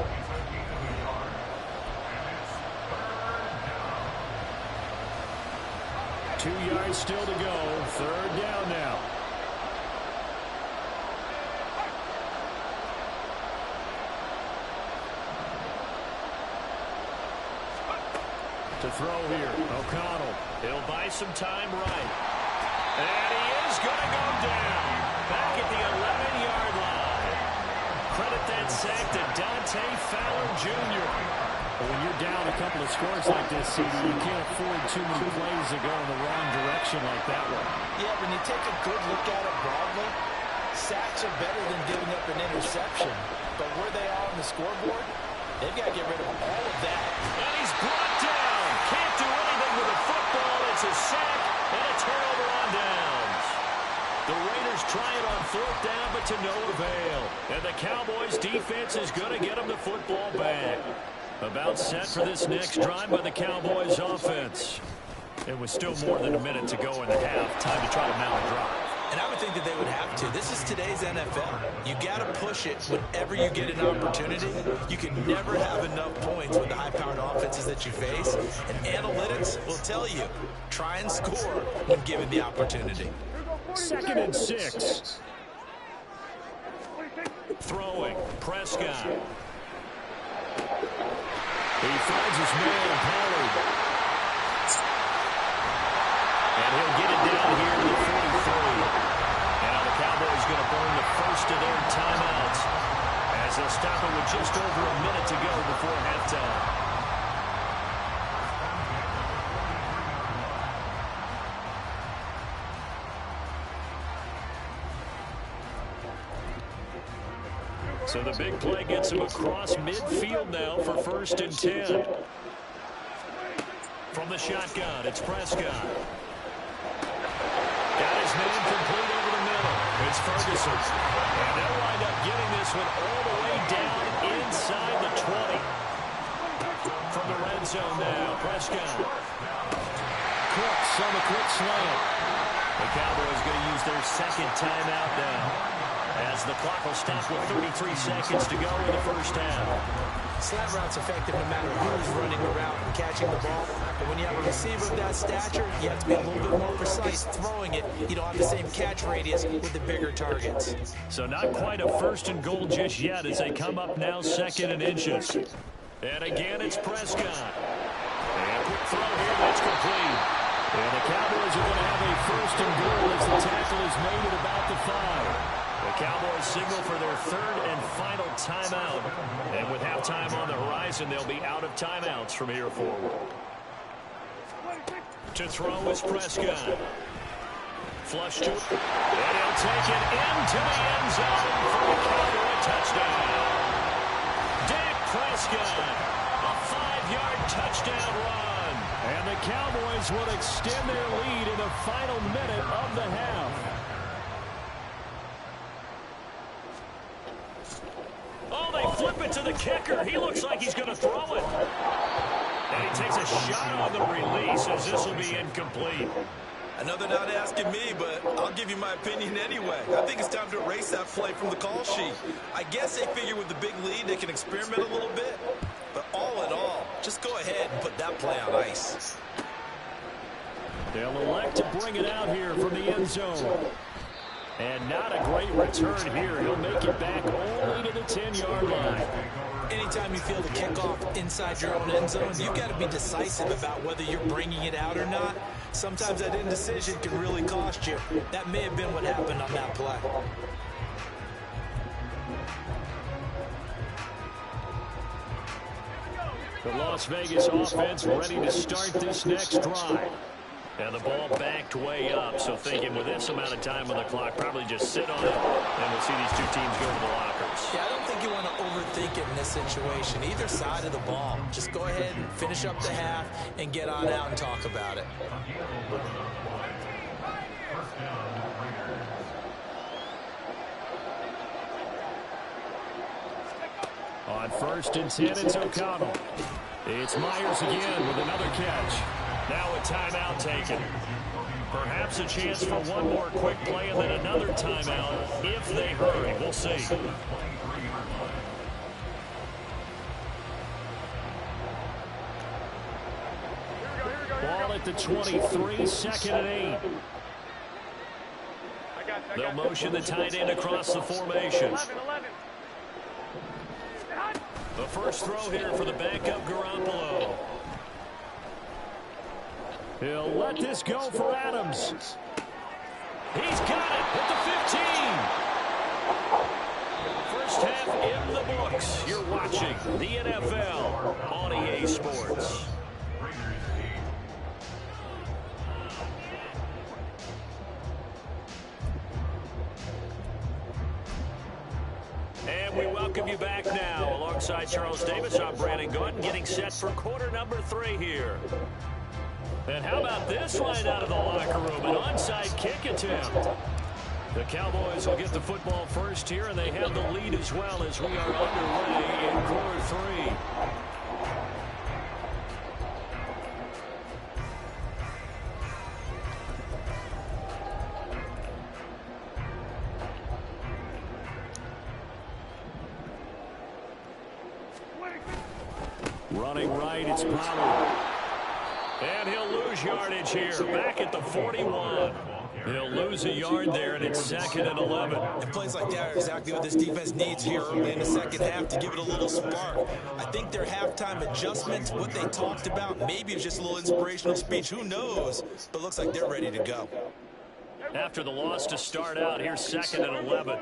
Two yards still to go. 3rd down now. To throw here, O'Connell. He'll buy some time right. And he is going to go down. Back at the 11-yard line. Credit that sack to Dante Fowler Jr. But when you're down a couple of scores like this, CD, you can't afford too many plays to go in the wrong direction like that one. Yeah, when you take a good look at it broadly, sacks are better than giving up an interception. But where they are on the scoreboard, they've got to get rid of all of that. And he's brought down. Can't do anything with the football. It's a sack and a turnover on downs. The Raiders try it on 4th down, but to no avail. And the Cowboys defense is going to get them the football back. About set for this next drive by the Cowboys offense. It was still more than a minute to go in the half. Time to try to mount a drive. And I would think that they would have to. This is today's NFL. You got to push it whenever you get an opportunity. You can never have enough points with the high-powered offenses that you face. And analytics will tell you, try and score when given the opportunity. 2nd and 6. Throwing. Prescott. He finds his man, Pollard. And he'll get it down here to the 43. Now the Cowboys going to burn the first of their timeouts as they'll stop it with just over a minute to go before halftime. So the big play gets him across midfield now for 1st and 10. From the shotgun, it's Prescott. Got his man complete over the middle. It's Ferguson. And they'll wind up getting this one all the way down inside the 20. From the red zone now, Prescott. Cooks on the quick slant. The Cowboys going to use their 2nd timeout now, as the clock will stop with 33 seconds to go in the first half. Slant route's effective no matter who's running the route and catching the ball. But when you have a receiver of that stature, you have to be a little bit more precise throwing it. You don't have the same catch radius with the bigger targets. So not quite a 1st and goal just yet as they come up now 2nd and inches. And again, it's Prescott. And quick throw here, that's complete. And the Cowboys are going to have a 1st and goal as the tackle is made at about the 5. The Cowboys signal for their 3rd and final timeout. And with halftime on the horizon, they'll be out of timeouts from here forward. To throw is Prescott. Flush to it. And he'll take it into the end zone for a Cowboy touchdown. Dak Prescott, a 5-yard touchdown run. And the Cowboys will extend their lead in the final minute of the half. Oh, they flip it to the kicker. He looks like he's going to throw it. And he takes a shot on the release as this will be incomplete. I know they're not asking me, but I'll give you my opinion anyway. I think it's time to erase that play from the call sheet. I guess they figure with the big lead they can experiment a little bit. But all in all, just go ahead and put that play on ice. They'll elect to bring it out here from the end zone. And not a great return here. He'll make it back only to the 10-yard line. Anytime you feel the kickoff inside your own end zone, you've got to be decisive about whether you're bringing it out or not. Sometimes that indecision can really cost you. That may have been what happened on that play. The Las Vegas offense ready to start this next drive. And the ball backed way up, so thinking with this amount of time on the clock, probably just sit on it, and we'll see these two teams go to the lockers. Yeah, I don't think you want to overthink it in this situation. Either side of the ball. Just go ahead and finish up the half and get on out and talk about it. On 1st and 10, it's O'Connell. It's Myers again with another catch. Now a timeout taken. Perhaps a chance for one more quick play and then another timeout if they hurry. We'll see. Ball at the 23, 2nd and 8. They'll motion the tight end across the formation. The first throw here for the backup Garoppolo. He'll let this go for Adams. He's got it at the 15. First half in the books. You're watching the NFL on EA Sports. And we welcome you back now. Alongside Charles Davis, I'm Brandon Gordon, getting set for quarter number 3 here. And how about this line out of the locker room? An onside kick attempt. The Cowboys will get the football first here, and they have the lead as well as we are underway in quarter 3. Running right, it's Pollard. And he'll lose yardage here, back at the 41. He'll lose a yard there, and it's 2nd and 11. And plays like that are exactly what this defense needs here early in the second half to give it a little spark. I think their halftime adjustments, what they talked about, maybe it's just a little inspirational speech. Who knows? But looks like they're ready to go. After the loss to start out, here's 2nd and 11.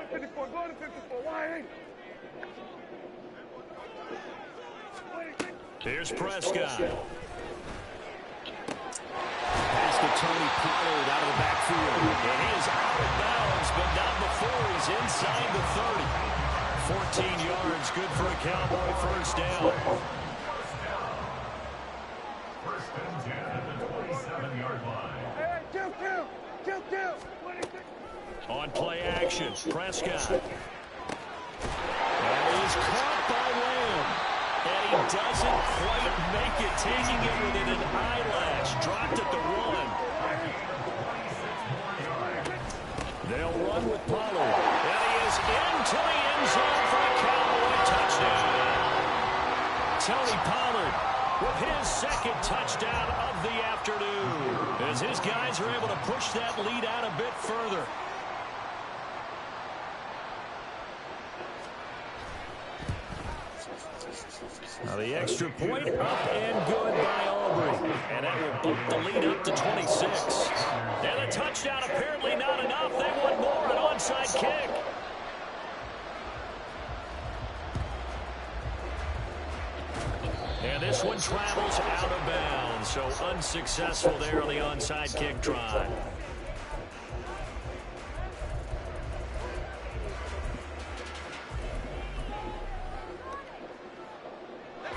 Here's Prescott. Pass to Tony Pollard out of the backfield. And he is out of bounds, but not before he's inside the 30. 14 yards, good for a Cowboy first down. First and 10 at the 27-yard line. Kill. On play action, Prescott. And he's caught by Lamb. And he doesn't quite make it, taking it within an eyelash. Dropped at the 1. They'll run with Pollard. And he is into the end zone for a Cowboy touchdown. Tony Pollard with his 2nd touchdown of the afternoon, as his guys are able to push that lead out a bit further. Now the extra point up and good by Aubrey. And that will bump the lead up to 26. And a touchdown apparently not enough. They want more, an onside kick. And this one travels out of bounds. So unsuccessful there on the onside kick try.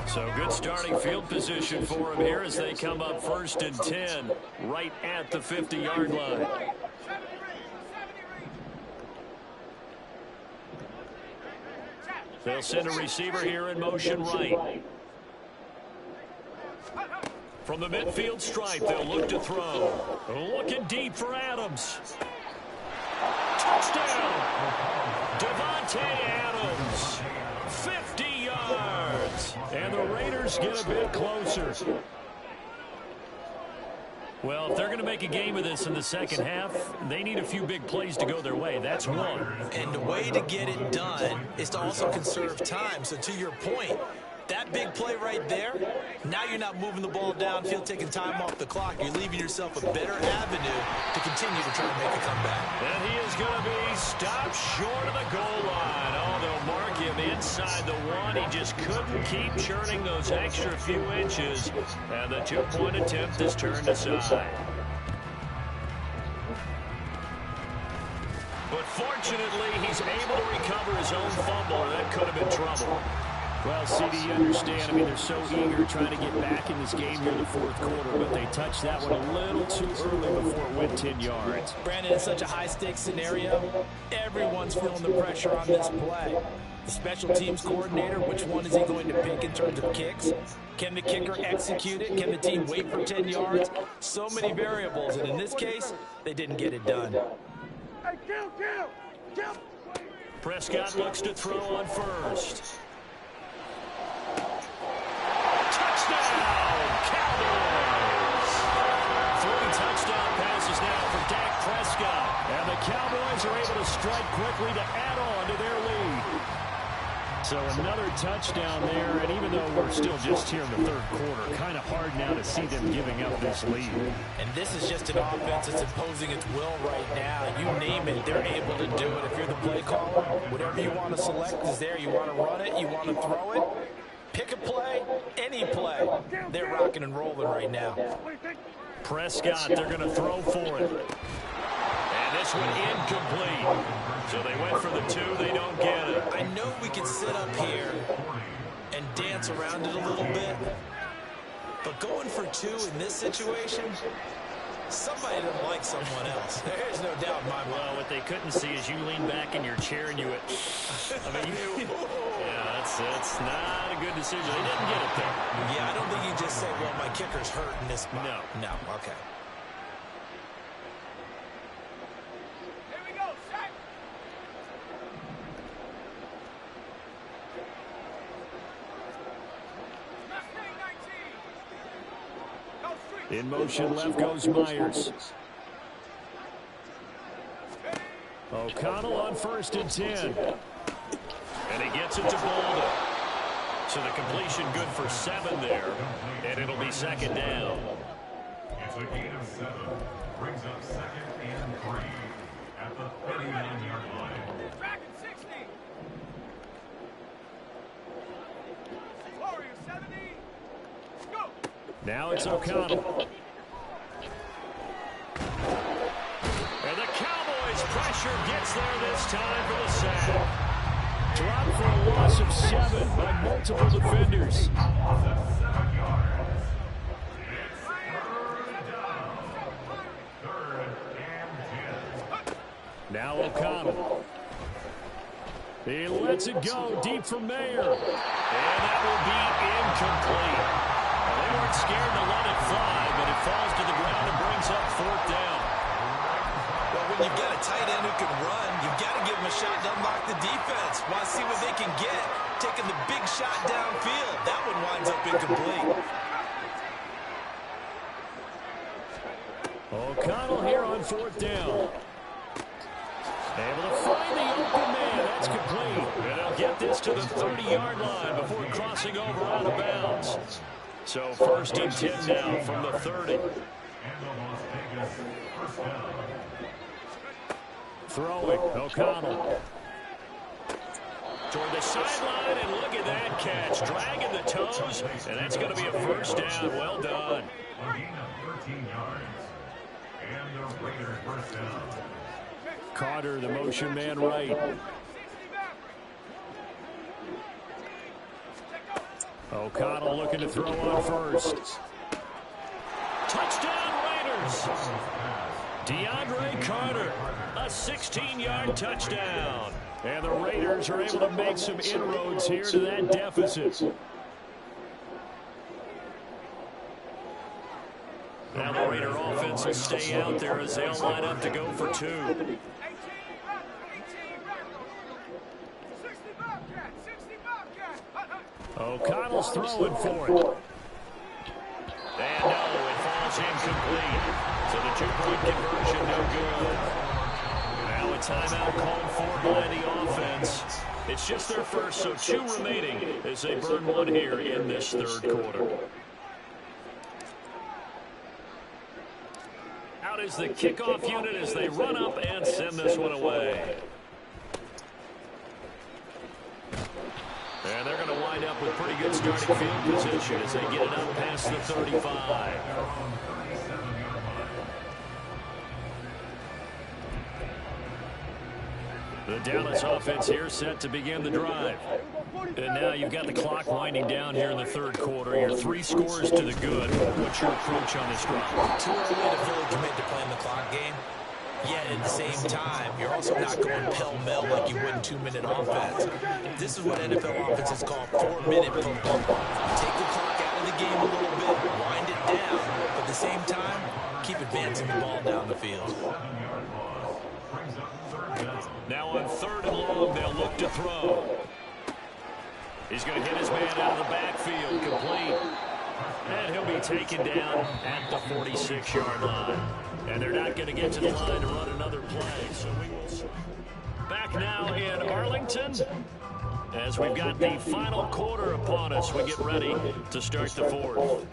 So good starting field position for him here as they come up 1st and 10 right at the 50-yard line. They'll send a receiver here in motion right. From the midfield stripe, they'll look to throw. Looking deep for Adams. Touchdown! Devontae Adams. 50 yards. And the Raiders get a bit closer. Well, if they're going to make a game of this in the second half, they need a few big plays to go their way. That's one. And the way to get it done is to also conserve time. So to your point, that big play right there, now you're not moving the ball downfield, taking time off the clock. You're leaving yourself a better avenue to continue to try and make a comeback. And he is going to be stopped short of the goal line. Oh, they'll mark him inside the one. He just couldn't keep churning those extra few inches. And the two-point attempt is turned aside. But fortunately, he's able to recover his own fumble, or that could have been trouble. Well, CD, you understand. I mean, they're so eager trying to get back in this game near the fourth quarter, but they touched that one a little too early before it went 10 yards. Brandon, it's such a high-stakes scenario. Everyone's feeling the pressure on this play. The special teams coordinator, which one is he going to pick in terms of kicks? Can the kicker execute it? Can the team wait for 10 yards? So many variables, and in this case, they didn't get it done. Hey, kill! Prescott looks to throw on first. Touchdown, Cowboys! 3 touchdown passes now for Dak Prescott. And the Cowboys are able to strike quickly to add on to their lead. So another touchdown there, and even though we're still just here in the third quarter, kind of hard now to see them giving up this lead. And this is just an offense that's imposing its will right now. You name it, they're able to do it. If you're the play caller, whatever you want to select is there. You want to run it, you want to throw it. Pick a play, any play. They're rocking and rolling right now. Prescott, they're going to throw for it. And this one incomplete. So they went for the 2, they don't get it. I know we can sit up here and dance around it a little bit, but going for 2 in this situation, somebody doesn't like someone else. There's no doubt in my mind. Well, what they couldn't see is you lean back in your chair and you went, I mean, yeah, that's not a good decision. They didn't get it there. Yeah, I don't think you just say, well, my kicker's hurt in this spot. No, okay. Here we go, set! Mustang 19! Go street! In motion, left goes Myers. O'Connell on 1st and 10. And he gets it to Bolden. So the completion good for 7 there. And it'll be 2nd down. It's a gain of 7. Brings up 2nd and 3 at the 39-yard line. Tracking 60! Warrior 70! Go! Now it's O'Connell. And the Cowboys pressure gets there this time for the sack. Dropped for a loss of 7 by multiple defenders. 7 yards. It's 3rd and 10. Now O'Connell. He lets it go deep for Mayer. And that will be incomplete. Well, they weren't scared to let it fly, but it falls to the ground and brings up 4th down. Well, when you've got a tight end who can run, you've got to give him a shot to unlock the defense. Want to see what they can get. Taking the big shot downfield. That one winds up incomplete. O'Connell here on 4th down. Able to find the open man. That's complete. And they'll get this to the 30-yard line before crossing over out of bounds. So 1st and 10 now from the 30. And the Las Vegas first down. Throwing, O'Connell. Toward the sideline, and look at that catch. Dragging the toes, and that's going to be a 1st down. Well done. A gain of 13 yards. And the Raiders first down. Carter, the motion man right. 60 back! O'Connell looking to throw on first. Touchdown Raiders! DeAndre Carter, a 16-yard touchdown. And the Raiders are able to make some inroads here to that deficit. defense will stay out there as they'll line up to go for two. 18 Raptors, 60 Bobcats, 60 Bobcats. Hut, hut. O'Connell's throwing for it. And no, it falls incomplete. So the two-point conversion no good. Now a timeout called for by the offense. It's just their first, so two remaining as they burn one here in this third quarter. Out is the kickoff unit as they run up and send this one away. And they're going to wind up with pretty good starting field position as they get it up past the 35. The Dallas offense here set to begin the drive. And now you've got the clock winding down here in the third quarter. You're 3 scores to the good. What's your approach on this drive? Too early to fully commit to playing the clock game. Yet at the same time, you're also not going pell-mell like you would in 2-minute offense. This is what NFL offenses call 4-minute football. Take the clock out of the game a little bit, wind it down, but at the same time, keep advancing the ball down the field. Now on 3rd and long, they'll look to throw. He's going to hit his man out of the backfield, complete. And he'll be taken down at the 46-yard line. And they're not going to get to the line to run another play. So we will see. Back now in Arlington as we've got the final quarter upon us. We get ready to start the fourth.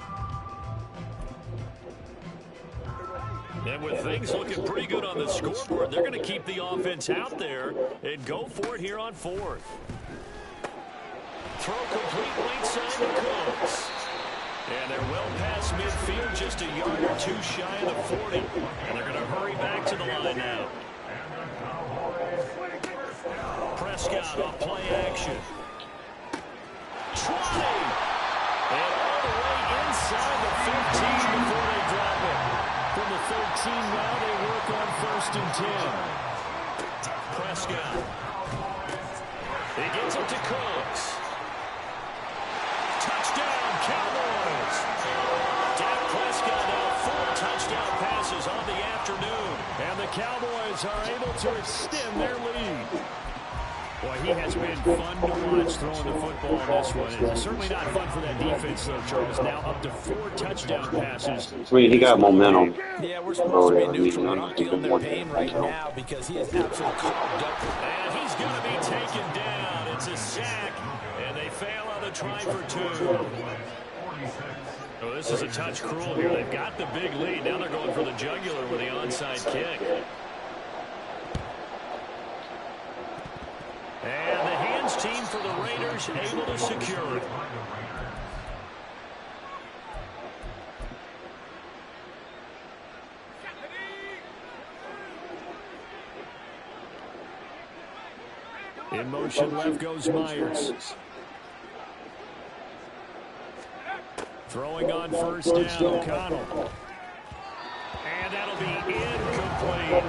And with things looking pretty good on the scoreboard, they're going to keep the offense out there and go for it here on 4th. Throw complete late side to Cooks. And they're well past midfield, just a yard or two shy of the 40. And they're going to hurry back to the line now. Prescott off play action. 20. And all the way inside the 15 before they drop it. From the 13 now, they work on 1st and 10. Prescott. He gets it to Cooks. Touchdown, Cowboys. Dak Prescott now 4 touchdown passes on the afternoon. And the Cowboys are able to extend their lead. Boy, he has been fun to watch throwing the football in this one. It's certainly not fun for that defense, though, Charles. Now up to 4 touchdown passes. I mean, he got momentum. Yeah, we're supposed to be neutral. We're not feeling their pain right now because he is absolutely clogged up. And he's going to be taken down. It's a sack, and they fail on the try for 2. Oh, this is a touch cruel here. They've got the big lead. Now they're going for the jugular with the onside kick. And the hands team for the Raiders able to secure it. In motion left goes Myers. Throwing on 1st down, O'Connell. And that'll be incomplete.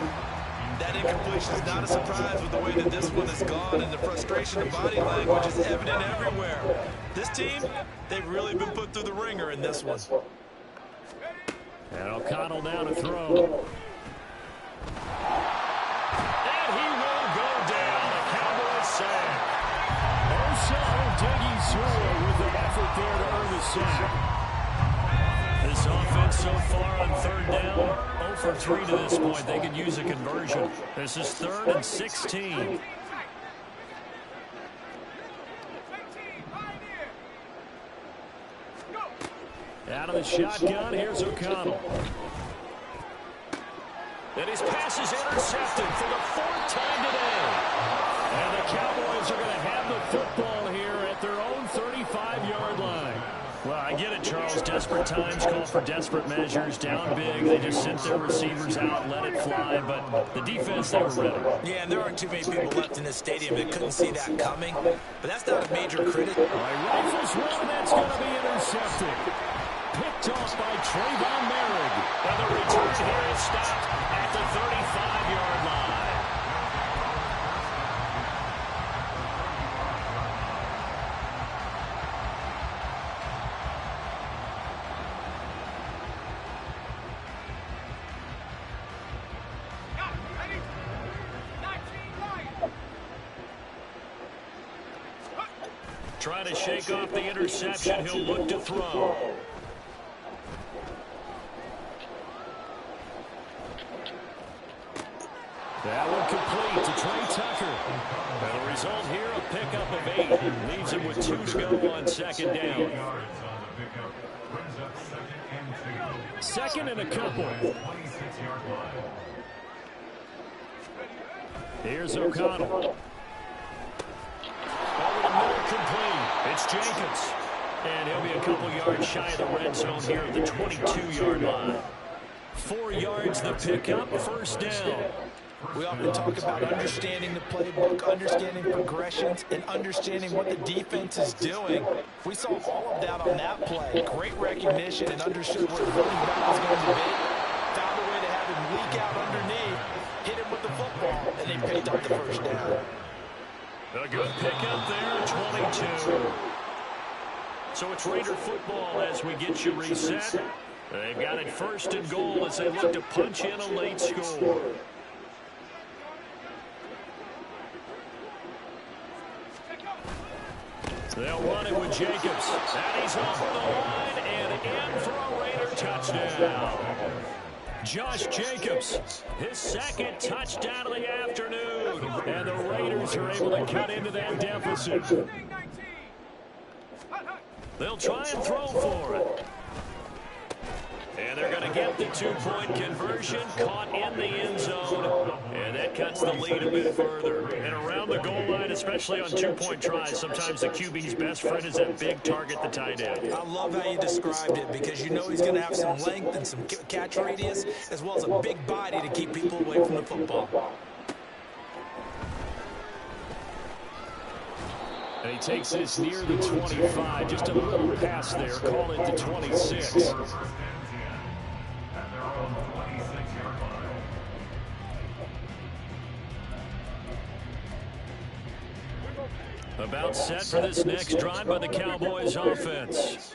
That incompletion is not a surprise with the way that this one has gone, and the frustration of body language is evident everywhere. This team, they've really been put through the ringer in this one. And O'Connell now to throw. And he will go down. A Cowboys sack. Osa Odigizua with the effort there to earn the sack. This offense so far on 3rd down, 0 for 3 to this point. They could use a conversion. This is 3rd and 16. Out of the shotgun, here's O'Connell. And his pass is intercepted for the 4th time today. And the Cowboys are going to have the football here at their own 35-yard line. Well, I get it, Charles. Desperate times call for desperate measures. Down big, they just sent their receivers out and let it fly. But the defense, they were ready. Yeah, and there aren't too many people left in this stadium that couldn't see that coming. But that's not a major criticism. Rifles one, that's going to be intercepted. Picked off by Trayvon Merrick. And the return here is stopped at the 35-yard line. Trying to shake off the interception. He'll look to throw. That one complete to Trey Tucker. And the result here, a pickup of 8. Leaves him with 2 to go on second down. Second and a couple. Here's O'Connell. Over the middle, complete. It's Jacobs. And he'll be a couple yards shy of the red zone here at the 22-yard line. 4 yards the pickup, first down. We often talk about understanding the playbook, understanding progressions, and understanding what the defense is doing. We saw all of that on that play. Great recognition and understood where the running back was going to be. Found a way to have him leak out underneath, hit him with the football, and they picked up the first down. A good pickup there, 22. So it's Raider football as we get you reset. They've got it first and goal as they look to punch in a late score. They'll run it with Jacobs. And he's over the line and in for a Raider touchdown. Josh Jacobs, his second touchdown of the afternoon. And the Raiders are able to cut into that deficit. They'll try and throw for it. And they're going to get the 2-point conversion, caught in the end zone, and that cuts the lead a bit further. And around the goal line, especially on 2-point tries, sometimes the QB's best friend is that big target, the tight end. I love how you described it because you know he's going to have some length and some catch radius as well as a big body to keep people away from the football. And he takes this near the 25, just a little pass there, call it the 26. About set for this next drive by the Cowboys offense.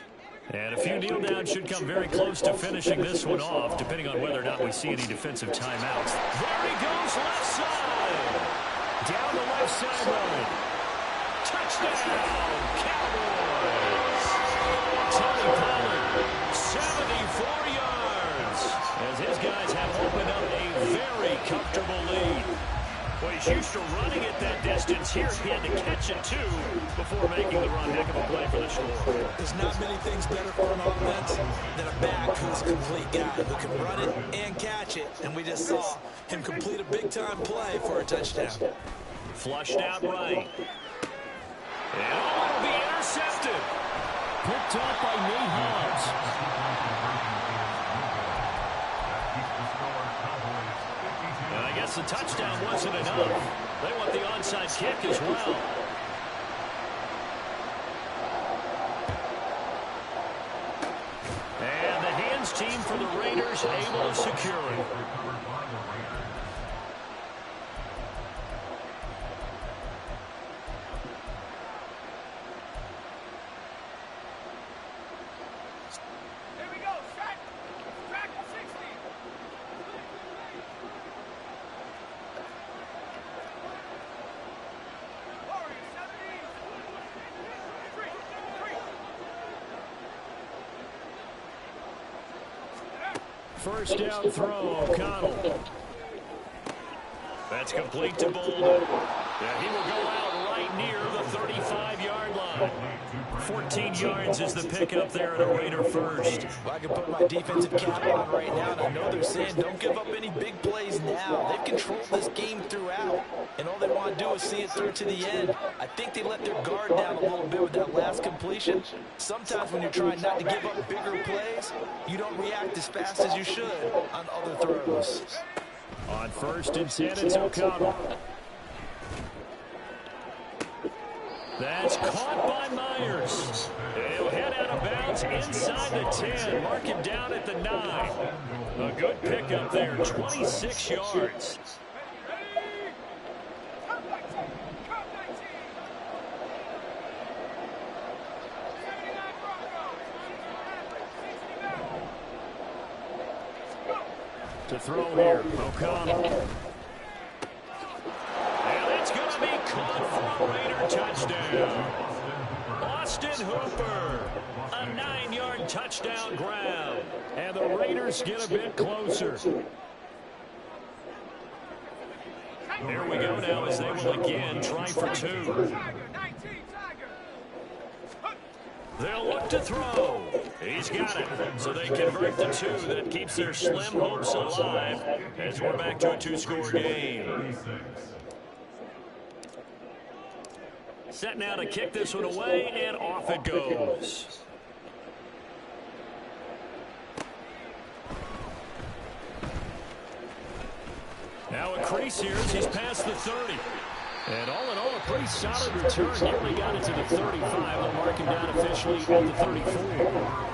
And a few kneel downs should come very close to finishing this one off, depending on whether or not we see any defensive timeouts. There he goes, left side. Down the left sideline. Touchdown, Cowboys. Tony Pollard, 74 yards. As his guys have opened up a very comfortable lead. Well, he's used to running it that distance. Here he had to catch it, too, before making the run. Heck of a play for the score. There's not many things better for an offense than a back who's a complete guy who can run it and catch it. And we just saw him complete a big-time play for a touchdown. Flushed out right. And it'll be intercepted. Picked up by Nate Hobbs. And I guess the touchdown wasn't enough. They want the onside kick as well. And the hands team for the Raiders able to secure it. First down throw, O'Connell. That's complete to Bolden. Yeah, he will go out right near the 35-yard line. 14 yards is the pickup there at a Raider first. Well, I can put my defensive cap on right now, and I know they're saying don't give up any big plays now. They've controlled this game throughout, and all they want to do is see it through to the end. I think they let their guard down a little bit with that last completion. Sometimes when you're trying not to give up bigger plays, you don't react as fast as you should on other throws. On first and 10, it's O'Connell. That's caught by Myers. He'll head out of bounds inside the 10. Mark him down at the 9. A good pickup there, 26 yards. To throw here, O'Connell. And it's going to be caught for a Raider touchdown. touchdown ground. And the Raiders get a bit closer. Here we go now as they will again try for two. Tiger, 19, Tiger. They'll look to throw. He's got it. So they convert the two. That keeps their slim hopes alive as we're back to a two-score game. Set now to kick this one away, and off it goes. Now a crease here as he's past the 30. And all in all, a pretty solid return. Nearly got it to the 35. They'll mark him down officially at the 34.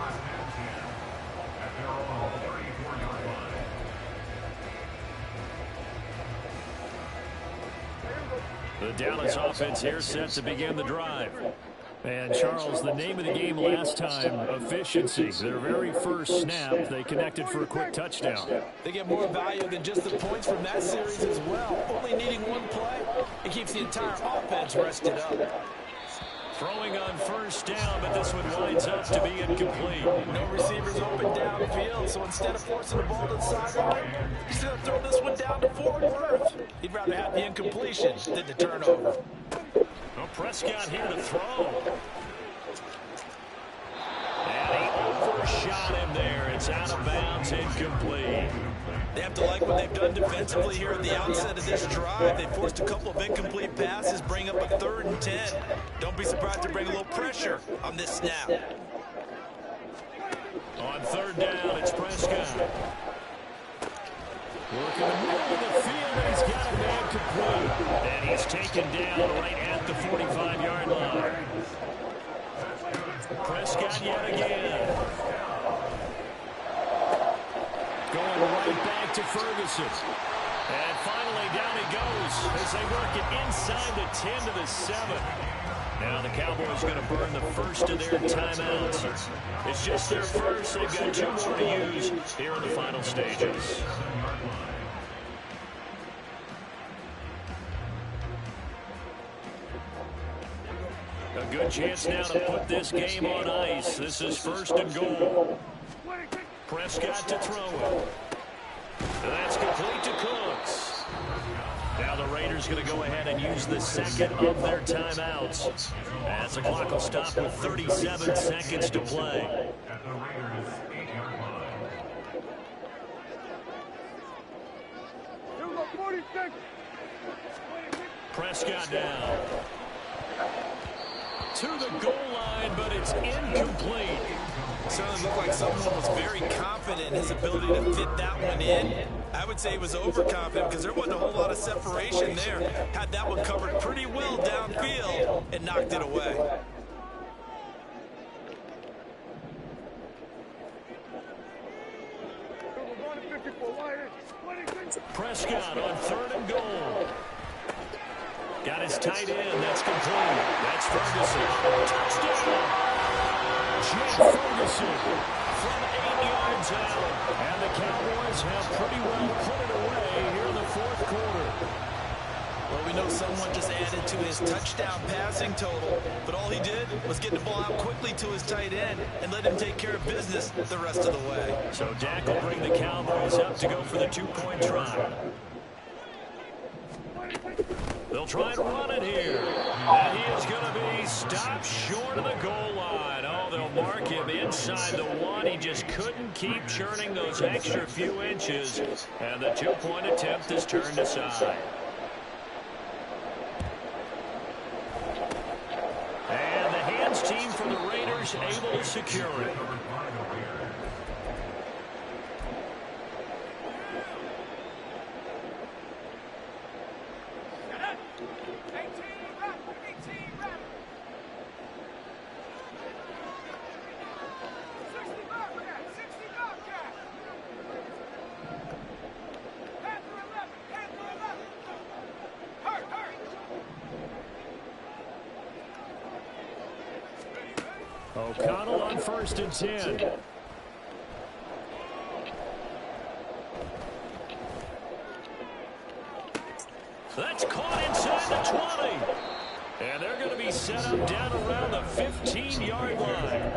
The Dallas offense here set to begin the drive. And, Charles, the name of the game last time, efficiency. Their very first snap, they connected for a quick touchdown. They get more value than just the points from that series as well. Only needing one play, it keeps the entire offense rested up. Throwing on first down, but this one winds up to be incomplete. No receivers open downfield, so instead of forcing the ball to the sideline, he's going to throw this one down to Fort Worth. He'd rather have the incompletion than the turnover. Well, Prescott here to throw. And he overshot him there. It's out of bounds, incomplete. They have to like what they've done defensively here at the outset of this drive. They forced a couple of incomplete passes, bring up a 3rd and 10. Don't be surprised to bring a little pressure on this snap. On 3rd down, it's Prescott. Working the middle of the field, and he's got a man complete. And he's taken down right at the 45-yard line. Prescott yet again. Going right back to Ferguson. And finally down he goes as they work it inside the 10 to the 7. Now the Cowboys going to burn the first of their timeouts. It's just their first. They've got 2 more to use here in the final stages. A good chance now to put this game on ice. This is 1st and goal. Prescott to throw it. And that's complete to Cooks. Now the Raiders going to go ahead and use the second of their timeouts. As the clock will stop with 37 seconds to play. At the Raiders' 8-yard line. Prescott down. To the goal line, but it's incomplete. Certainly looked like someone was very confident in his ability to fit that one in. I would say he was overconfident because there wasn't a whole lot of separation there. Had that one covered pretty well downfield and knocked it away. Prescott on 3rd and goal. Got his tight end. That's complete. That's Ferguson. Touchdown. Jake Ferguson from 8 yards out. And the Cowboys have pretty well put it away here in the 4th quarter. Well, we know someone just added to his touchdown passing total, but all he did was get the ball out quickly to his tight end and let him take care of business the rest of the way. So Dak will bring the Cowboys up to go for the 2-point try. They'll try and run it here. And he is going to be stopped short of the goal line. Oh, they'll mark him inside the 1. He just couldn't keep churning those extra few inches. And the 2-point attempt is turned aside. And the hands team for the Raiders able to secure it. O'Connell on 1st and 10. That's caught inside the 20. And they're going to be set up down around the 15-yard line.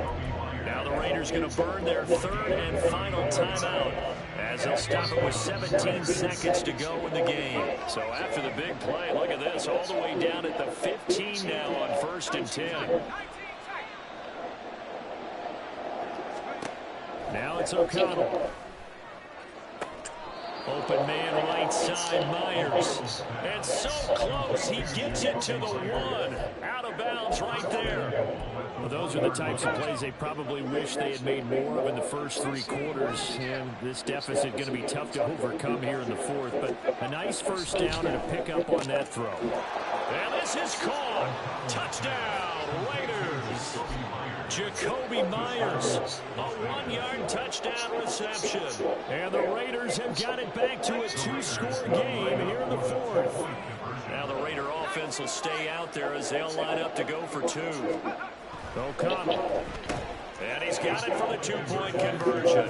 Now the Raiders going to burn their third and final timeout as they'll stop it with 17 seconds to go in the game. So after the big play, look at this, all the way down at the 15 now on 1st and 10. Now it's O'Connell. Open man right side, Myers. And so close, he gets it to the 1. Out of bounds right there. Well, those are the types of plays they probably wish they had made more of in the first 3 quarters. And this deficit going to be tough to overcome here in the 4th. But a nice first down and a pickup on that throw. And this is caught. Touchdown, Raiders. Jacoby Myers, a 1-yard touchdown reception. And the Raiders have got it back to a 2-score game here in the 4th. Now the Raider offense will stay out there as they'll line up to go for 2. O'Connell. And he's got it for the 2-point conversion.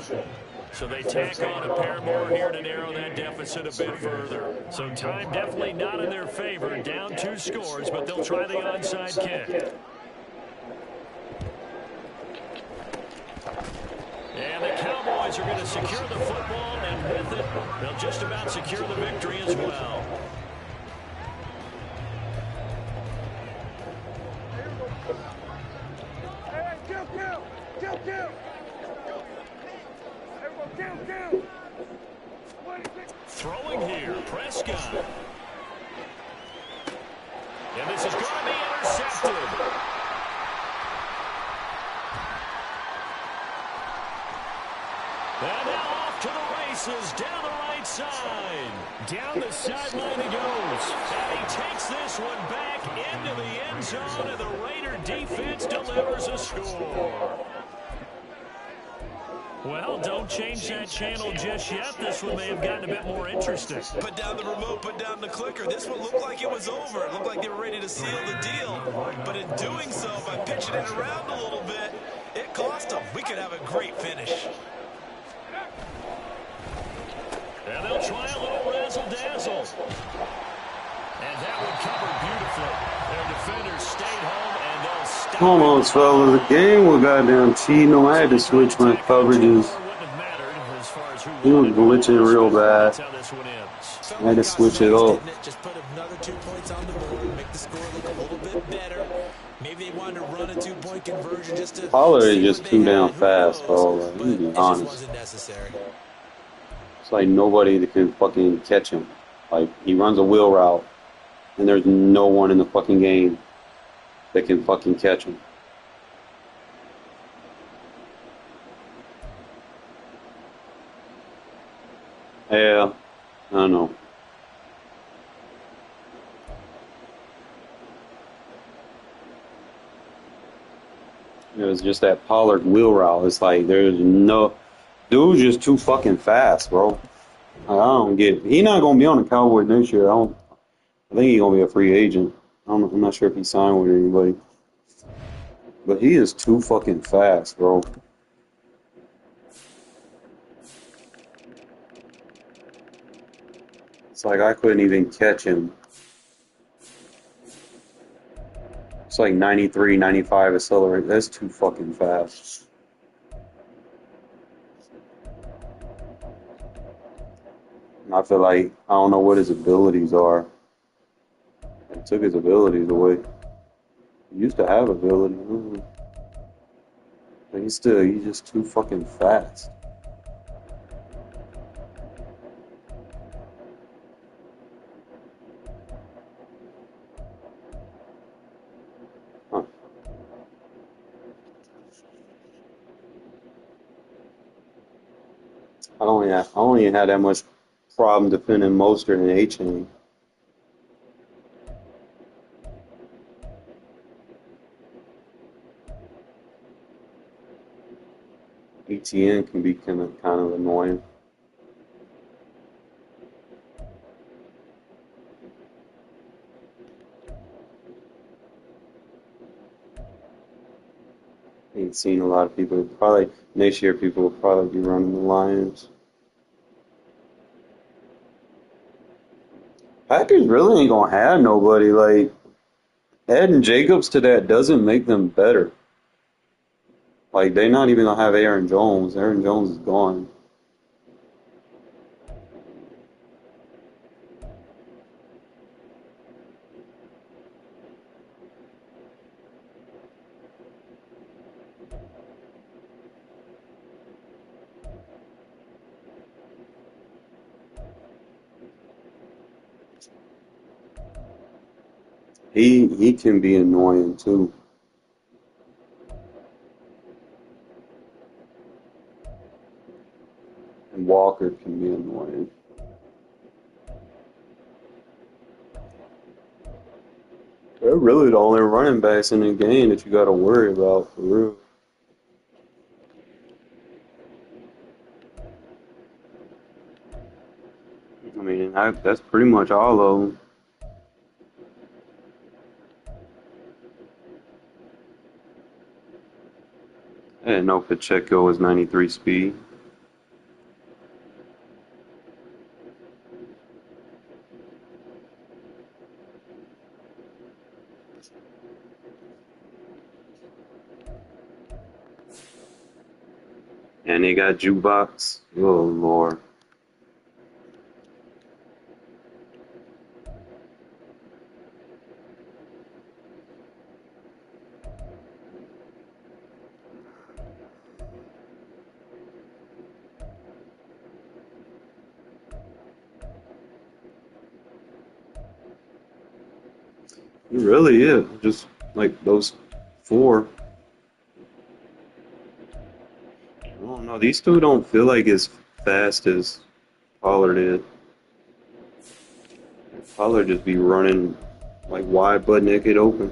So they tack on a pair more here to narrow that deficit a bit further. So time definitely not in their favor. Down 2 scores, but they'll try the onside kick. And the Cowboys are going to secure the football, and with it, they'll just about secure the victory as well. Hey, kill! Everyone, kill! Throwing here, Prescott. And this is going to be intercepted. And now off to the races, down the right side. Down the sideline he goes. And he takes this one back into the end zone, and the Raider defense delivers a score. Well, don't change that channel just yet. This one may have gotten a bit more interesting. Put down the remote, put down the clicker. This one looked like it was over. It looked like they were ready to seal the deal. But in doing so, by pitching it around a little bit, it cost them. We could have a great finish. And they'll try a little razzle-dazzle. And that one covered beautifully. Their defenders stayed home, and they'll stop. Almost fell to the game with goddamn cheating. I had to switch my coverages. He was glitching real bad. I had to switch it up. Just put another 2 points on the board, make the score look a little bit better. Maybe they wanted to run a 2-point conversion just to. Pollard is just too damn fast, bro. Like, to be honest. Wasn't necessary. It's like nobody that can fucking catch him. Like, he runs a wheel route, and there's no one in the fucking game that can fucking catch him. Yeah, I don't know. It was just that Pollard wheel route. It's like there's no... Dude's just too fucking fast, bro. I don't get it. He's not going to be on the Cowboys next year. I think he's going to be a free agent. I'm not sure if he signed with anybody. But he is too fucking fast, bro. It's like I couldn't even catch him. It's like 93, 95 accelerate. That's too fucking fast. I feel like I don't know what his abilities are. They took his abilities away. He used to have ability. But he's just too fucking fast. Huh. I don't even have that much problem defending Mostert and A-Chain. ETN can be kind of annoying. Ain't seen a lot of people. Probably next year people will probably be running the Lions. Packers really ain't gonna have nobody. Like, adding Jacobs to that doesn't make them better. Like they not even gonna have Aaron Jones. Aaron Jones is gone. He can be annoying too. And Walker can be annoying. They're really the only running backs in the game that you got to worry about for real. I mean, that's pretty much all of them. I didn't know Pacheco was 93 speed. And they got jukebox. Oh Lord. It really is. Just like those four. I don't know. These two don't feel like as fast as Pollard is. Pollard just be running like wide butt naked open.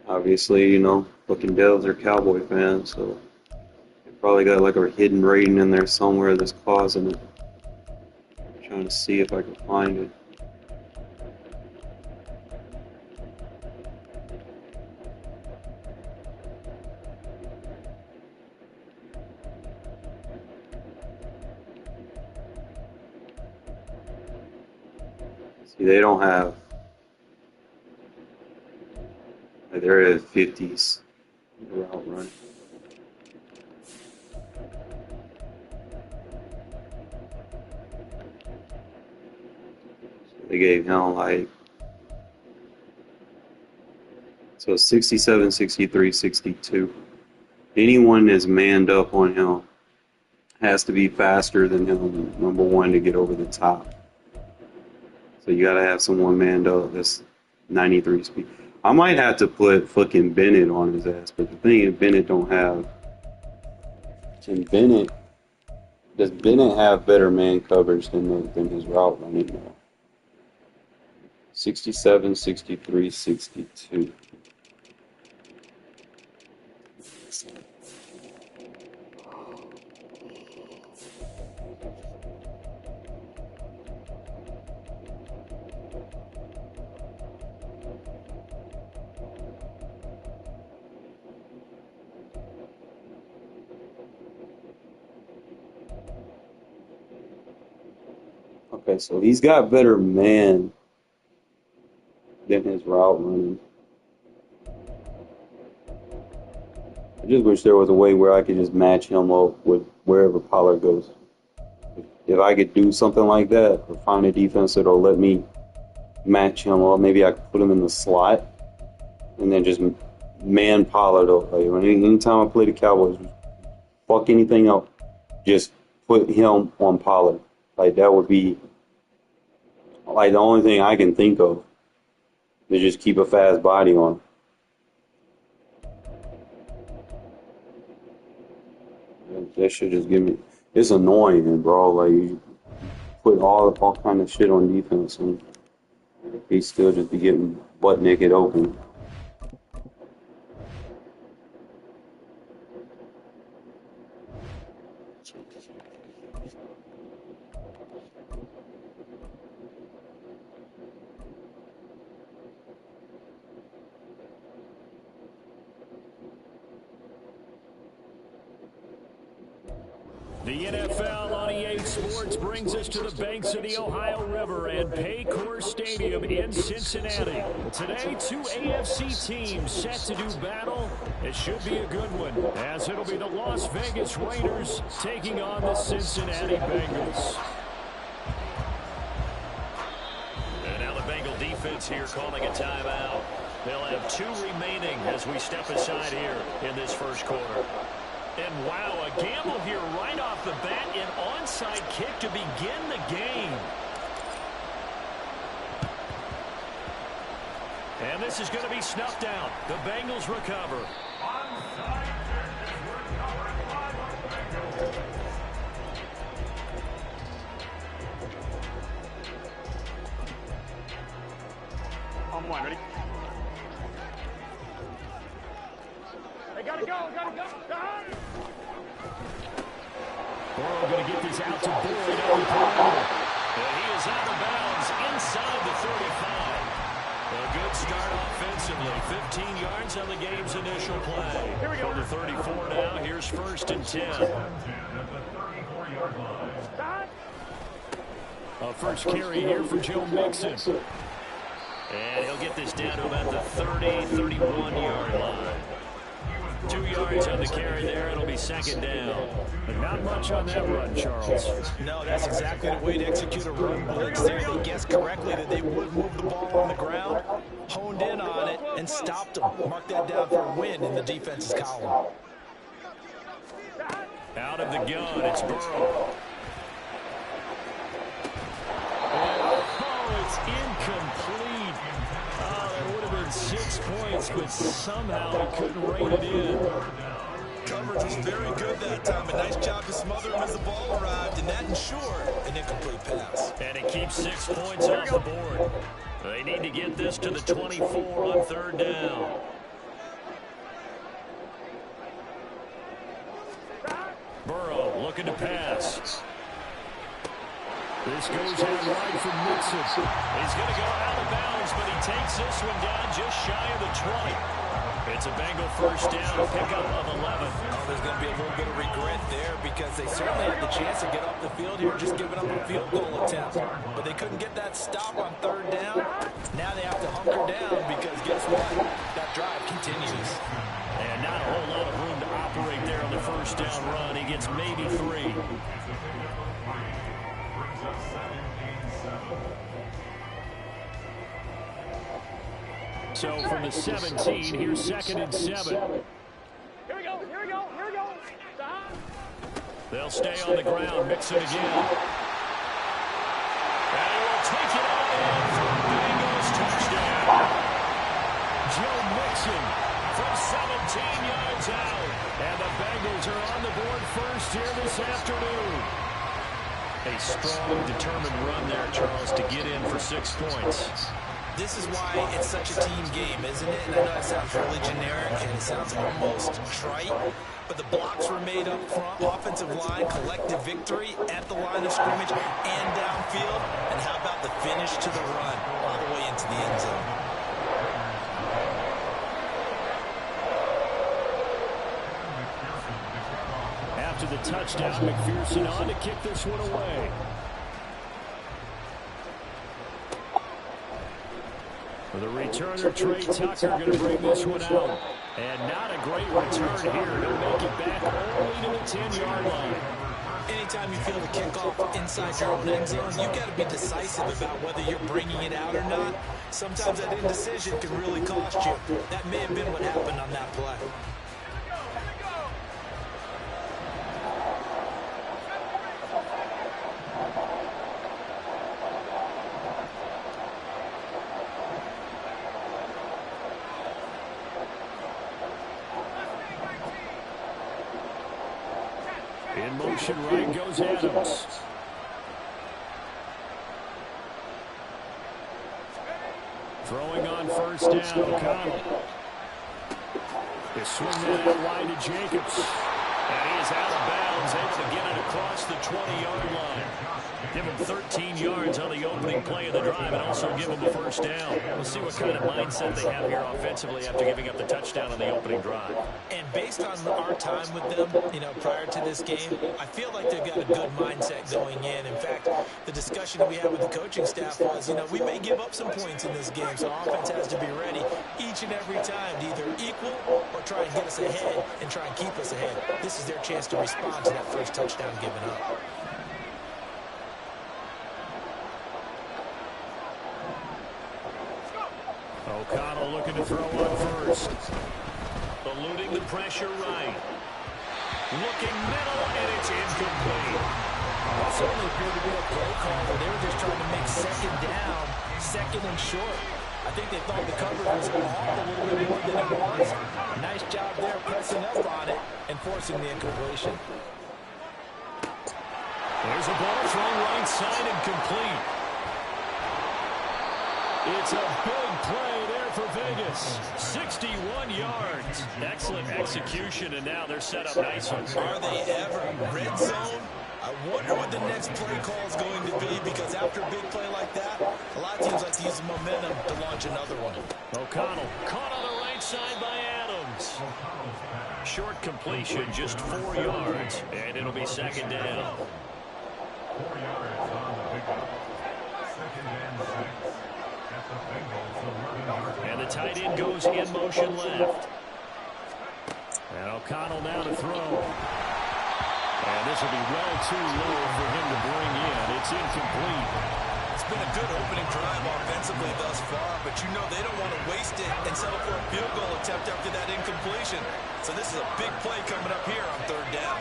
Obviously, fucking Devs are Cowboy fans, so they probably got like a hidden rating in there somewhere that's causing it. I'm trying to see if I can find it. See, they don't have. Like, they're at 50s route run. They gave him like. So 67, 63, 62. Anyone that's manned up on him has to be faster than him, number one, to get over the top. So you gotta have someone manned up that's 93 speed. I might have to put fucking Bennett on his ass, but the thing is, Bennett don't have. Can Bennett? Does Bennett have better man coverage than his route running now? 67, 63, 62. Okay, so he's got better man than his route running. I just wish there was a way where I could just match him up with wherever Pollard goes. If I could do something like that, or find a defense that'll let me match him up, maybe I could put him in the slot and then just man Pollard up. Like anytime I play the Cowboys, fuck anything else, just put him on Pollard. Like that would be like the only thing I can think of to just keep a fast body on. That should just give me. It's annoying, bro. Like you put all kind of shit on defense, and he still just be getting butt naked open. The NFL on EA Sports brings us to the banks of the Ohio River and Paycor Stadium in Cincinnati. Today, two AFC teams set to do battle. It should be a good one, as it'll be the Las Vegas Raiders taking on the Cincinnati Bengals. And now the Bengal defense here calling a timeout. They'll have 2 remaining as we step aside here in this first quarter. And wow, a gamble here right off the bat, an onside kick to begin the game. And this is going to be snuffed out. The Bengals recover. Onside kick is recovered by the Bengals. On one, ready? They gotta go, gotta go. Burrow going to get this out to Boyd on the perimeter. And he is out of bounds inside the 35. A good start offensively. 15 yards on the game's initial play. Here we go. For the 34 now, here's 1st and 10. At the 34-yard line. A first carry here for Joe Mixon. And he'll get this down to about the 31-yard line. 2 yards on the carry there. It'll be 2nd down. But not much on that run, Charles. No, that's exactly the way to execute a run blitz there. They guessed correctly that they would move the ball on the ground, honed in on it, and stopped them. Mark that down for a win in the defense's column. Out of the gun, it's Burrow. Oh, it's incomplete. Oh, that would have been 6 points, but somehow he couldn't rein it in. Coverage was very good that time. A nice job to smother him as the ball arrived, and that ensured an incomplete pass. And it keeps 6 points off the board. They need to get this to the 24 on 3rd down. Burrow looking to pass. This goes out right from Mixon. He's going to go out of bounds, but he takes this one down just shy of the 20. It's a Bengal 1st down, pickup of 11. Oh, there's going to be a little bit of regret there because they certainly had the chance to get off the field here, just giving up a field goal attempt. But they couldn't get that stop on 3rd down. Now they have to hunker down because guess what? That drive continues. And not a whole lot of room to operate there on the 1st down run. He gets maybe 3. So from the 17, here's 2nd and 7. Here we go, here we go, here we go. Stop. They'll stay on the ground, Mixon again. And he will take it all in for a Bengals touchdown. Joe Mixon from 17 yards out. And the Bengals are on the board first here this afternoon. A strong, determined run there, Charles, to get in for 6 points. This is why it's such a team game, isn't it? And I know it sounds really generic and it sounds almost trite, but the blocks were made up front, offensive line, collective victory at the line of scrimmage and downfield. And how about the finish to the run all the way into the end zone? After the touchdown, McPherson on to kick this one away. The returner, Trey Tucker, going to bring this one out. And not a great return here. He'll make it back only to the 10-yard line. Anytime you feel the kickoff inside your own end zone, you've got to be decisive about whether you're bringing it out or not. Sometimes that indecision can really cost you. That may have been what happened on that play. In motion right goes Adams. Throwing on 1st down, O'Connell. They swing that out wide to Jacobs. And he is out of bounds, able to get it across the 20-yard line. Give him 13 yards on the opening play of the drive and also give him a first down. We'll see what kind of mindset they have here offensively after giving up the touchdown on the opening drive. And based on our time with them, prior to this game, I feel like they've got a good mindset going in. In fact, the discussion that we had with the coaching staff was, we may give up some points in this game, so offense has to be ready each and every time to either equal or try and get us ahead and try and keep us ahead. This is their chance to respond to that first touchdown given up. O'Connell looking to throw on first. Eluding the pressure right. Looking middle, and it's incomplete. That certainly appeared to be a play call where they were just trying to make second down, second and short. I think they thought the coverage was off a little bit more than it was. Nice job there pressing up on it and forcing the incompletion. There's a ball thrown right side and complete. It's a big play there for Vegas. 61 yards. Excellent execution, and now they're set up nicely. Are they ever? Red zone? I wonder what the next play call is going to be, because after a big play like that, a lot of teams like to use the momentum to launch another one. O'Connell caught on the right side by Adams. Short completion, just 4 yards, and it'll be second down. 4 yards on the pickup. Second and 6 at the Bengals 11-yard line. And the tight end goes in motion left. And O'Connell now to throw. And this will be well too low for him to bring in. It's incomplete. It's been a good opening drive offensively thus far, but they don't want to waste it and settle for a field goal attempt after that incompletion. So this is a big play coming up here on third down.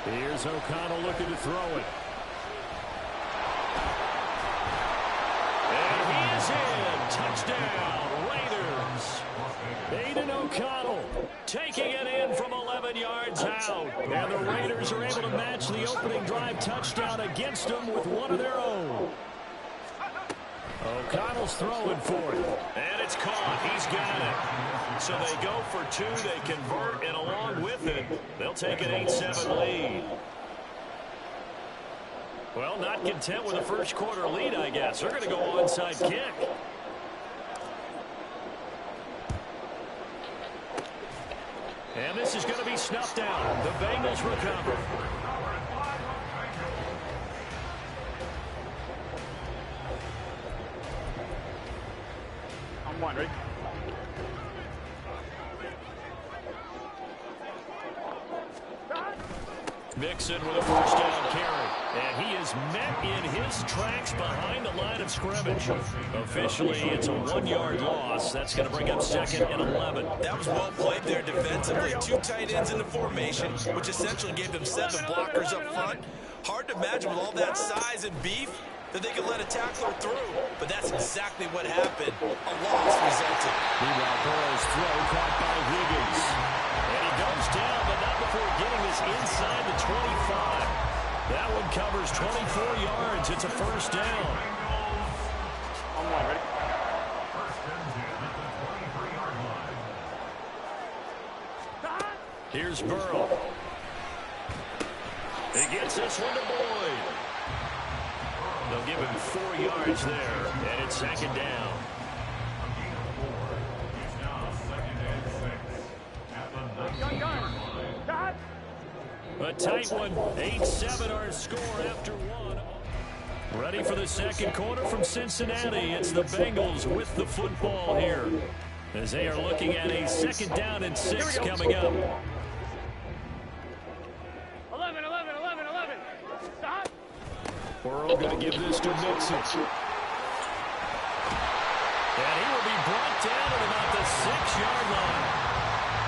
Here's O'Connell looking to throw it. And he is in. Touchdown, Raiders. Aiden O'Connell taking it in from 11 yards out. And the Raiders are able to match the opening drive touchdown against them with one of their own. O'Connell's throwing for it. And it's caught. He's got it. So they go for 2. They convert, and along with it, they'll take an 8-7 lead. Well, not content with a first quarter lead, I guess. They're going to go onside kick. And this is going to be snuffed out. The Bengals recover. On one, ready? Mixon with a first down carry. And he is met in his tracks behind the line of scrimmage. Officially, it's a 1-yard loss. That's going to bring up 2nd and 11. That was well played there defensively. 2 tight ends in the formation, which essentially gave them 7 blockers up front. Hard to imagine with all that size and beef that they could let a tackler through. But that's exactly what happened. A loss resulted. Meanwhile, Burrow's throw caught by Higgins. And he goes down, but not before getting this inside the 25. That one covers 24 yards. It's a first down. On one, ready? First and 10 at the 23-yard line. Here's Burrow. He gets this one to Boyd. They'll give him 4 yards there, and it's second down. A gain of 4. It's now second and 6 at the 19-yard line. A tight one. 8-7 our score after 1. Ready for the second quarter from Cincinnati. It's the Bengals with the football here, as they are looking at a 2nd down and 6 coming up. 11. Stop. Burrow going to give this to Mixon. And he will be brought down at about the 6-yard line.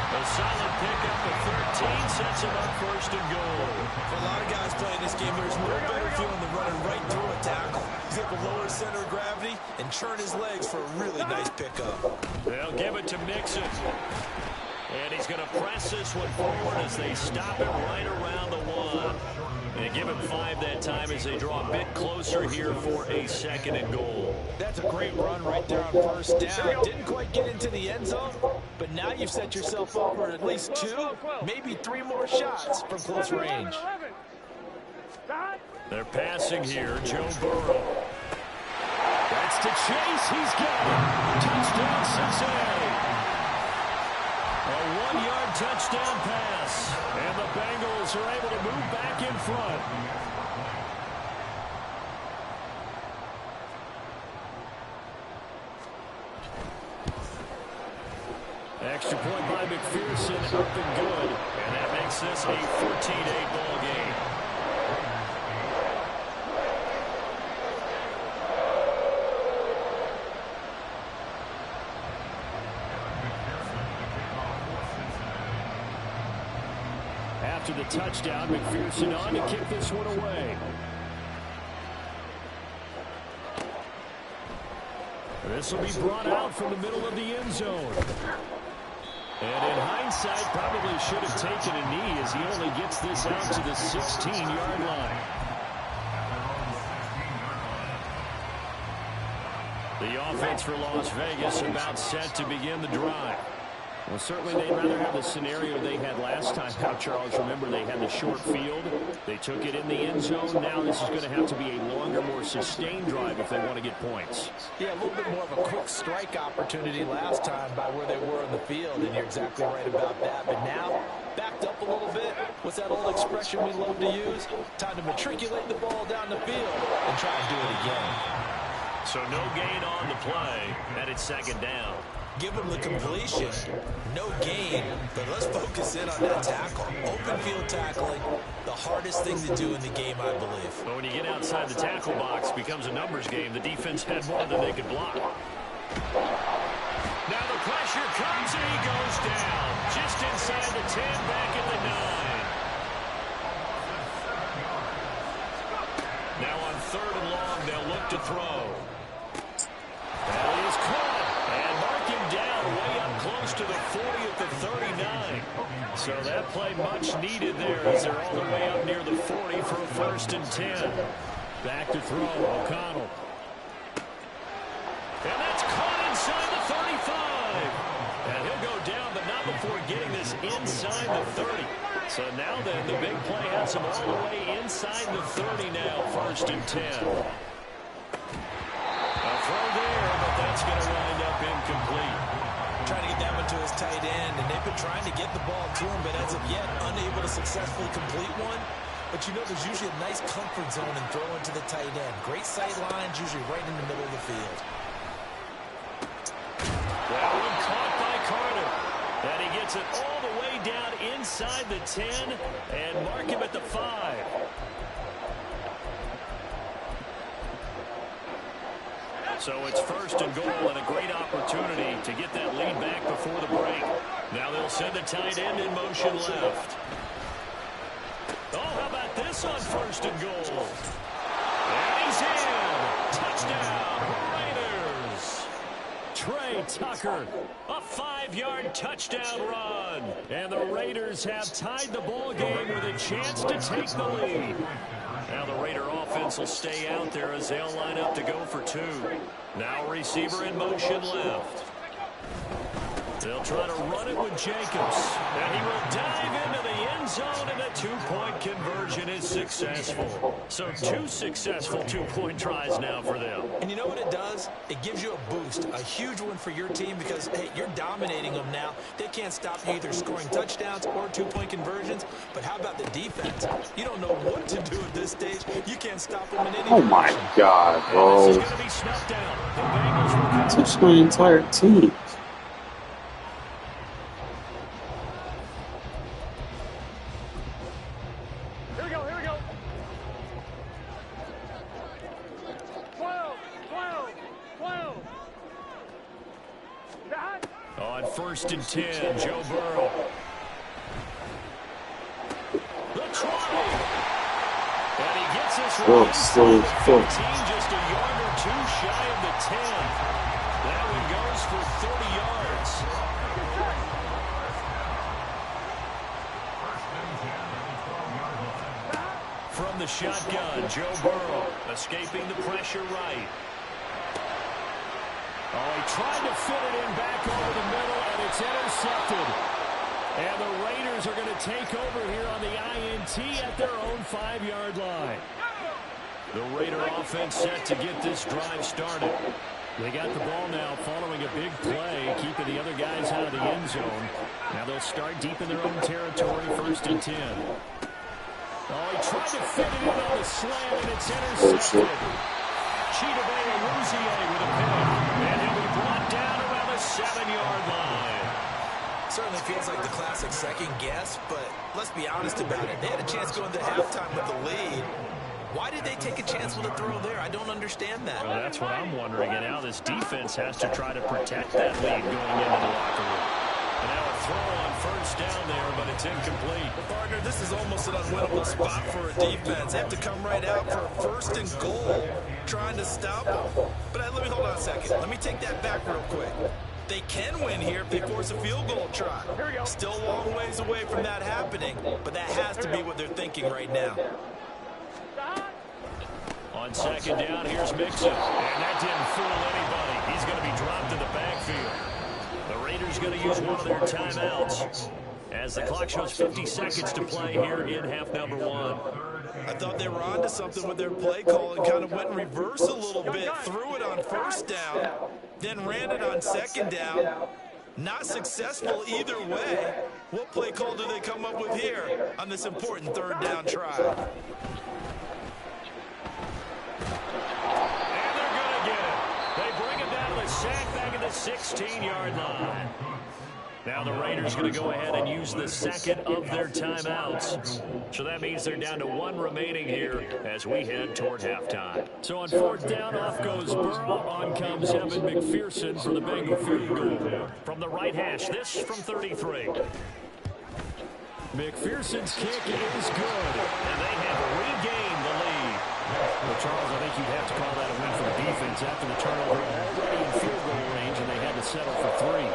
A solid pickup of 13 sets him up 1st and goal. For a lot of guys playing this game, there's no better feeling than running right through a tackle. He's able to lower his center of gravity and churn his legs for a really nice pickup. They'll give it to Mixon. And he's going to press this one forward as they stop it right around the 1. And give him 5 that time as they draw a bit closer here for a 2nd and goal. That's a great run right there on 1st down. Didn't quite get into the end zone, but now you've set yourself up for at least 2, maybe 3 more shots from close range. They're passing here. Joe Burrow. That's to Chase. He's got it. Touchdown, Cincinnati. A 1-yard touchdown pass. And the Bengals are able to move back in front. Extra point by McPherson, up and good. And that makes this a 14-8 ball game. After the touchdown, McPherson on to kick this one away. This will be brought out from the middle of the end zone. And in hindsight, probably should have taken a knee as he only gets this out to the 16-yard line. The offense for Las Vegas about set to begin the drive. Well, certainly they'd rather have the scenario they had last time out, Charles. Remember, they had the short field. They took it in the end zone. Now this is going to have to be a longer, more sustained drive if they want to get points. Yeah, a little bit more of a quick strike opportunity last time by where they were in the field, and you're exactly right about that. But now, backed up a little bit. What's that old expression we love to use? Time to matriculate the ball down the field and try and do it again. So no gain on the play, and it's second down. Give him the completion. No gain, but let's focus in on that tackle. Open field tackling, the hardest thing to do in the game, I believe. But when you get outside the tackle box, it becomes a numbers game. The defense had more than they could block. Now the pressure comes, and he goes down. Just inside the 10, back at the 9. Now on 3rd and long, they'll look to throw. That is caught. And mark him down way up close to the 40 at the 39. So that play much needed there as they're all the way up near the 40 for a 1st and 10. Back to throw, O'Connell. And that's caught inside the 35. And he'll go down, but not before getting this inside the 30. So now then, the big play has him all the way inside the 30 now, 1st and 10. Throw there, but that's going to wind up incomplete. Trying to get that one to his tight end, and they've been trying to get the ball to him, but as of yet, unable to successfully complete one. But you know, there's usually a nice comfort zone in throwing to the tight end. Great sight lines, usually right in the middle of the field. That one caught by Carter. And he gets it all the way down inside the 10 and mark him at the 5. So it's 1st and goal and a great opportunity to get that lead back before the break. Now they'll send the tight end in motion left. Oh, how about this on 1st and goal? And he's in. Touchdown, Raiders. Trey Tucker, a 5-yard touchdown run. And the Raiders have tied the ball game with a chance to take the lead. Now the Raider offense will stay out there as they'll line up to go for 2. Now receiver in motion left. They'll try to run it with Jacobs. And he will dive into the end zone, and a 2-point conversion is successful. So 2 successful 2-point tries now for them. And you know what it does? It gives you a boost, a huge one for your team because, hey, you're dominating them now. They can't stop you either scoring touchdowns or 2-point conversions. But how about the defense? You don't know what to do at this stage. You can't stop them in any Oh my God, bro. This is going to be snuffed down. The Bengals will Touched my entire team. on 1st and 10, Joe Burrow. The try. And he gets this one inside the 15, just a yard or 2 shy of the 10. That one goes for 30 yards. From the shotgun, Joe Burrow escaping the pressure right. Oh, he tried to fit it in back over the middle, and it's intercepted. And the Raiders are going to take over here on the INT at their own 5-yard line. The Raider offense set to get this drive started. They got the ball now following a big play, keeping the other guys out of the end zone. Now they'll start deep in their own territory, 1st and 10. Oh, he tried to fit it in on the slam, and it's intercepted. Chidobe Awuzie with a pick, and he'll be brought down around the 7-yard line. Certainly feels like the classic second guess, but let's be honest about it. They had a chance going to halftime with the lead. Why did they take a chance with a throw there? I don't understand that. Well, that's what I'm wondering. And now this defense has to try to protect that lead going into the locker room. And now a throw on 1st down there, but it's incomplete. Partner, this is almost an unwinnable spot for a defense. They have to come right out for a 1st and goal, trying to stop them. But let me hold on a second. Let me take that back real quick. They can win here if they force a field goal try. Still a long ways away from that happening, but that has to be what they're thinking right now. On 2nd down, here's Mixon. And that didn't fool anybody. He's going to be dropped in the backfield. The Raiders going to use one of their timeouts as the clock shows 50 seconds to play here in half number 1. I thought they were onto something with their play call and kind of went in reverse a little bit. Threw it on 1st down, then ran it on 2nd down. Not successful either way. What play call do they come up with here on this important 3rd down try? Sack back at the 16-yard line. Now the Raiders going to go ahead and use the 2nd of their timeouts. So that means they're down to 1 remaining here as we head toward halftime. So on 4th down, off goes Burrow. On comes Evan McPherson for the Bengal field goal. From the right hash, this from 33. McPherson's kick is good, and they have regained the lead. Well, Charles, I think you'd have to call that a win for the defense after the turnover already in field goal range, and they had to settle for 3.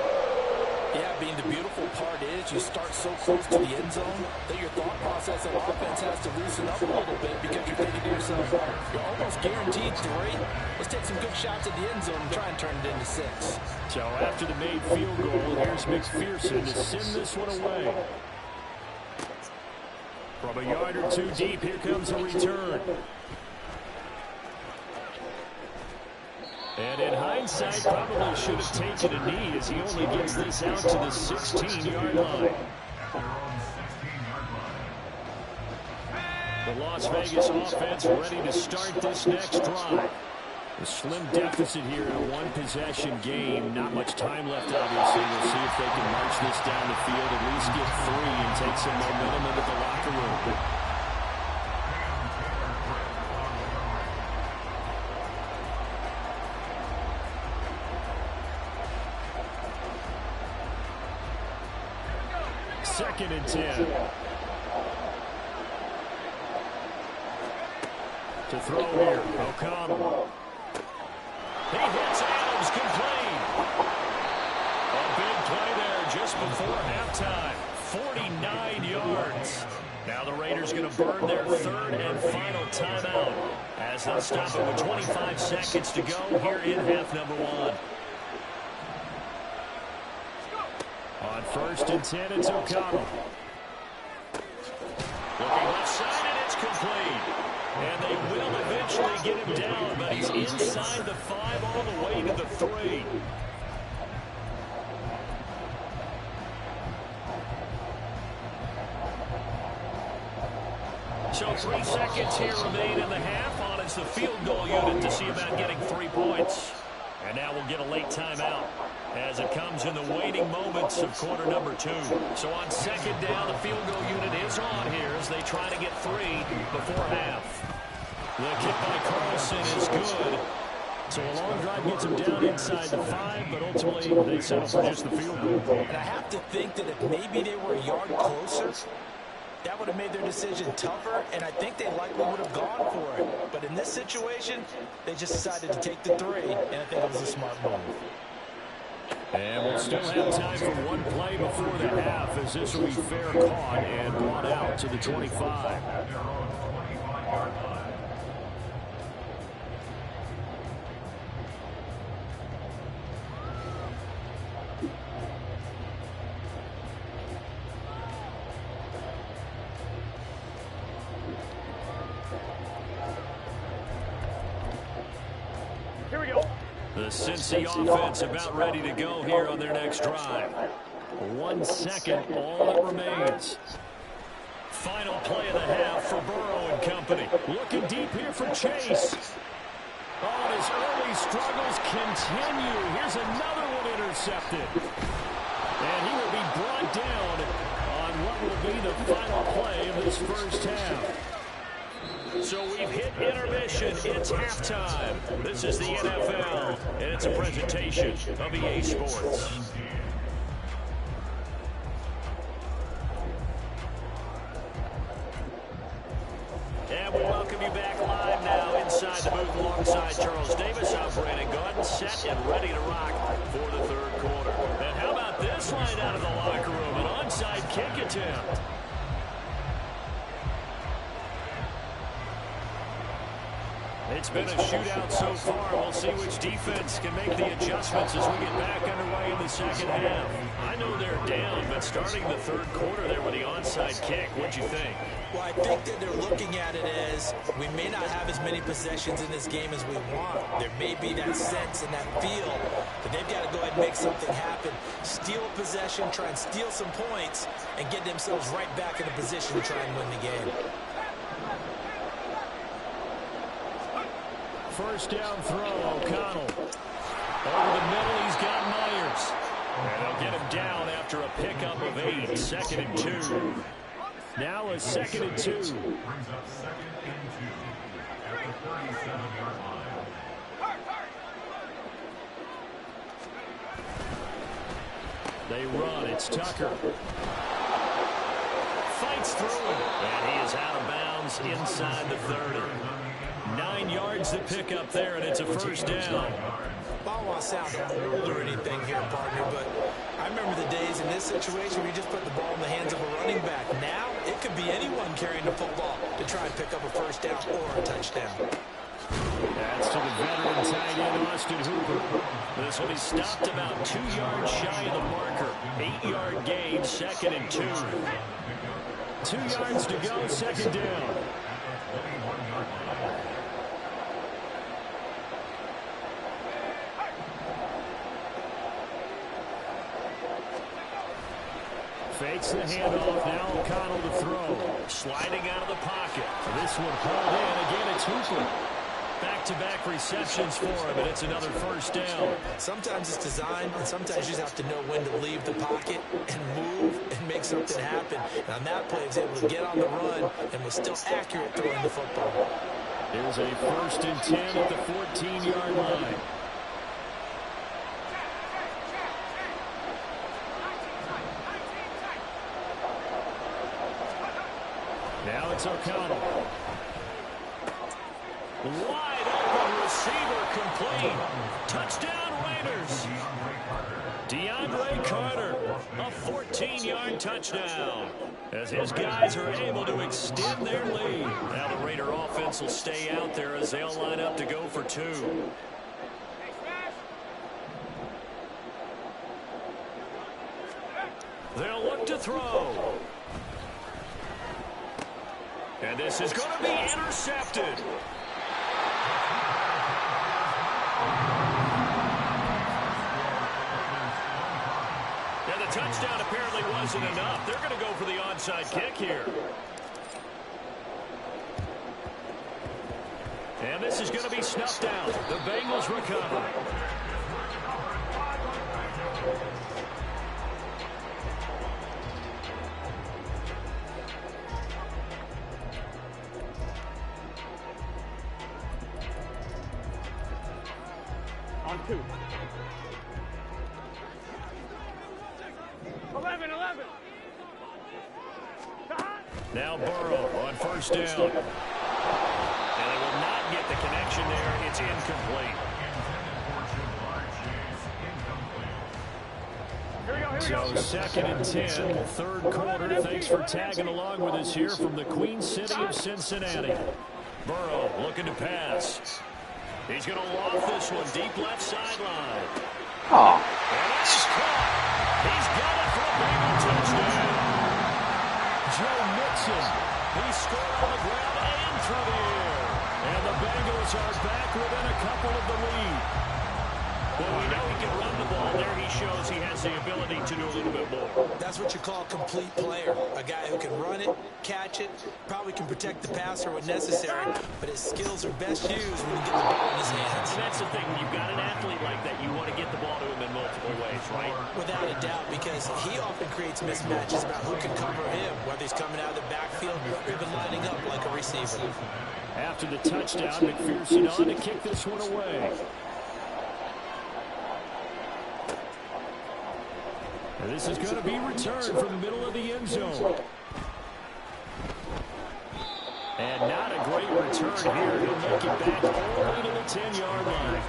Yeah, being the beautiful part is you start so close to the end zone that your thought process of offense has to loosen up a little bit because you're thinking to yourself, you're almost guaranteed 3. Let's take some good shots at the end zone and try and turn it into 6. So after the made field goal, here's McPherson to send this one away. From a yard or 2 deep, here comes a return. And in hindsight, probably should have taken a knee as he only gets this out to the 16-yard line. The Las Vegas offense ready to start this next drive. A slim deficit here in a 1-possession game. Not much time left, obviously. We'll see if they can march this down the field, at least get 3 and take some momentum into the locker room. Second and 10. To throw here, O'Connell. He hits Adams complete. A big play there just before halftime. 49 yards. Now the Raiders going to burn their 3rd and final timeout as they'll stop it with 25 seconds to go here in half number 1. On 1st and 10, it's O'Connell. Looking left side, and it's complete. And they will eventually get him down, but he's inside the 5 all the way to the 3. So 3 seconds here remain in the half. On it's the field goal unit to see about getting 3 points. And now we'll get a late timeout as it comes in the waiting moments of quarter number 2. So on 2nd down, the field goal unit is on here as they try to get 3 before half. The kick by Carlson is good. So a long drive gets them down inside the 5, but ultimately they settle for just the field goal. And I have to think that if maybe they were a yard closer, that would have made their decision tougher, and I think they likely would have gone for it. But in this situation, they just decided to take the 3, and I think it was a smart move. And we'll still have time for one play before the half as this will be fair caught and brought out to the 25. The Cincy offense about ready to go here on their next drive. 1 second, all that remains. Final play of the half for Burrow and company. Looking deep here for Chase. Oh, and his early struggles continue. Here's another one intercepted. And he will be brought down on what will be the final play of this first half. So we've hit intermission. It's halftime. This is the NFL, and it's a presentation of EA Sports. And we welcome you back live now inside the booth alongside Charles Davis. I'm Brandon Gaudin, set and ready to rock for the third quarter. And how about this line out of the locker room? An onside kick attempt. It's been a shootout so far. We'll see which defense can make the adjustments as we get back underway in the second half. I know they're down, but starting the third quarter there with the onside kick, what'd you think? Well, I think that they're looking at it as we may not have as many possessions in this game as we want. There may be that sense and that feel, but they've got to go ahead and make something happen. Steal a possession, try and steal some points, and get themselves right back in a position to try and win the game. First down throw, O'Connell. Over the middle, he's got Myers. And they'll get him down after a pickup of 8. 2nd and 2. Now a 2nd and 2. Brings up 2nd and 2 at the 37-yard line. They run. It's Tucker. Fights through him. And he is out of bounds inside the 30. 9 yards to pick up there, and it's a first down. I don't want to sound old or anything here, partner, but I remember the days in this situation where you just put the ball in the hands of a running back. Now, it could be anyone carrying the football to try and pick up a first down or a touchdown. That's to the veteran tight end, Austin Hooper. This will be stopped about 2 yards shy of the marker. 8-yard gain, 2nd and 2. 2 yards to go, 2nd down. Fakes the handoff. Now O'Connell to throw. Sliding out of the pocket. This one hauled in. Again, it's Hooper. Back-to-back receptions for him, and it's another first down. Sometimes it's designed, and sometimes you just have to know when to leave the pocket and move and make something happen. And on that play, he was able to get on the run and was still accurate throwing the football. Here's a 1st and 10 at the 14-yard line. Now it's O'Connell. Wide open receiver complete. Touchdown Raiders. DeAndre Carter, a 14-yard touchdown. As his guys are able to extend their lead. Now the Raider offense will stay out there as they'll line up to go for 2. They'll look to throw. And this is going to be intercepted. And the touchdown apparently wasn't enough. They're going to go for the onside kick here. And this is going to be snuffed out. The Bengals recover. On 2. 11. Now Burrow on first down. And they will not get the connection there. It's incomplete. So 2nd and 10, 3rd quarter. Thanks for tagging along with us here from the Queen City of Cincinnati. Burrow looking to pass. He's going to loft this one deep left sideline. Oh. And that's caught. He's got it for a Bengal touchdown. Joe Mixon. He scored on the ground and through the air. And the Bengals are back within a couple of the lead. Well, we know he can run the ball. There he shows he has the ability to do a little bit more. That's what you call a complete player. A guy who can run it, catch it, probably can protect the passer when necessary, but his skills are best used when you get the ball in his hands. And that's the thing. You've got an athlete like that. You want to get the ball to him in multiple ways, right? Without a doubt, because he often creates mismatches about who can cover him, whether he's coming out of the backfield or even lining up like a receiver. After the touchdown, McPherson on to kick this one away. And this is going to be returned from the middle of the end zone. And not a great return here. He'll make it back only to the 10-yard line.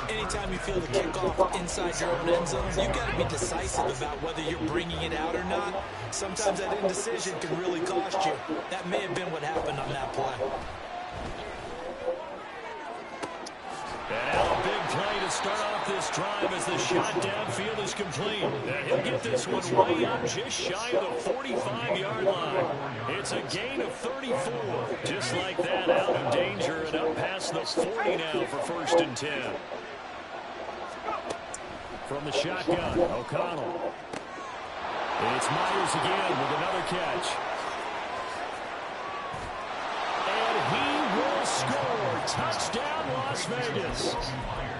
Anytime you feel the kickoff inside your own end zone, you've got to be decisive about whether you're bringing it out or not. Sometimes that indecision can really cost you. That may have been what happened on that play. And now a big play to start off this drive as the shot downfield is complete. And he'll get this one way up just shy of the 45-yard line. It's a gain of 34. Just like that, out of danger and up past the 40 now for 1st and 10. From the shotgun, O'Connell. It's Myers again with another catch. And he will score. Touchdown, Las Vegas.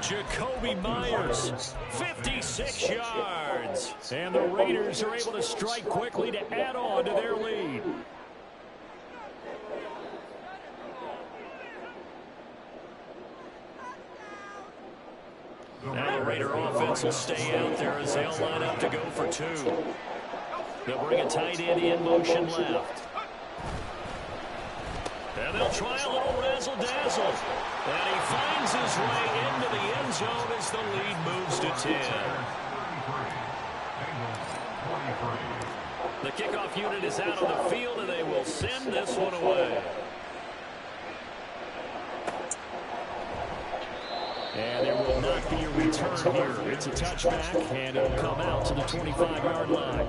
Jacoby Myers, 56 yards. And the Raiders are able to strike quickly to add on to their lead. Now the Raider offense will stay out there as they'll line up to go for 2. They'll bring a tight end in motion left. And they'll try a little razzle-dazzle. And he finds his way into the end zone as the lead moves to 10. The kickoff unit is out on the field, and they will send this one away. And there will not be a return here. It's a touchback, and it'll come out to the 25-yard line.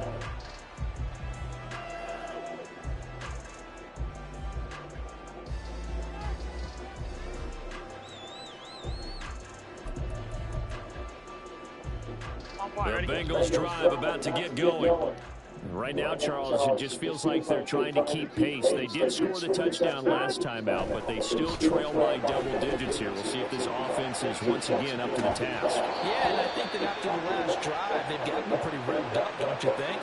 The Bengals drive about to get going. Right now, Charles, it just feels like they're trying to keep pace. They did score the touchdown last time out, but they still trail by double digits here. We'll see if this offense is once again up to the task. Yeah, and I think that after the last drive, they've gotten pretty revved up, don't you think?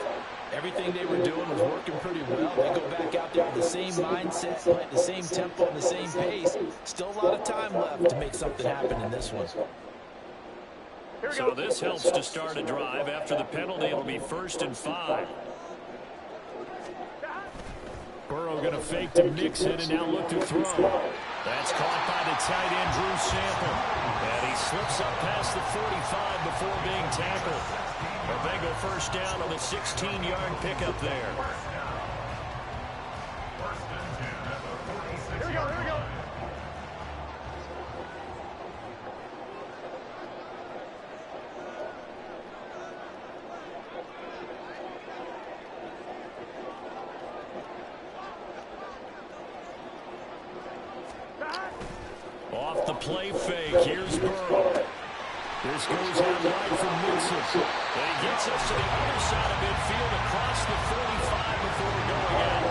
Everything they were doing was working pretty well. They go back out there with the same mindset, playing the same tempo and the same pace. Still a lot of time left to make something happen in this one. So this helps to start a drive. After the penalty, it'll be 1st and 5. Burrow going to fake to Mixon and now look to throw. That's caught by the tight end, Drew Sample. And he slips up past the 45 before being tackled. A Bengal first down on the 16-yard pickup there. Here we go, here we go. Off the play fake, here's Burrow. This goes out right from Mixon. And he gets us to the other side of midfield across the 45 before going out.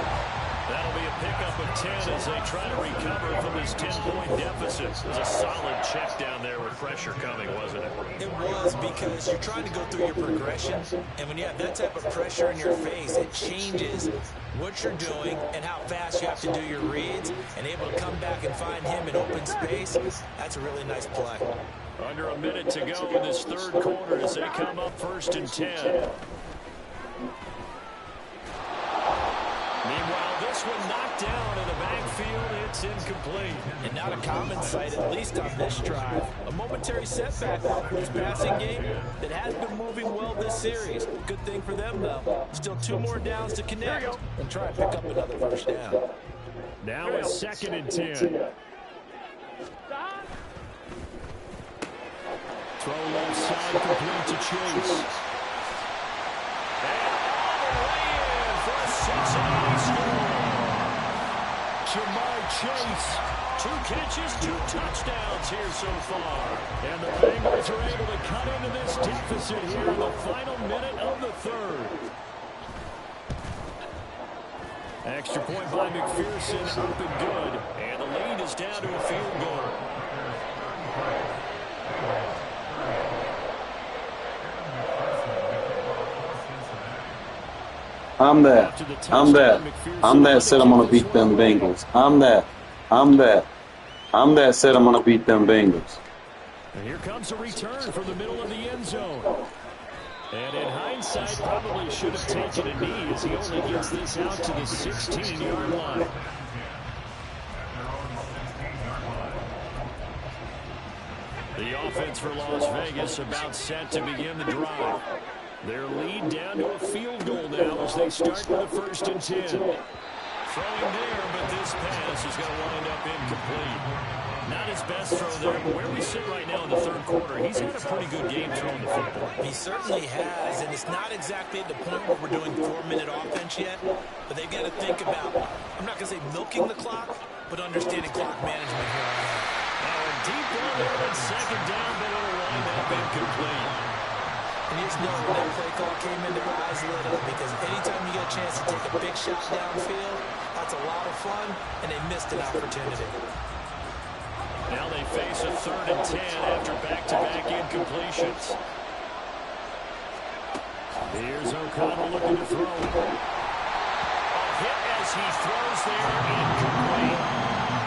That'll be a pickup of 10 as they try to recover from this 10-point deficit. It was a solid check down there with pressure coming, wasn't it? It was, because you're trying to go through your progression, and when you have that type of pressure in your face, it changes what you're doing and how fast you have to do your reads, and able to come back and find him in open space. That's a really nice play. Under a minute to go in this third quarter as they come up 1st and 10. Meanwhile, this one knocked down in the backfield. It's incomplete. And not a common sight, at least on this drive. A momentary setback for his passing game that has been moving well this series. Good thing for them, though. Still 2 more downs to connect and try to pick up another first down. Now it's 2nd and 10. Throw left side, complete to Chase. And all the way in for a Cincinnati score. Jamar Chase. 2 catches, 2 touchdowns here so far. And the Bengals are able to cut into this deficit here in the final minute of the third. Extra point by McPherson, up and good. And the lead is down to a field goal. I'm that said I'm going to beat them Bengals. I'm that said I'm going to beat them Bengals. And here comes a return from the middle of the end zone. And in hindsight, probably should have taken a knee as he only gets this out to the 16-yard line. The offense for Las Vegas about set to begin the drive. Their lead down to a field goal now as they start with a 1st and 10. Throwing there, but this pass is going to wind up incomplete. Not his best throw there, but where we sit right now in the third quarter, he's had a pretty good game throwing the football. He certainly has, and it's not exactly at the point where we're doing 4-minute offense yet, but they've got to think about, I'm not going to say milking the clock, but understanding clock management here. Now a deep ball there on 2nd down, but it'll wind up incomplete. And you just know when that play call came in, their eyes lit up, because anytime you get a chance to take a big shot downfield, that's a lot of fun, and they missed an opportunity. Now they face a 3rd and 10 after back-to-back incompletions. Here's O'Connell looking to throw. A hit as he throws there, incomplete.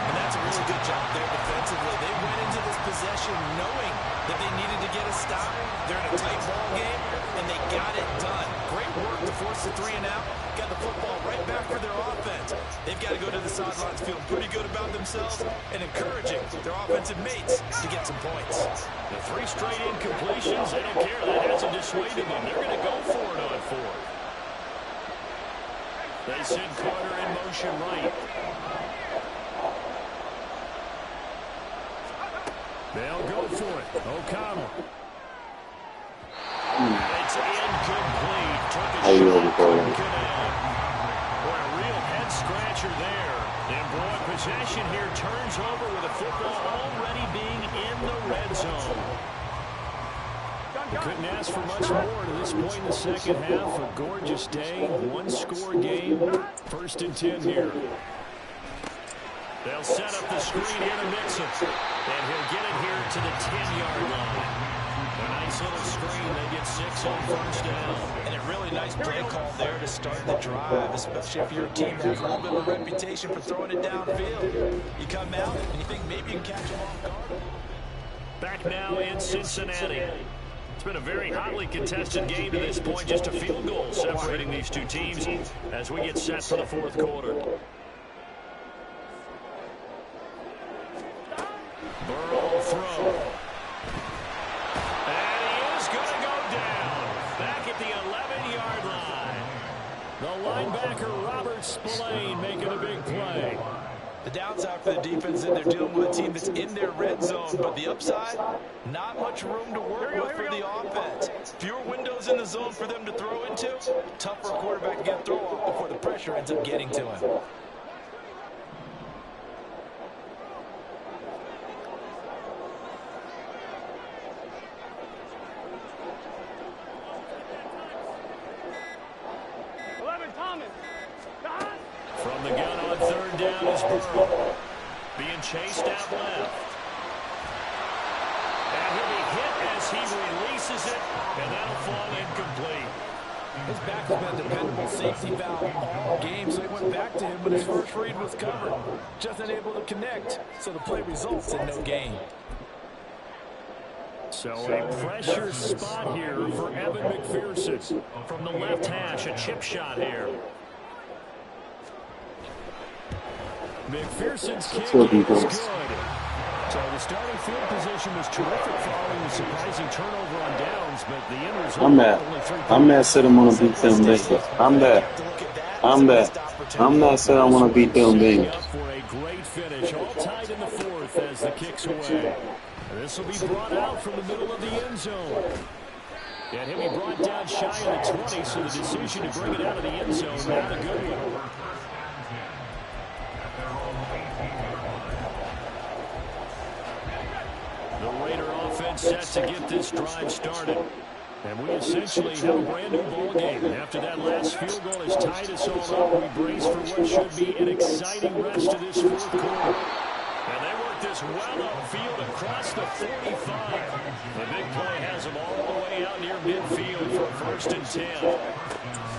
And that's a really good job there defensively. They went into this possession knowing that they needed to get a stop. They're in a tight ball game, and they got it done. Great work to force the 3 and out. Got the football right back for their offense. They've got to go to the sidelines feeling pretty good about themselves and encouraging their offensive mates to get some points. The 3 straight incompletions, they don't care. That hasn't dissuaded them. They're going to go for it on 4th. They send Carter in motion right. They'll go for it. O'Connell. It's incomplete. Took a shot. Couldn't connect. Boy, a real head-scratcher there. And boy, possession here turns over with the football already being in the red zone. We couldn't ask for much more to this point in the second half. A gorgeous day, 1-score game. 1st and 10 here. They'll set up the screen here to Mixon. And he'll get it here to the 10-yard line. A nice little screen. They get 6 on 1st down. And a really nice play call there to start the drive, especially if your team has a little bit of a reputation for throwing it downfield. You come out and you think maybe you can catch them off guard. Back now in Cincinnati. It's been a very hotly contested game to this point. Just a field goal separating these two teams as we get set for the 4th quarter. Burrow will throw. And he is going to go down. Back at the 11-yard line. The linebacker, Robert Spillane, making a big play. The downside for the defense is they're dealing with a team that's in their red zone, but the upside, not much room to work with for the offense. Fewer windows in the zone for them to throw into. Tough for a quarterback to get a throw off before the pressure ends up getting to him. From the gun on 3rd down is Burrow. Being chased out left. And he'll be hit as he releases it, and that'll fall incomplete. His back has been a dependable safety valve all game, so he went back to him when his first read was covered. Just unable to connect, so the play results in no gain. So a pressure spot here for Evan McPherson. From the left hash, a chip shot here. McPherson's kick is good. So the starting field position was terrific following the surprising turnover on downs, but the end result I'm that said I'm going to beat them Bengals. I'm that said I want to beat them Bengals. For a great finish, all tied in the 4th as the kick's away. This will be brought out from the middle of the end zone. And he'll be brought down shy of the 20, so the decision to bring it out of the end zone, not a good one. point set to get this drive started. And we essentially have a brand new ball game. After that last field goal has tied us all up, we brace for what should be an exciting rest of this fourth quarter. And they work this well upfield across the 45. The big play has them all the way out near midfield for first and 10.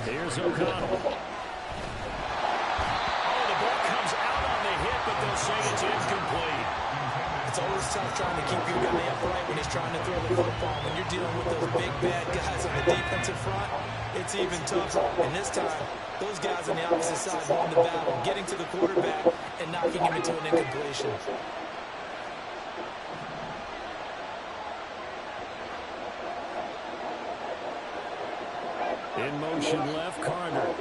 Here's O'Connell. Oh, the ball comes out on the hit, but they'll say it's incomplete. It's always tough trying to keep your guy upright when he's trying to throw the football. When you're dealing with those big, bad guys on the defensive front, it's even tougher. And this time, those guys on the opposite side won the battle, getting to the quarterback and knocking him into an incompletion. In motion left, Carter.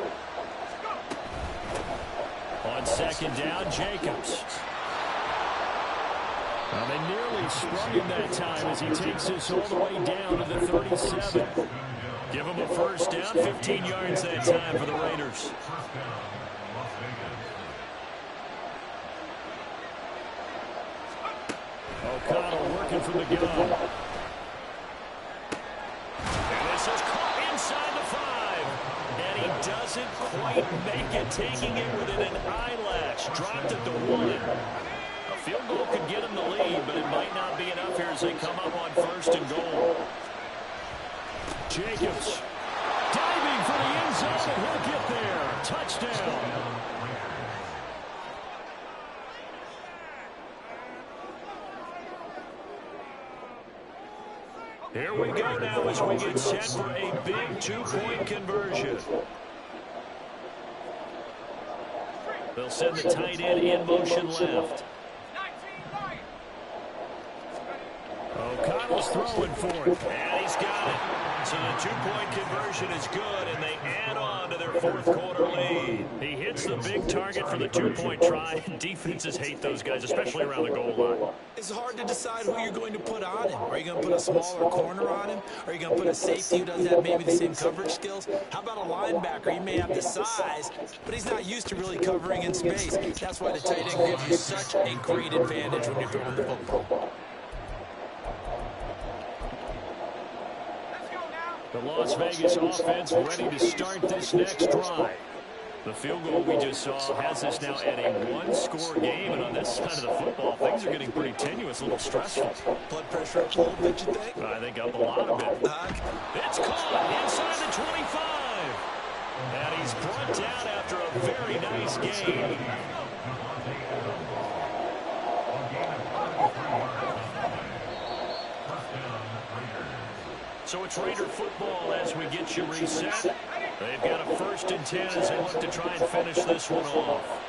On second down, Jacobs. Well, they nearly sprung him that time as he takes us all the way down to the 37. Give him a first down, 15 yards that time for the Raiders. O'Connell working from the gun. And this is caught inside the 5. And he doesn't quite make it, taking it within an eyelash. Dropped at the 1. A field goal could get him the lead, but it might not be enough here as they come up on first and goal. Jacobs diving for the end zone, and he'll get there. Touchdown. Here we go now as we get set for a big two-point conversion. They'll send the tight end in motion left. O'Connell's throwing for it, and he's got it. So the two-point conversion is good, and they add on to their fourth quarter lead. He hits the big target for the two-point try. Defenses hate those guys, especially around the goal line. It's hard to decide who you're going to put on him. Are you going to put a smaller corner on him? Are you going to put a safety who doesn't have maybe the same coverage skills? How about a linebacker? He may have the size, but he's not used to really covering in space. That's why the tight end gives you such a great advantage when you're throwing the football. The Las Vegas offense ready to start this next drive. The field goal we just saw has us now at a one-score game, and on this side of the football, things are getting pretty tenuous, a little stressful. Blood pressure up a little bit, you think? I think up a lot of it. It's caught inside the 25. And he's brought down after a very nice game. So it's Raider football as we get you reset. They've got a first and 10 as they look to try and finish this one off.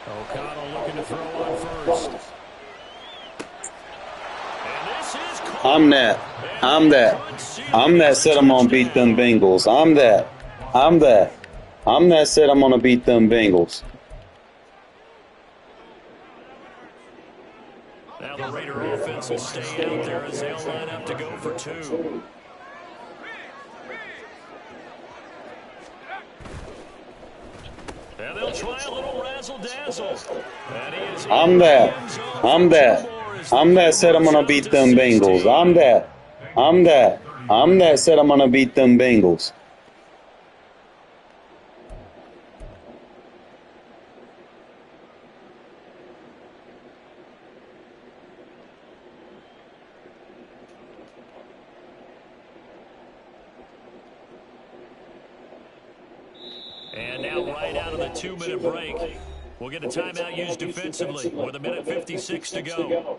O'Connell looking to throw on first. And this is caught. I'm that said I'm going to beat them Bengals. I'm that said I'm going to beat them Bengals. Now the Raider offense will stay out there as they'll line up to go for 2. And they'll try a little razzle-dazzle. I'm that said I'm going to beat them Bengals. I'm that said I'm going to beat them Bengals. And now right out of the 2-minute break, we'll get a timeout used defensively with 1:56 to go.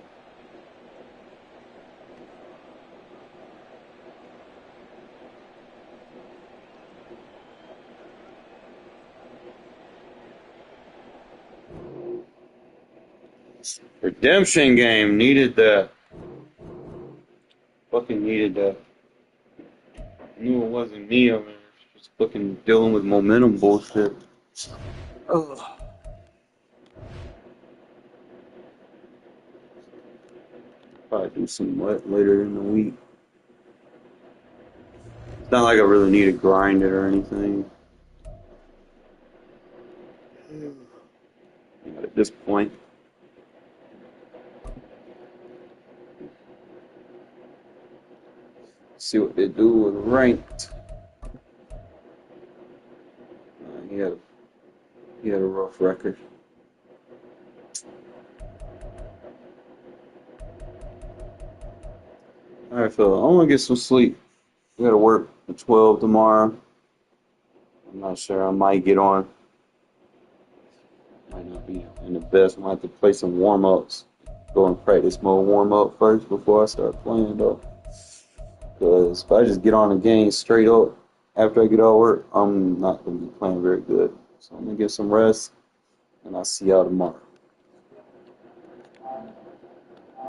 Redemption game needed that. Fucking needed that. I knew it wasn't me over there. Just fucking dealing with momentum bullshit. Ugh. Probably do some later in the week. It's not like I really need to grind it or anything. At this point. See what they do with ranked. He had a rough record. All right, Phil. I want to get some sleep. I got to work at 12 tomorrow. I'm not sure. I might get on. Might not be in the best. I might have to play some warm ups. Go and practice mode warm up first before I start playing though. Because if I just get on the game straight up after I get out of work, I'm not going to be playing very good. So I'm going to get some rest, and I'll see y'all tomorrow.